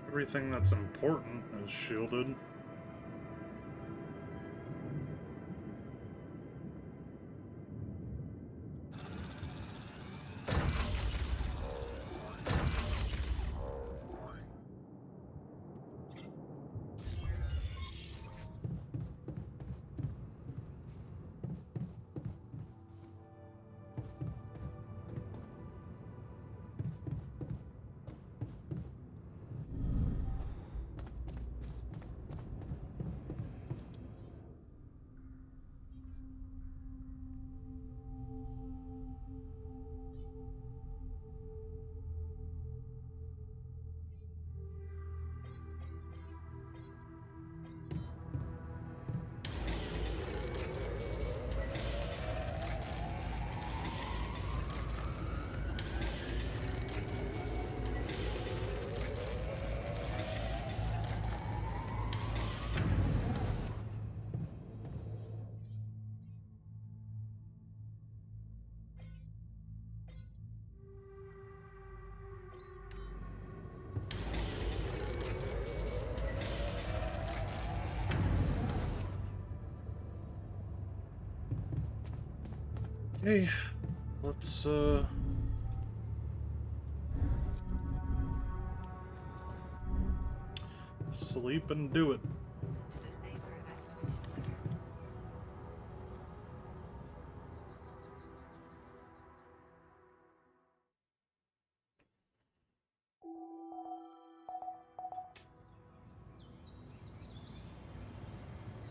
Everything that's important is shielded. Okay, let's sleep and do it. To the safer evacuation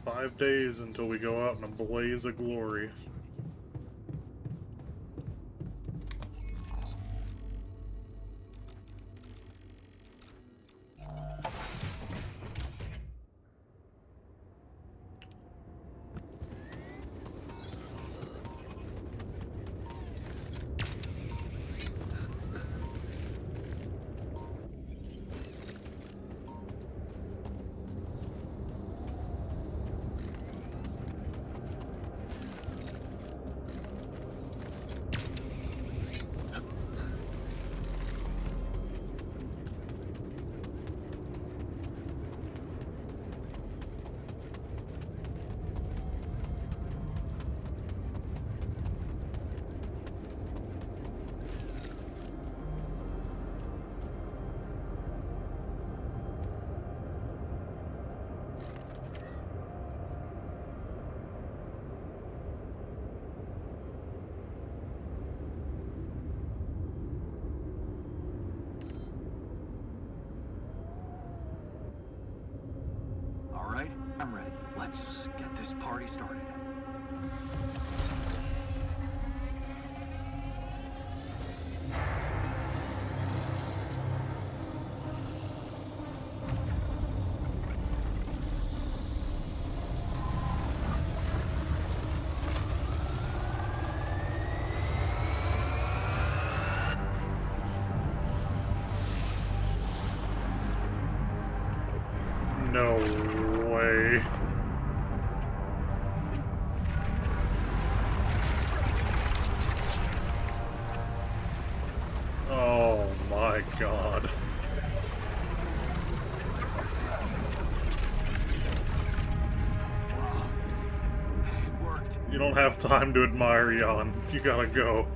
layer. 5 days until we go out in a blaze of glory. Let's get this party started. No way. Oh my god. Wow. It worked. You don't have time to admire Jan. You gotta go.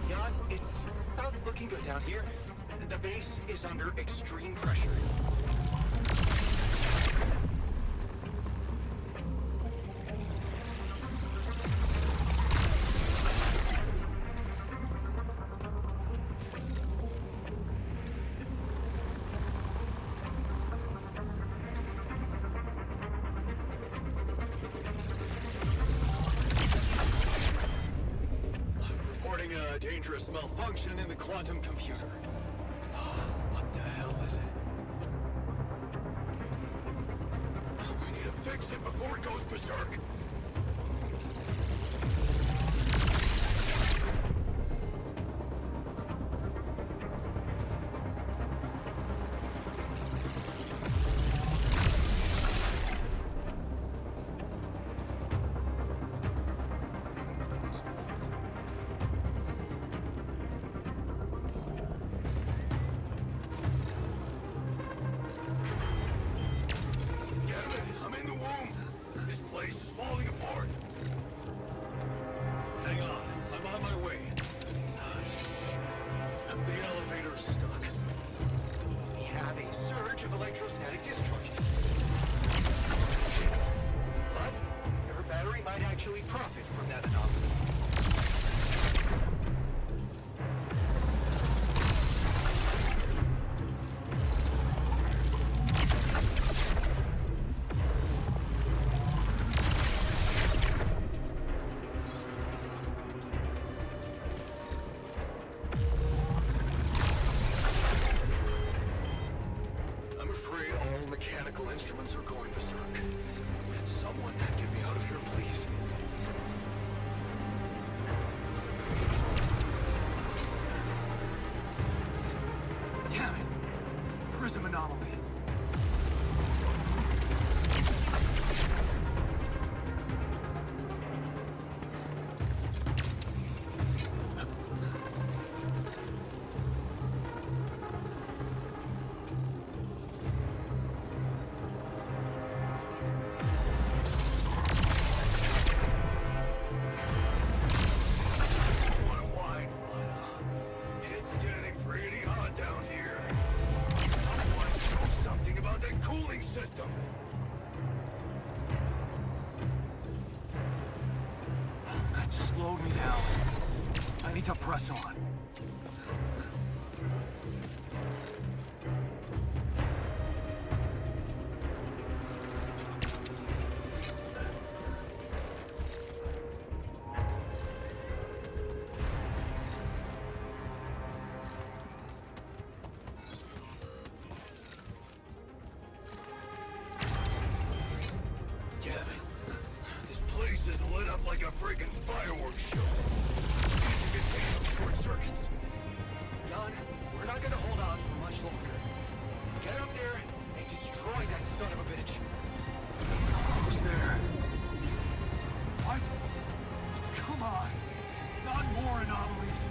Jan, it's not looking good down here. The base is under extreme pressure. Reporting a dangerous malfunction in the quantum computer. What the hell is it? We need to fix it before it goes berserk. I'm in the womb. This place is falling apart. Hang on, I'm on my way. The elevator's stuck. We have a surge of electrostatic discharges. But your battery might actually profit from that anomaly. I'm afraid all mechanical instruments are going berserk. Can someone get me out of here, please? Damn it. Prism anomaly. Want to whine, but it's getting pretty hot down here. Someone do something about that cooling system. That slowed me down. I need to press on. Damn it. This place is lit up like a freaking fireworks show. Need to contain those short circuits. Jan, we're not gonna hold on for much longer. Get up there and destroy that son of a bitch. Who's there? What? Come on. Not more anomalies.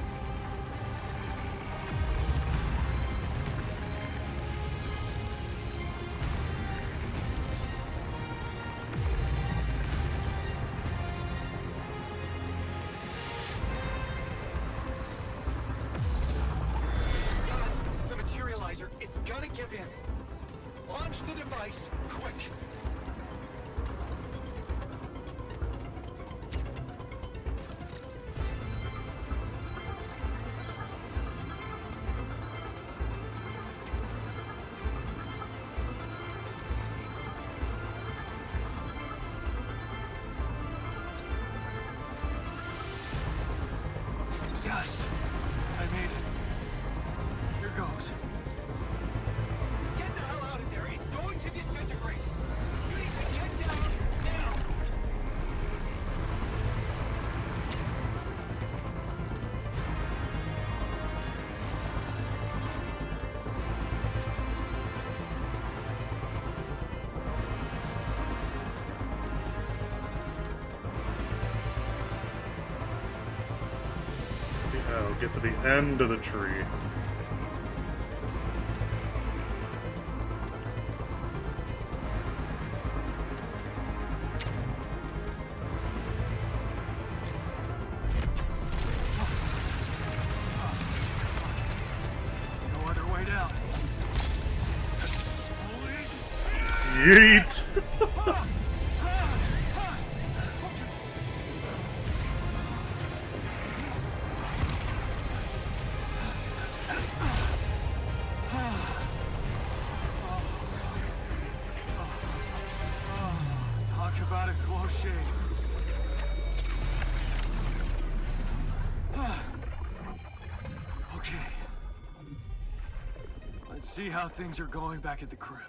The materializer, it's gonna give in. Launch the device, quick. Yes! I made it. Here goes. Get the hell out of there! It's going to disintegrate! You need to get down now! Oh, get to the end of the tree. No other way down. Yeet! Talk about a close shave. Okay. Let's see how things are going back at the crib.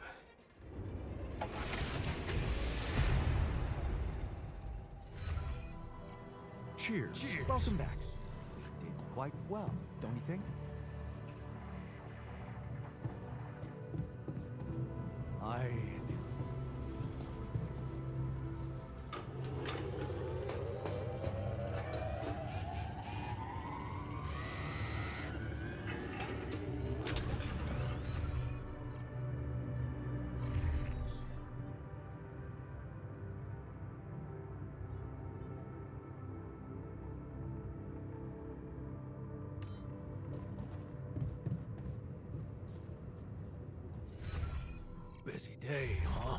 Cheers. Welcome back. We did quite well, don't you think? I... Busy day, huh?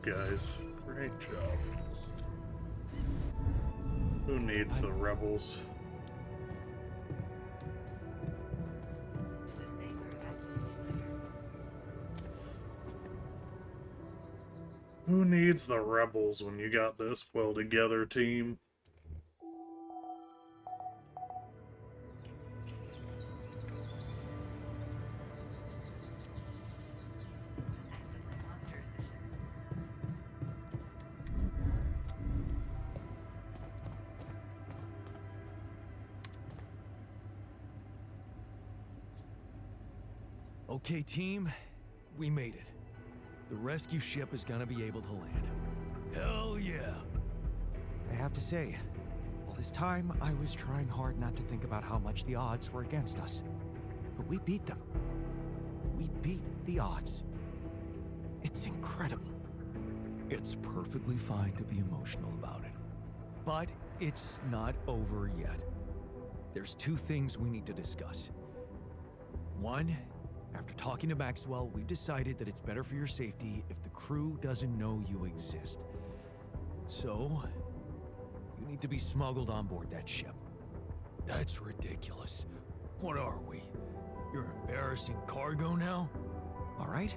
Guys, great job. Who needs the rebels? To the safer evacuation layer. Who needs the rebels when you got this well together team? Actively monitors the ship. Okay, team, we made it. The rescue ship is gonna be able to land. Hell yeah! I have to say, all this time I was trying hard not to think about how much the odds were against us. But we beat them. We beat the odds. It's incredible. It's perfectly fine to be emotional about it. But it's not over yet. There's two things we need to discuss. One, after talking to Maxwell, we decided that it's better for your safety if the crew doesn't know you exist. So, you need to be smuggled on board that ship. That's ridiculous. What are we? You're embarrassing cargo now? All right?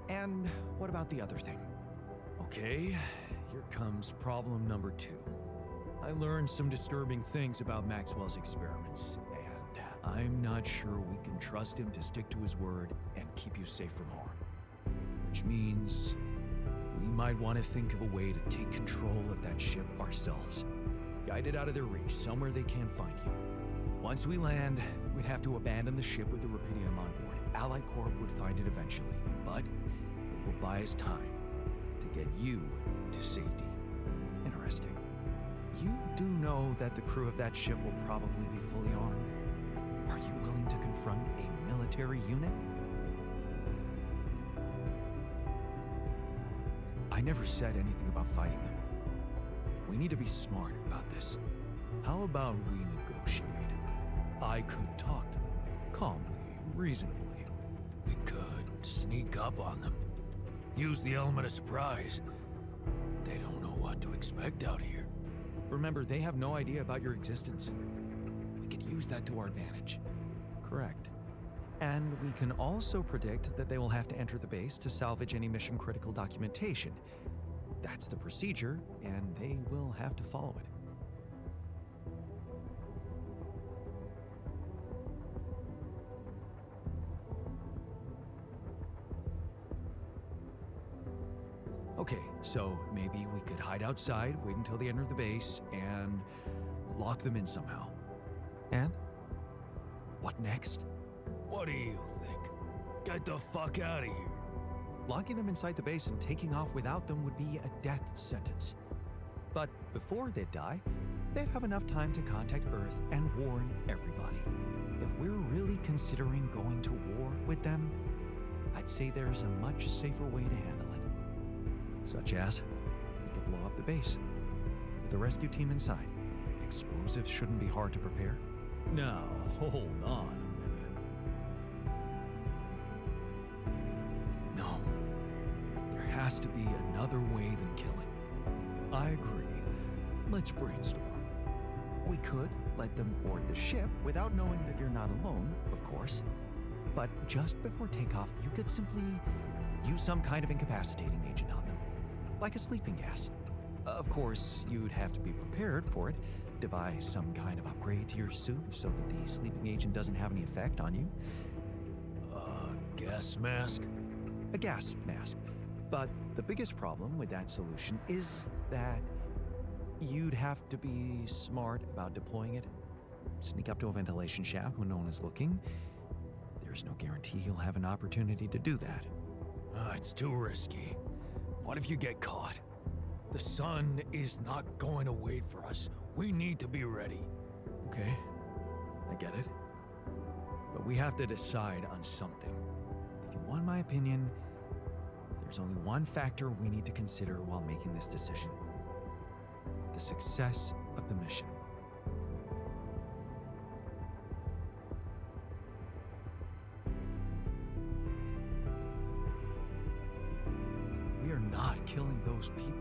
And what about the other thing? Okay, here comes problem number two. I learned some disturbing things about Maxwell's experiments, and I'm not sure we can trust him to stick to his word and keep you safe from harm. Which means we might want to think of a way to take control of that ship ourselves. Guide it out of their reach, somewhere they can't find you. Once we land, we'd have to abandon the ship with the Rapidium on board. Allied Corp would find it eventually, but it will buy us time to get you to safety. Interesting. You do know that the crew of that ship will probably be fully armed? Are you willing to confront a military unit? I never said anything about fighting them. We need to be smart about this. How about we negotiate? I could talk to them, calmly, reasonably. We could sneak up on them. Use the element of surprise. They don't know what to expect out here. Remember, they have no idea about your existence. We could use that to our advantage. Correct. And we can also predict that they will have to enter the base to salvage any mission-critical documentation. That's the procedure, and they will have to follow it. Okay, so maybe we could hide outside, wait until they enter the base, and lock them in somehow. And? What next? What do you think? Get the fuck out of here. Locking them inside the base and taking off without them would be a death sentence. But before they'd die, they'd have enough time to contact Earth and warn everybody. If we're really considering going to war with them, I'd say there's a much safer way to handle it. Such as, we could blow up the base with the rescue team inside. Explosives shouldn't be hard to prepare. Now, hold on a minute. No, there has to be another way than killing. I agree. Let's brainstorm. We could let them board the ship without knowing that you're not alone, of course. But just before takeoff, you could simply use some kind of incapacitating agent on them, like a sleeping gas. Of course, you'd have to be prepared for it. Devise some kind of upgrade to your suit so that the sleeping agent doesn't have any effect on you. Gas mask? A gas mask. But the biggest problem with that solution is that you'd have to be smart about deploying it. Sneak up to a ventilation shaft when no one is looking. There's no guarantee you'll have an opportunity to do that. It's too risky. What if you get caught? The sun is not going to wait for us. We need to be ready. Okay, I get it. But we have to decide on something. If you want my opinion, there's only one factor we need to consider while making this decision. The success of the mission. We are not killing those people.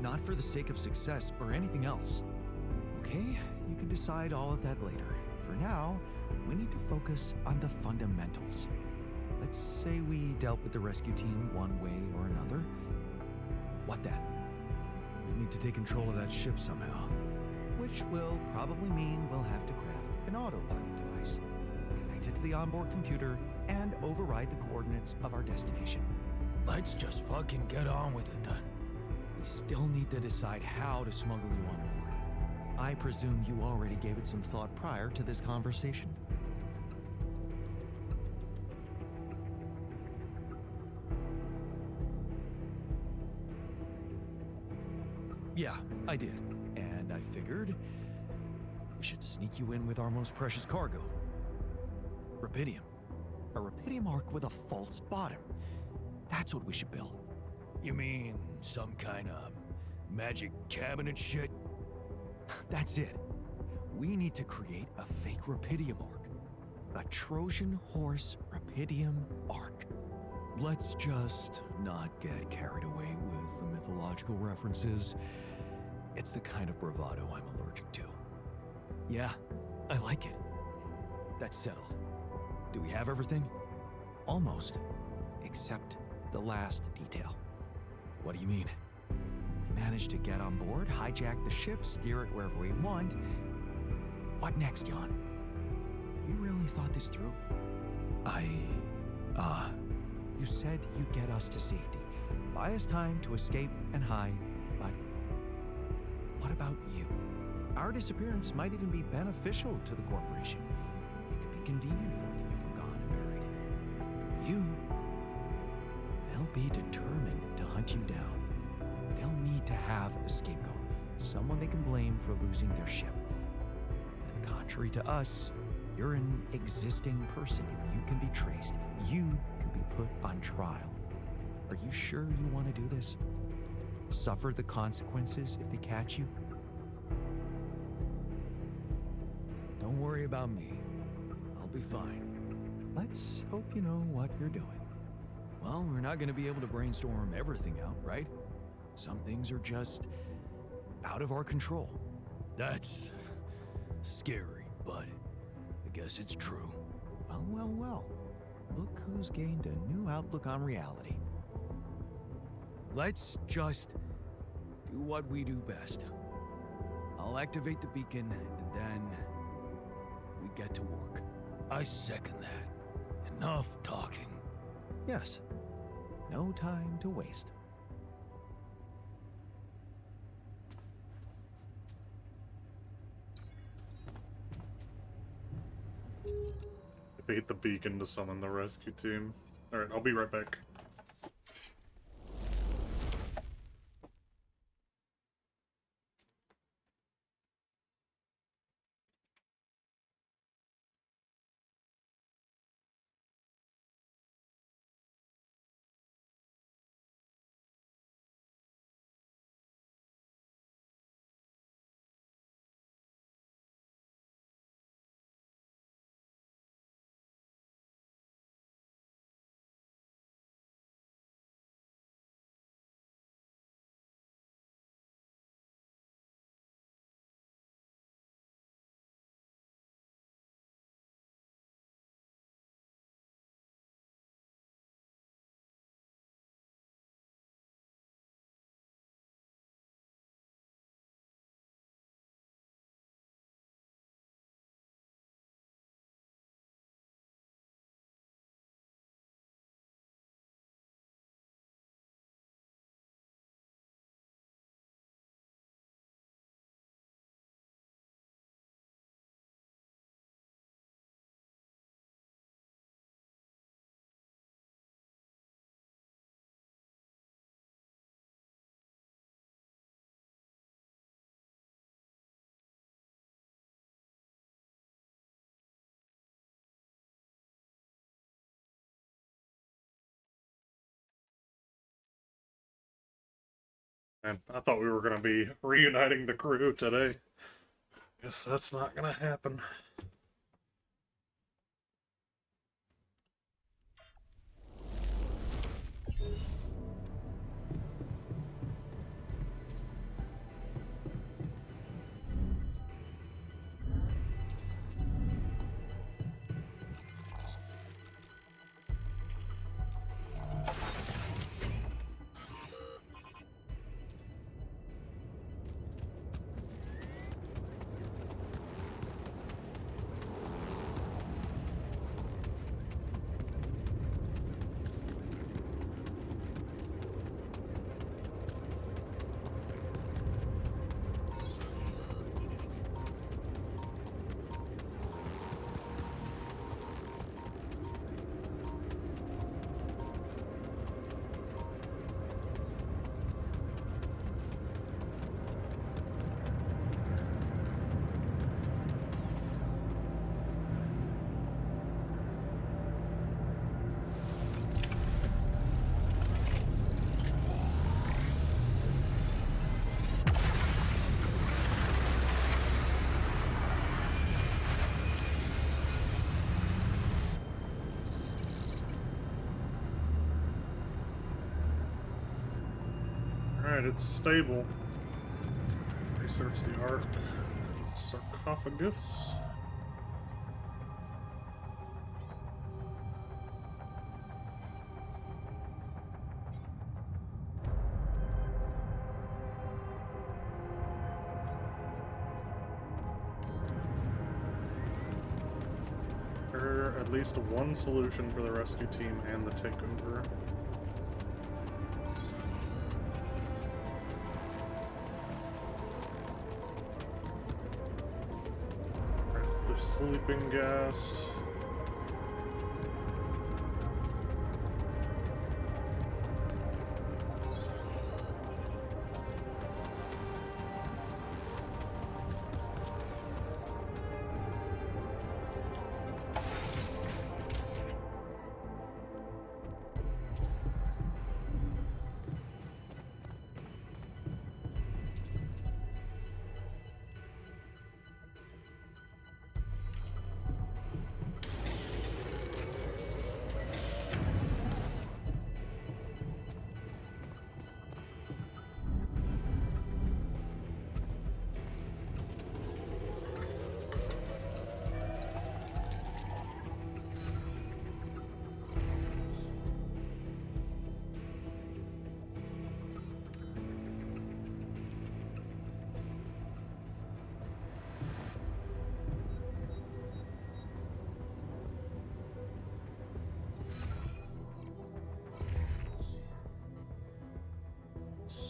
Not for the sake of success or anything else. Okay, you can decide all of that later. For now, we need to focus on the fundamentals. Let's say we dealt with the rescue team one way or another. What then? We need to take control of that ship somehow. Which will probably mean we'll have to craft an autopilot device, connect it to the onboard computer, and override the coordinates of our destination. Let's just fucking get on with it then. We still need to decide how to smuggle you on board. I presume you already gave it some thought prior to this conversation. Yeah, I did. And I figured we should sneak you in with our most precious cargo. Rupidium. A rupidium arc with a false bottom. That's what we should build. You mean some kind of magic cabinet shit? That's it. We need to create a fake rupidium arc. A Trojan horse rupidium arc. Let's just not get carried away with the mythological references. It's the kind of bravado I'm allergic to. Yeah, I like it. That's settled. Do we have everything? Almost. Except the last detail. What do you mean? We managed to get on board, hijack the ship, steer it wherever we want. What next, Jan? You really thought this through? You said you'd get us to safety, buy us time to escape and hide, but what about you? Our disappearance might even be beneficial to the corporation. It could be convenient for them if we're gone and buried. But you, they'll be determined to hunt you down. They'll need to have a scapegoat, someone they can blame for losing their ship. And contrary to us, you're an existing person. You can be traced. You can be put on trial. Are you sure you want to do this? Suffer the consequences if they catch you? Don't worry about me. I'll be fine. Let's hope you know what you're doing. Well, we're not going to be able to brainstorm everything out, right? Some things are just out of our control. That's scary, but I guess it's true. Well, well, well. Look who's gained a new outlook on reality. Let's just do what we do best. I'll activate the beacon, and then we get to work. I second that. Enough talking. Yes. No time to waste. Activate the beacon to summon the rescue team. Alright, I'll be right back. And I thought we were going to be reuniting the crew today. Guess that's not going to happen. Alright, it's stable. Research the Ark sarcophagus. There at least one solution for the rescue team and the takeover. The sleeping gas.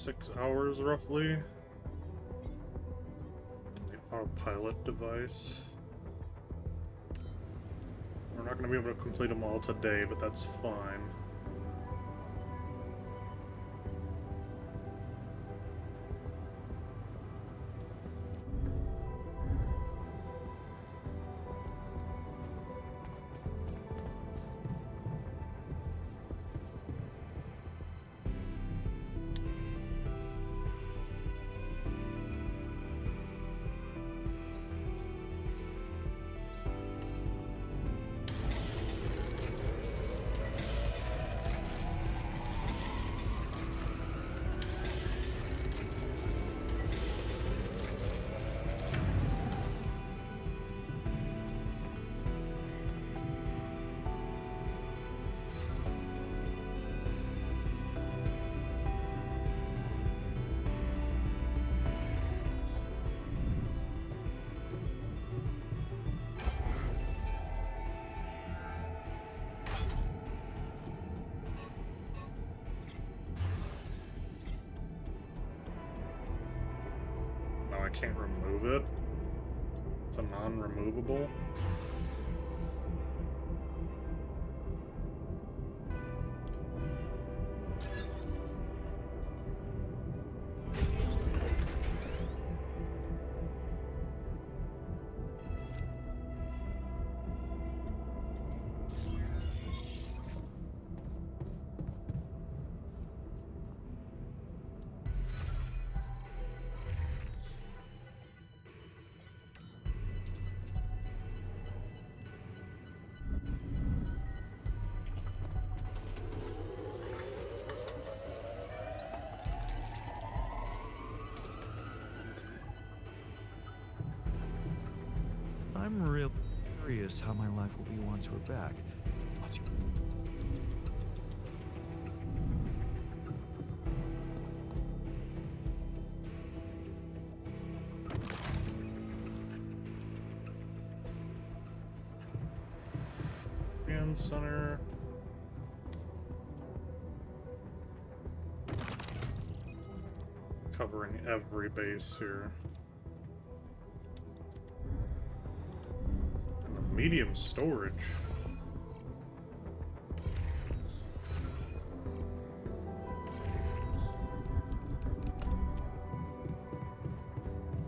6 hours roughly. The autopilot device. We're not going to be able to complete them all today, but that's fine. I can't remove it. It's a non-removable. I'm real curious how my life will be once we're back. What's your... Command center. Covering every base here. Medium storage.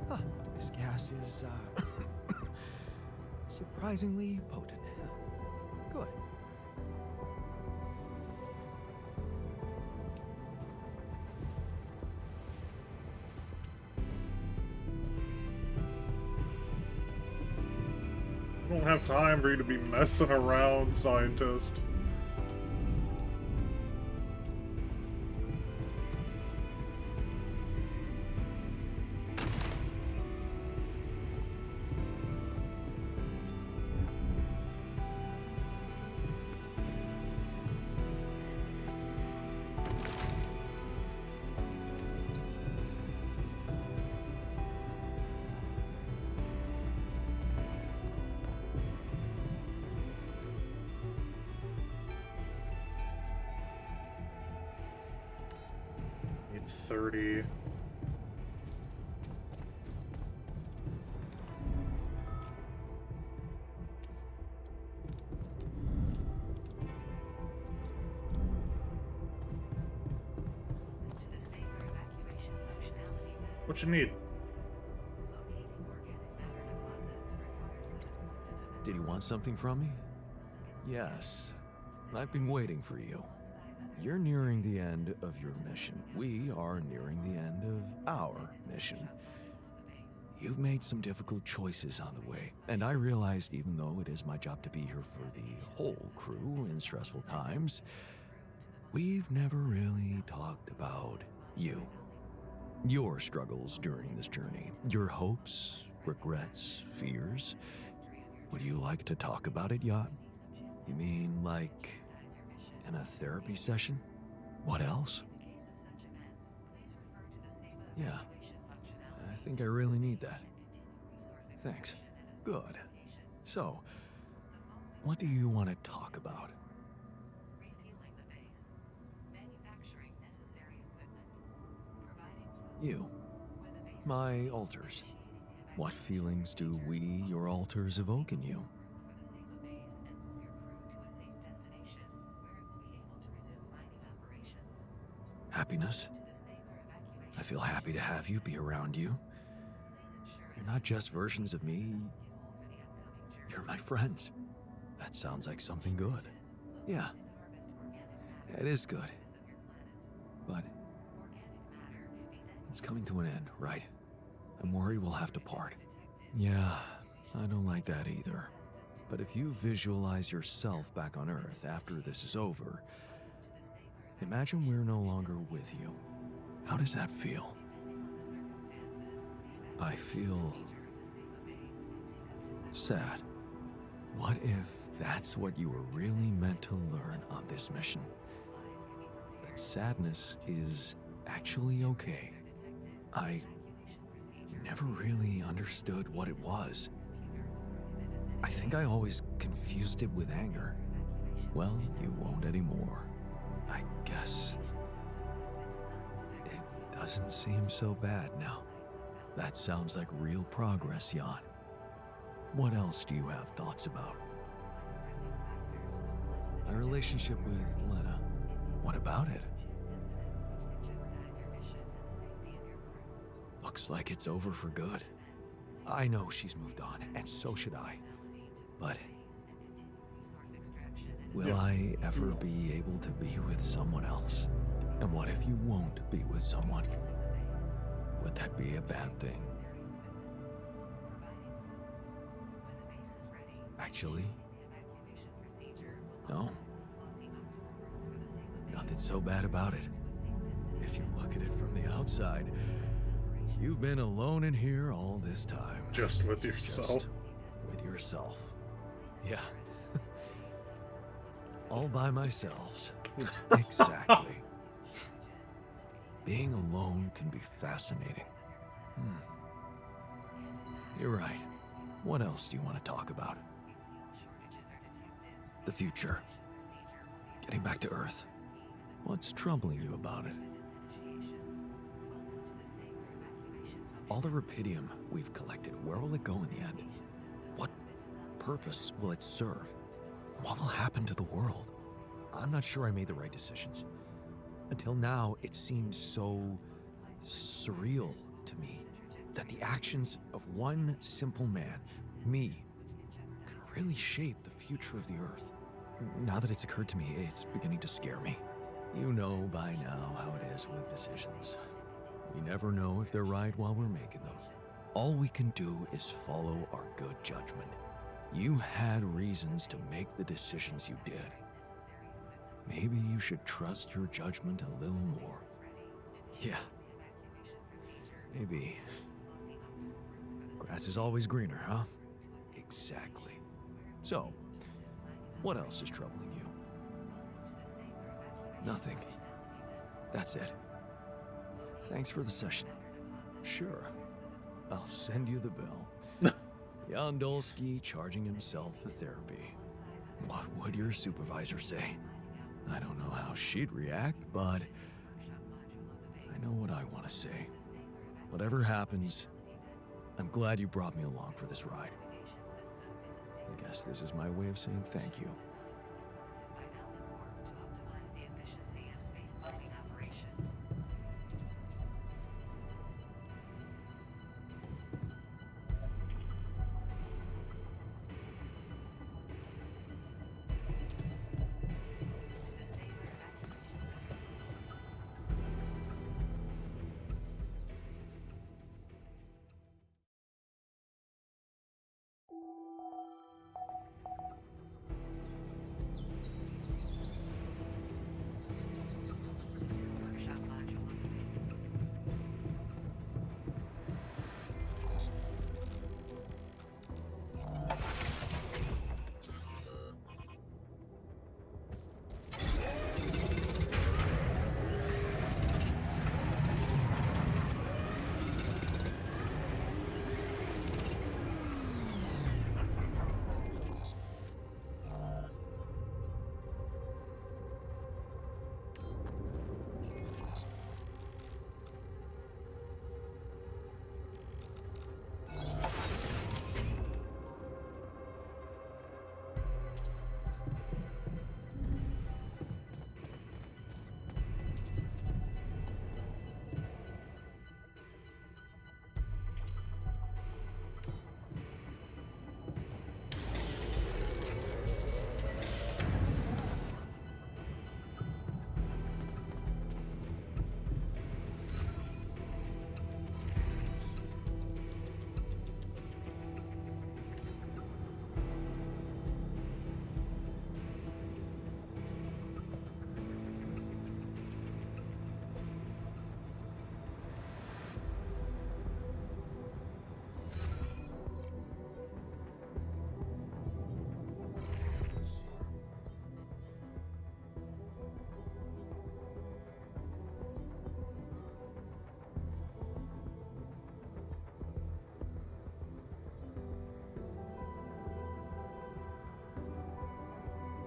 Huh, this gas is, surprisingly potent. Good. I don't have time for you to be messing around, scientist. Need 30. To the safer evacuation functionality that What you need? locating organic matter deposits requires Did you want something from me? Yes. I've been waiting for you. You're nearing the end of your mission. We are nearing the end of our mission. You've made some difficult choices on the way, and I realized even though it is my job to be here for the whole crew in stressful times, we've never really talked about you. Your struggles during this journey, your hopes, regrets, fears. Would you like to talk about it, Yacht? You mean like in a therapy session? What else? Yeah, I think I really need that. Thanks. Good. So, what do you want to talk about? refueling the base, manufacturing necessary equipment, You. My alters. What feelings do we, your alters, evoke in you? Happiness. I feel happy to have you, be around you. You're not just versions of me. You're my friends. That sounds like something good. Yeah. It is good. But it's coming to an end, right? I'm worried we'll have to part. Yeah, I don't like that either. But if you visualize yourself back on Earth after this is over, imagine we're no longer with you. How does that feel? I feel sad. What if that's what you were really meant to learn on this mission? That sadness is actually okay. I never really understood what it was. I think I always confused it with anger. Well, you won't anymore. I guess. It doesn't seem so bad now. That sounds like real progress, Jan. What else do you have thoughts about? My relationship with Lena. What about it? Looks like it's over for good. I know she's moved on, and so should I. But will I ever be able to be with someone else? And what if you won't be with someone? Would that be a bad thing? Actually, no. Nothing so bad about it. If you look at it from the outside, you've been alone in here all this time. Just with yourself. Just with yourself. Yeah. All by myself. Exactly. Being alone can be fascinating. You're right. What else do you want to talk about? The future. Getting back to Earth. What's troubling you about it? All the rupidium we've collected, where will it go in the end? What purpose will it serve? What will happen to the world? I'm not sure I made the right decisions. Until now, it seemed so surreal to me that the actions of one simple man, me, can really shape the future of the Earth. Now that it's occurred to me, it's beginning to scare me. You know by now how it is with decisions. We never know if they're right while we're making them. All we can do is follow our good judgment. You had reasons to make the decisions you did. Maybe you should trust your judgment a little more. Yeah. Maybe. Grass is always greener, huh? Exactly. So, what else is troubling you? Nothing. That's it. Thanks for the session. Sure. I'll send you the bill. Jan Dolsky charging himself for therapy. What would your supervisor say? I don't know how she'd react, but I know what I want to say. Whatever happens, I'm glad you brought me along for this ride. I guess this is my way of saying thank you.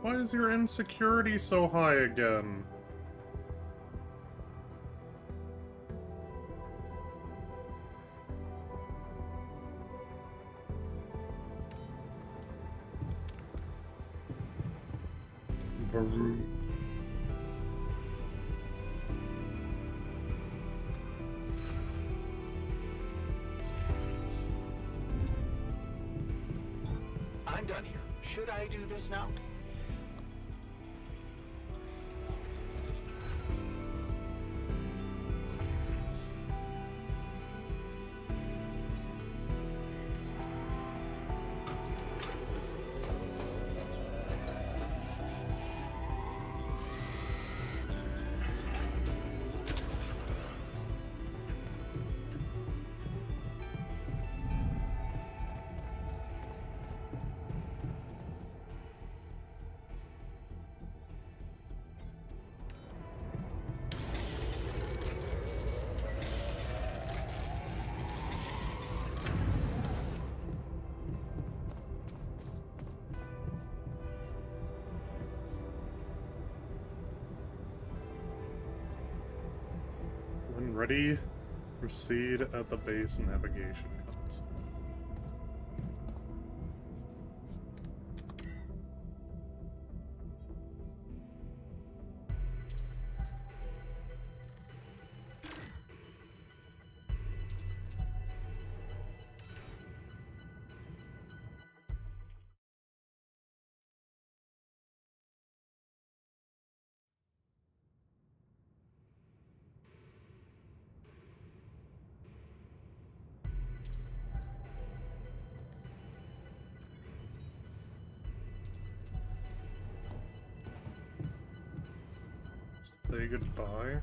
Why is your insecurity so high again? Baru. I'm done here. Should I do this now? When ready, proceed at the base navigation console. Say goodbye.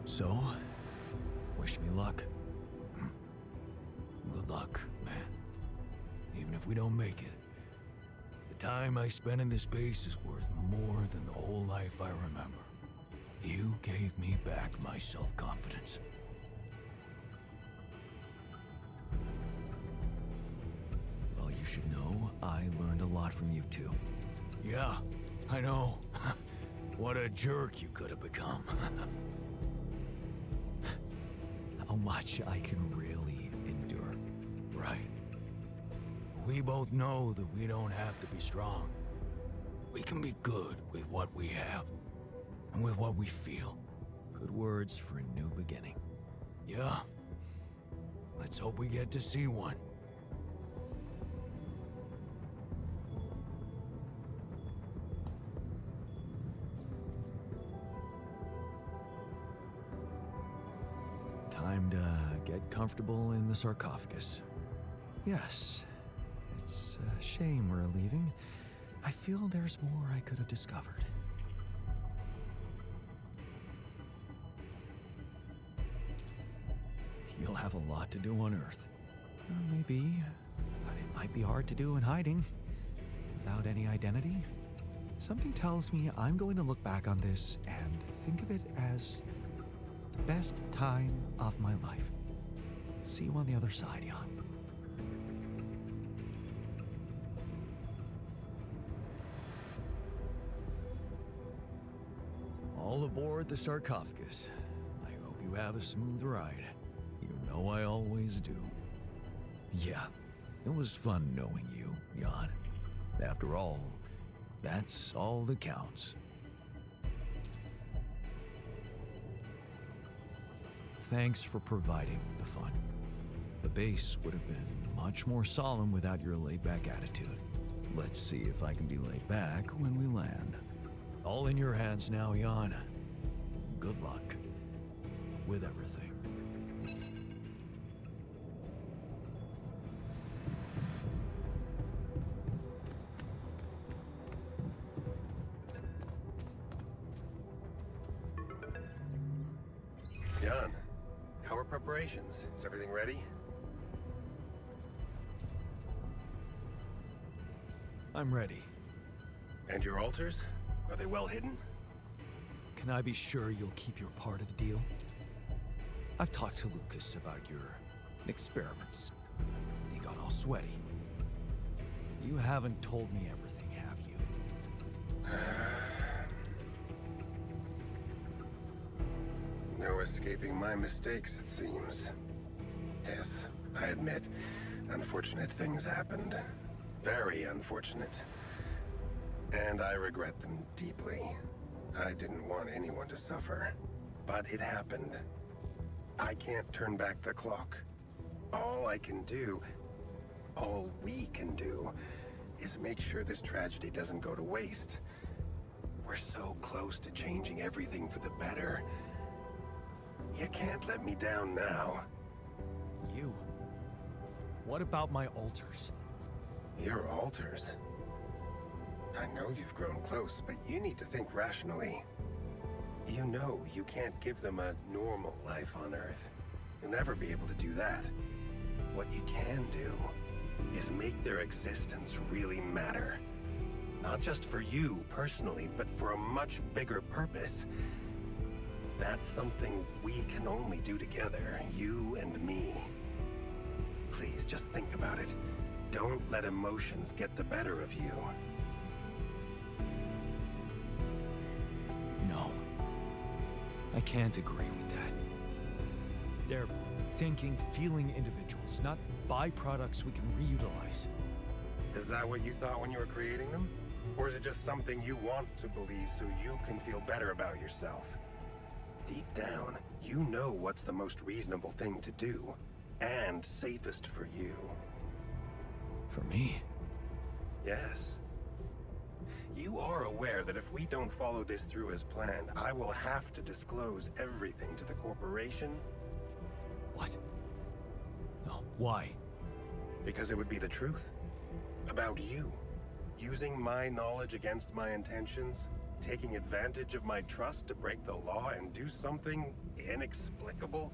So, wish me luck. Good luck, man. Even if we don't make it, the time I spent in this base is worth more than the whole life I remember. You gave me back my self-confidence. Well, you should know I learned a lot from you too. Yeah, I know. What a jerk you could have become. How much I can really endure, right? We both know that we don't have to be strong. We can be good with what we have, and with what we feel. Good words for a new beginning. Yeah. Let's hope we get to see one. Time to get comfortable in the sarcophagus. Yes. It's a shame we're leaving. I feel there's more I could have discovered. You'll have a lot to do on Earth. Maybe, but it might be hard to do in hiding. Without any identity. Something tells me I'm going to look back on this and think of it as the best time of my life. See you on the other side, Jan. All aboard the sarcophagus. I hope you have a smooth ride. You know I always do. Yeah, it was fun knowing you, Jan. After all, that's all that counts. Thanks for providing the fun. The base would have been much more solemn without your laid-back attitude. Let's see if I can be laid back when we land. All in your hands now, Jan. Good luck with everything. operations. Is everything ready? I'm ready. And your altars? Are they well hidden? Can I be sure you'll keep your part of the deal? I've talked to Lucas about your experiments. He got all sweaty. You haven't told me everything, have you? No escaping my mistakes, it seems. Yes, I admit, unfortunate things happened. Very unfortunate. And I regret them deeply. I didn't want anyone to suffer. But it happened. I can't turn back the clock. All I can do, all we can do, is make sure this tragedy doesn't go to waste. We're so close to changing everything for the better. You can't let me down now. You? What about my altars? Your altars? I know you've grown close, but you need to think rationally. You know you can't give them a normal life on Earth. You'll never be able to do that. What you can do is make their existence really matter. Not just for you personally, but for a much bigger purpose. That's something we can only do together, you and me. Please, just think about it. Don't let emotions get the better of you. No. I can't agree with that. They're thinking, feeling individuals, not byproducts we can reutilize. Is that what you thought when you were creating them? Or is it just something you want to believe so you can feel better about yourself? Deep down, you know what's the most reasonable thing to do, and safest for you. For me? Yes. You are aware that if we don't follow this through as planned, I will have to disclose everything to the corporation? What? No, why? Because it would be the truth. About you. Using my knowledge against my intentions, taking advantage of my trust to break the law and do something inexplicable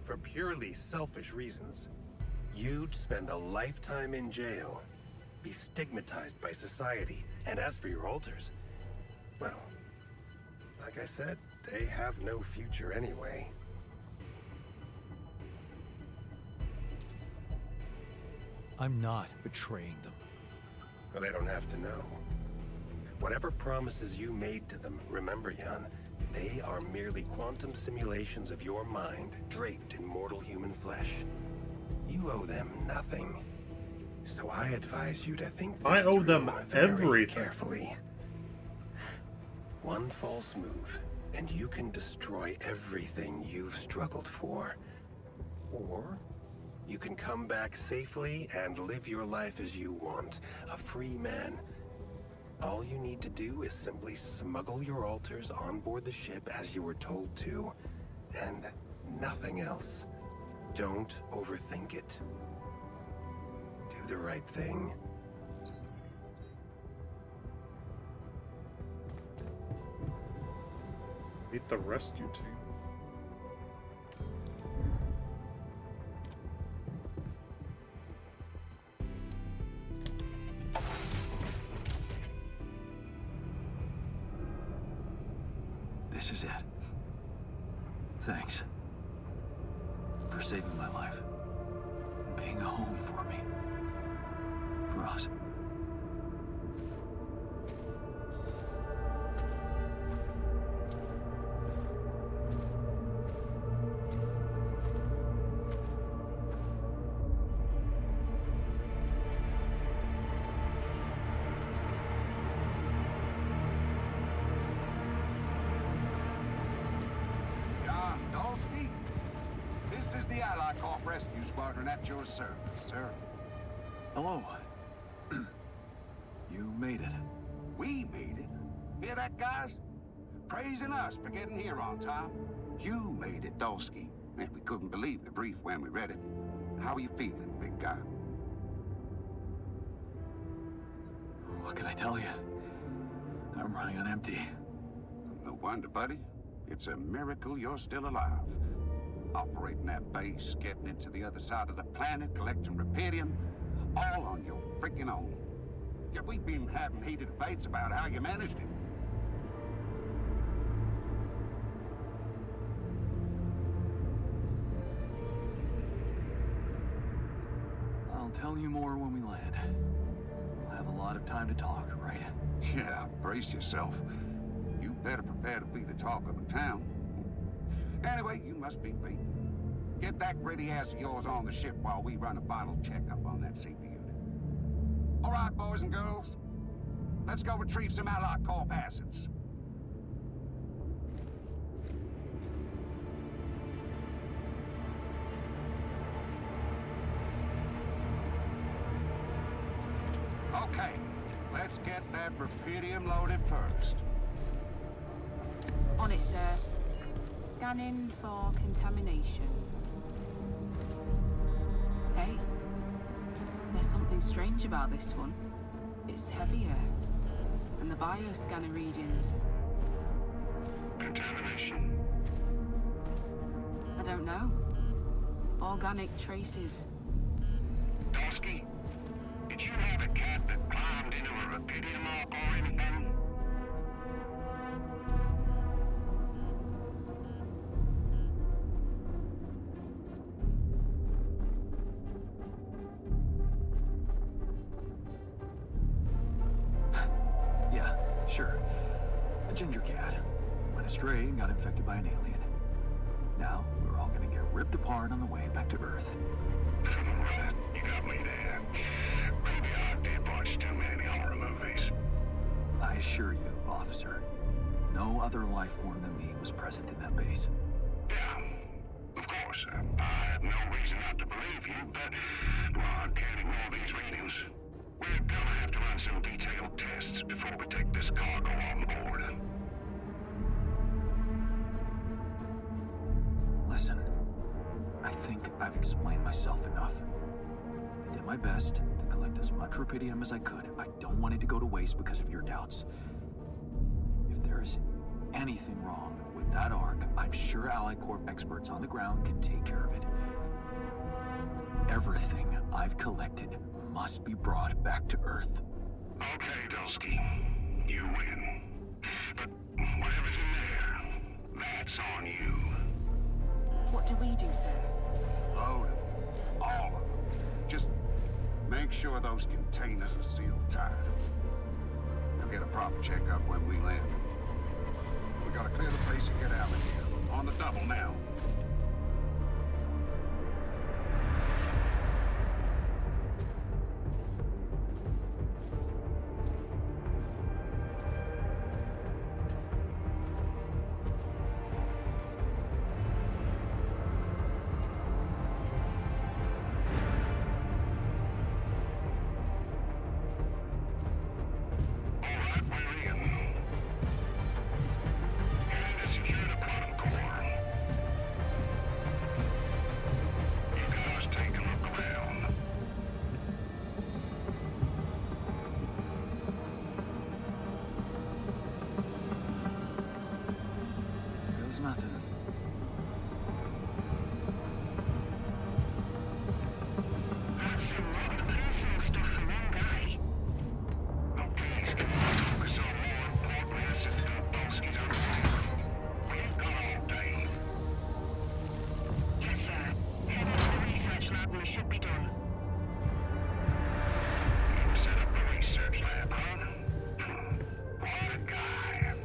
for purely selfish reasons. You'd spend a lifetime in jail, be stigmatized by society, and as for your altars, well, like I said, they have no future anyway. I'm not betraying them. But they don't have to know. Whatever promises you made to them, remember, Jan, they are merely quantum simulations of your mind, draped in mortal human flesh. You owe them nothing. So I advise you to think this I owe through them very everything. carefully. One false move, and you can destroy everything you've struggled for. Or you can come back safely and live your life as you want, a free man. All you need to do is simply smuggle your altars on board the ship as you were told to, and nothing else. Don't overthink it. Do the right thing. Meet the rescue team. This is it. Thanks. For saving my life. Being a home for me. For us. This is the Allied Corp Rescue Squadron at your service, sir. Hello. You made it. We made it. Hear that, guys? Praising us for getting here on time. You made it, Dolsky. And we couldn't believe the brief when we read it. How are you feeling, big guy? What can I tell you? I'm running on empty. No wonder, buddy. It's a miracle you're still alive. Operating that base, getting it to the other side of the planet, collecting rupidium, all on your freaking own. Yet we've been having heated debates about how you managed it. I'll tell you more when we land. We'll have a lot of time to talk, right? Yeah, brace yourself. You better prepare to be the talk of the town. Anyway, you must be beaten. Get that ready ass of yours on the ship while we run a final checkup on that CP unit. All right, boys and girls. Let's go retrieve some Allied corp assets. Okay, let's get that rupidium loaded first. On it, sir. Scanning for contamination. Hey, there's something strange about this one. It's heavier. And the bioscanner readings. Contamination? I don't know. Organic traces. Dosky, did you have a cat that climbed into a rupidium lock or anything? Yeah, sure. A ginger cat. Went astray and got infected by an alien. Now, we're all gonna get ripped apart on the way back to Earth. Right, you got me there. Maybe I did watch too many horror movies. I assure you, officer, no other life form than me was present in that base. Yeah, of course. I have no reason not to believe you, but well, I can't ignore these readings. We're gonna have to run some detailed tests before we take this cargo on board. Listen, I think I've explained myself enough. I did my best to collect as much rupidium as I could. I don't want it to go to waste because of your doubts. If there is anything wrong with that Ark, I'm sure Allied Corp experts on the ground can take care of it. Everything I've collected must be brought back to Earth. Okay, Dulski, you win. But whatever's in there, that's on you. What do we do, sir? Load them. All of them. Just make sure those containers are sealed tight. We'll get a proper checkup when we land. We gotta clear the place and get out of here. On the double now. Nothing. That's a lot of personal stuff for one guy. Oh, please, can we focus on more important assets than Dulski's own life? We've got all day. Yes, sir. Head on to the research lab and we should be done. You set up a research lab, huh? What a guy.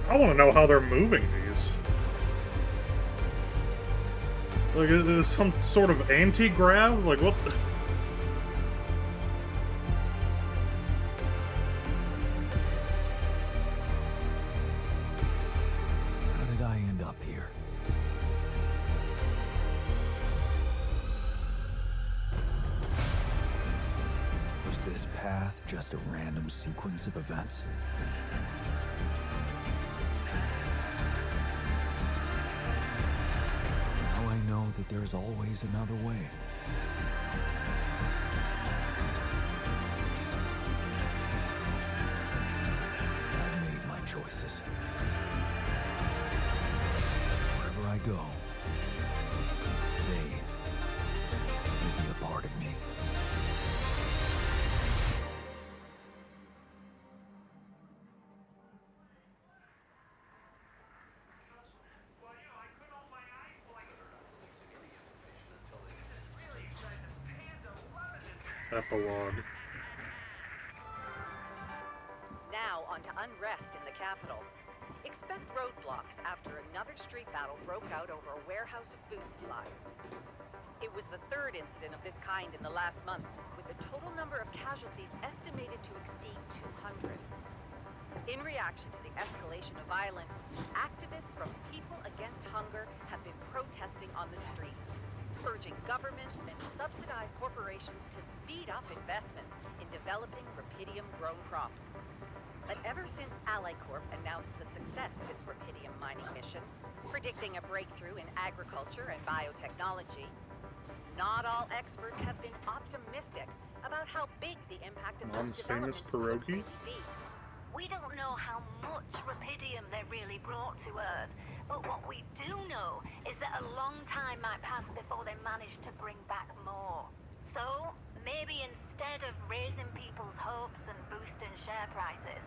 I want to know how they're moving these. Like, is this some sort of anti-grav? Like, what the... How did I end up here? Was this path just a random sequence of events? Now I know that there's always another way. I've made my choices. Wherever I go, they will be a part of me. Epilogue. Now on to unrest in the capital. Expect roadblocks after another street battle broke out over a warehouse of food supplies. It was the third incident of this kind in the last month, with the total number of casualties estimated to exceed 200. In reaction to the escalation of violence, activists from People Against Hunger have been protesting on the streets, urging governments and subsidized corporations to speed up investments in developing rupidium-grown crops. But ever since AlliCorp announced the success of its rupidium mining mission, predicting a breakthrough in agriculture and biotechnology, not all experts have been optimistic about how big the impact of Mom's those famous developments could pierogi? really be. We don't know how much rupidium they really brought to Earth, but what we do know is that a long time might pass before they manage to bring back more. So, maybe instead of raising people's hopes and boosting share prices,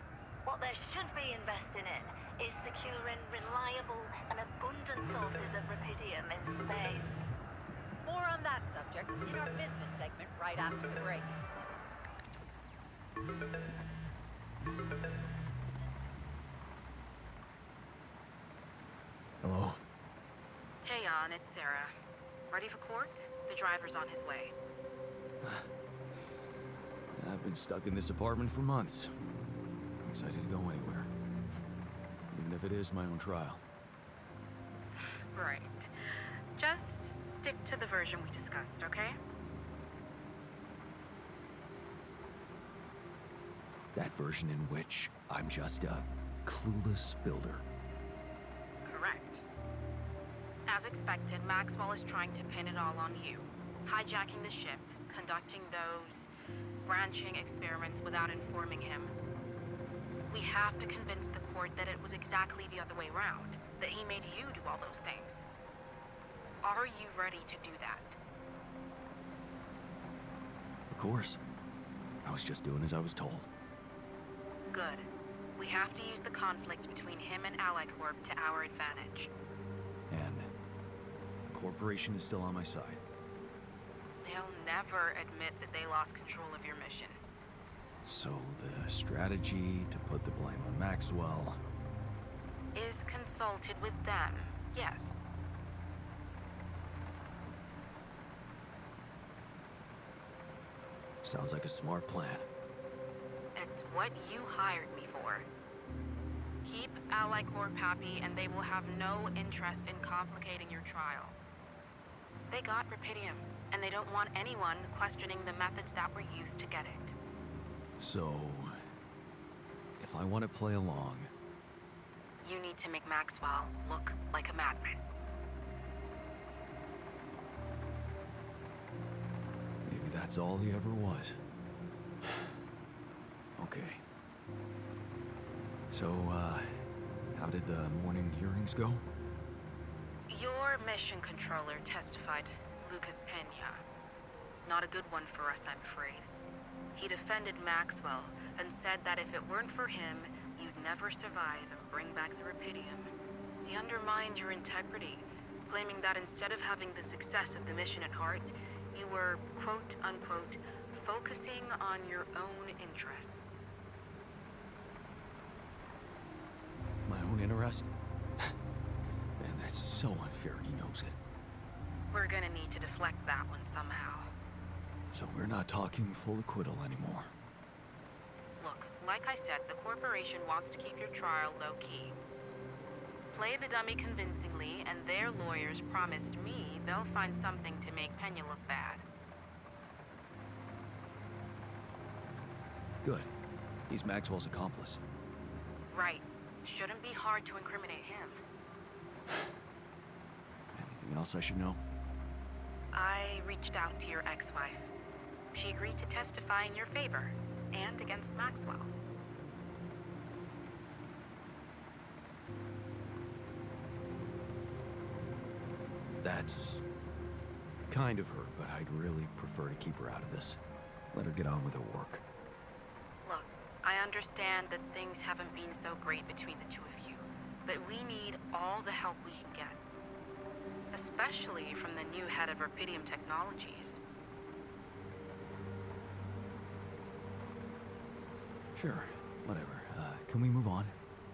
what they should be investing in is securing reliable and abundant sources of rupidium in space. More on that subject in our business segment right after the break. Hello? Hey, Jan, it's Sarah. Ready for court? The driver's on his way. I've been stuck in this apartment for months. I'm excited to go anywhere. Even if it is my own trial. Right. Just stick to the version we discussed, okay? That version in which I'm just a clueless builder. Correct. As expected, Maxwell is trying to pin it all on you. Hijacking the ship, conducting those branching experiments without informing him. We have to convince the court that it was exactly the other way around, that he made you do all those things. Are you ready to do that? Of course. I was just doing as I was told. Good. We have to use the conflict between him and AlliCorp to our advantage. And the corporation is still on my side. They'll never admit that they lost control of your mission. So the strategy to put the blame on Maxwell... Is consulted with them, yes. Sounds like a smart plan. It's what you hired me for. Keep AlliCorp happy and they will have no interest in complicating your trial. They got rupidium, and they don't want anyone questioning the methods that were used to get it. So... if I want to play along... You need to make Maxwell look like a madman. maybe that's all he ever was. Okay. So, how did the morning hearings go? Your mission controller testified, Lucas Pena. Not a good one for us, I'm afraid. He defended Maxwell and said that if it weren't for him, you'd never survive and bring back the rupidium. He undermined your integrity, claiming that instead of having the success of the mission at heart, you were, quote-unquote, focusing on your own interests. my own interest? Man, that's so unfair and he knows it. We're gonna need to deflect that one somehow. So we're not talking full acquittal anymore. Look, like I said, the corporation wants to keep your trial low-key. Play the dummy convincingly, and their lawyers promised me they'll find something to make Pena look bad. Good. He's Maxwell's accomplice. Right. Shouldn't be hard to incriminate him. Anything else I should know? I reached out to your ex-wife. She agreed to testify in your favor, and against Maxwell. That's kind of her, but I'd really prefer to keep her out of this. Let her get on with her work. Look, I understand that things haven't been so great between the two of you, but we need all the help we can get. Especially from the new head of Repidium Technologies. Sure, whatever. Can we move on?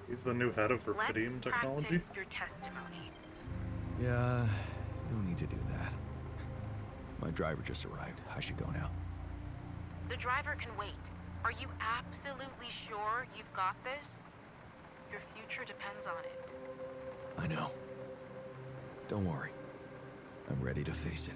He's the new head of Repidium Technology? Let's practice your testimony. Yeah, no need to do that. My driver just arrived. I should go now. The driver can wait. Are you absolutely sure you've got this? Your future depends on it. I know. Don't worry. I'm ready to face it.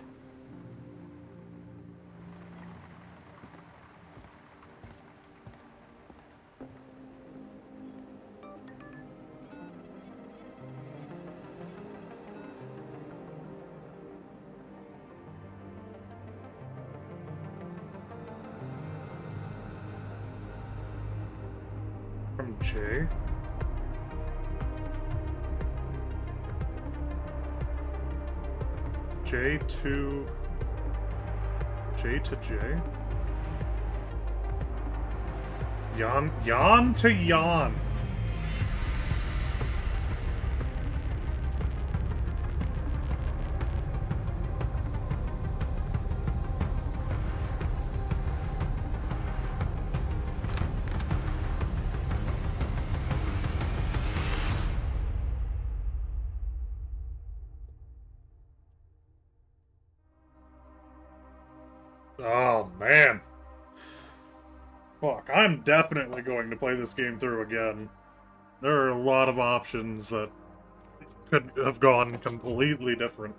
From Jay? J to J? Yan to Yan. Oh, man. Fuck, I'm definitely going to play this game through again. There are a lot of options that could have gone completely different.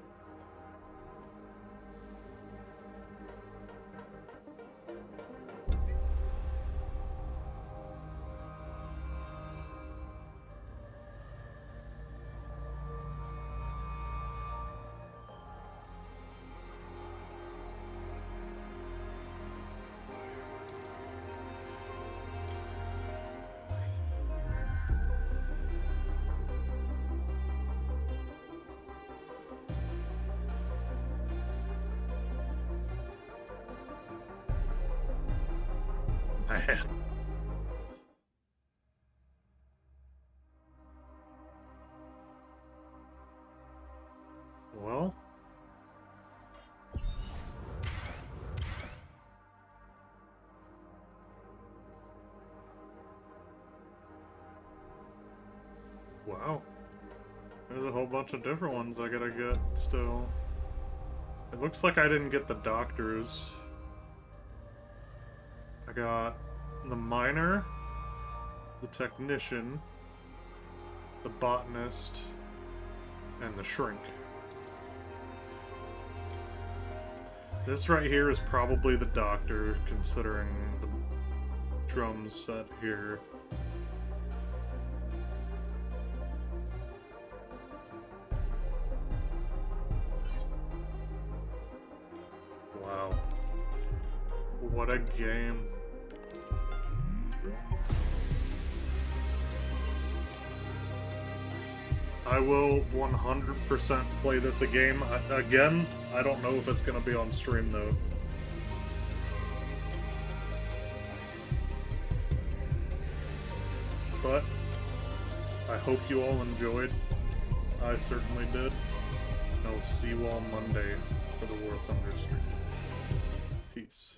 Man. Well. Wow. There's a whole bunch of different ones I gotta get still. It looks like I didn't get the doctors. I got the miner, the technician, the botanist, and the shrink. This right here is probably the doctor, considering the drums set here. Wow. What a game. I will 100% play this again. I don't know if it's going to be on stream, though. But I hope you all enjoyed. I certainly did. I'll see you all Monday for the War Thunder stream. Peace.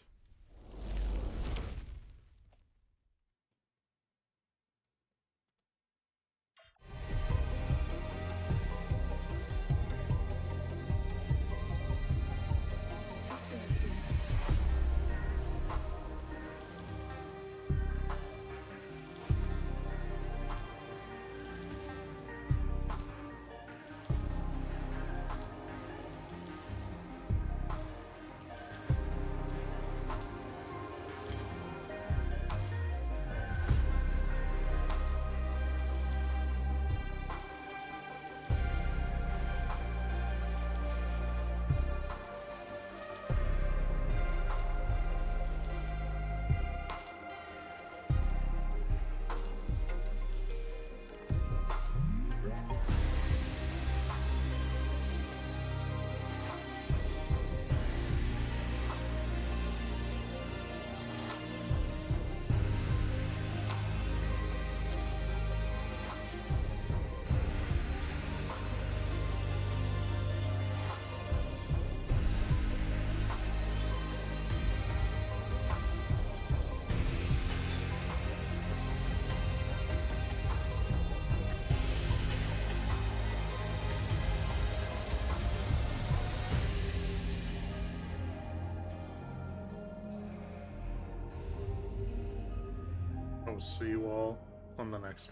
see you all on the next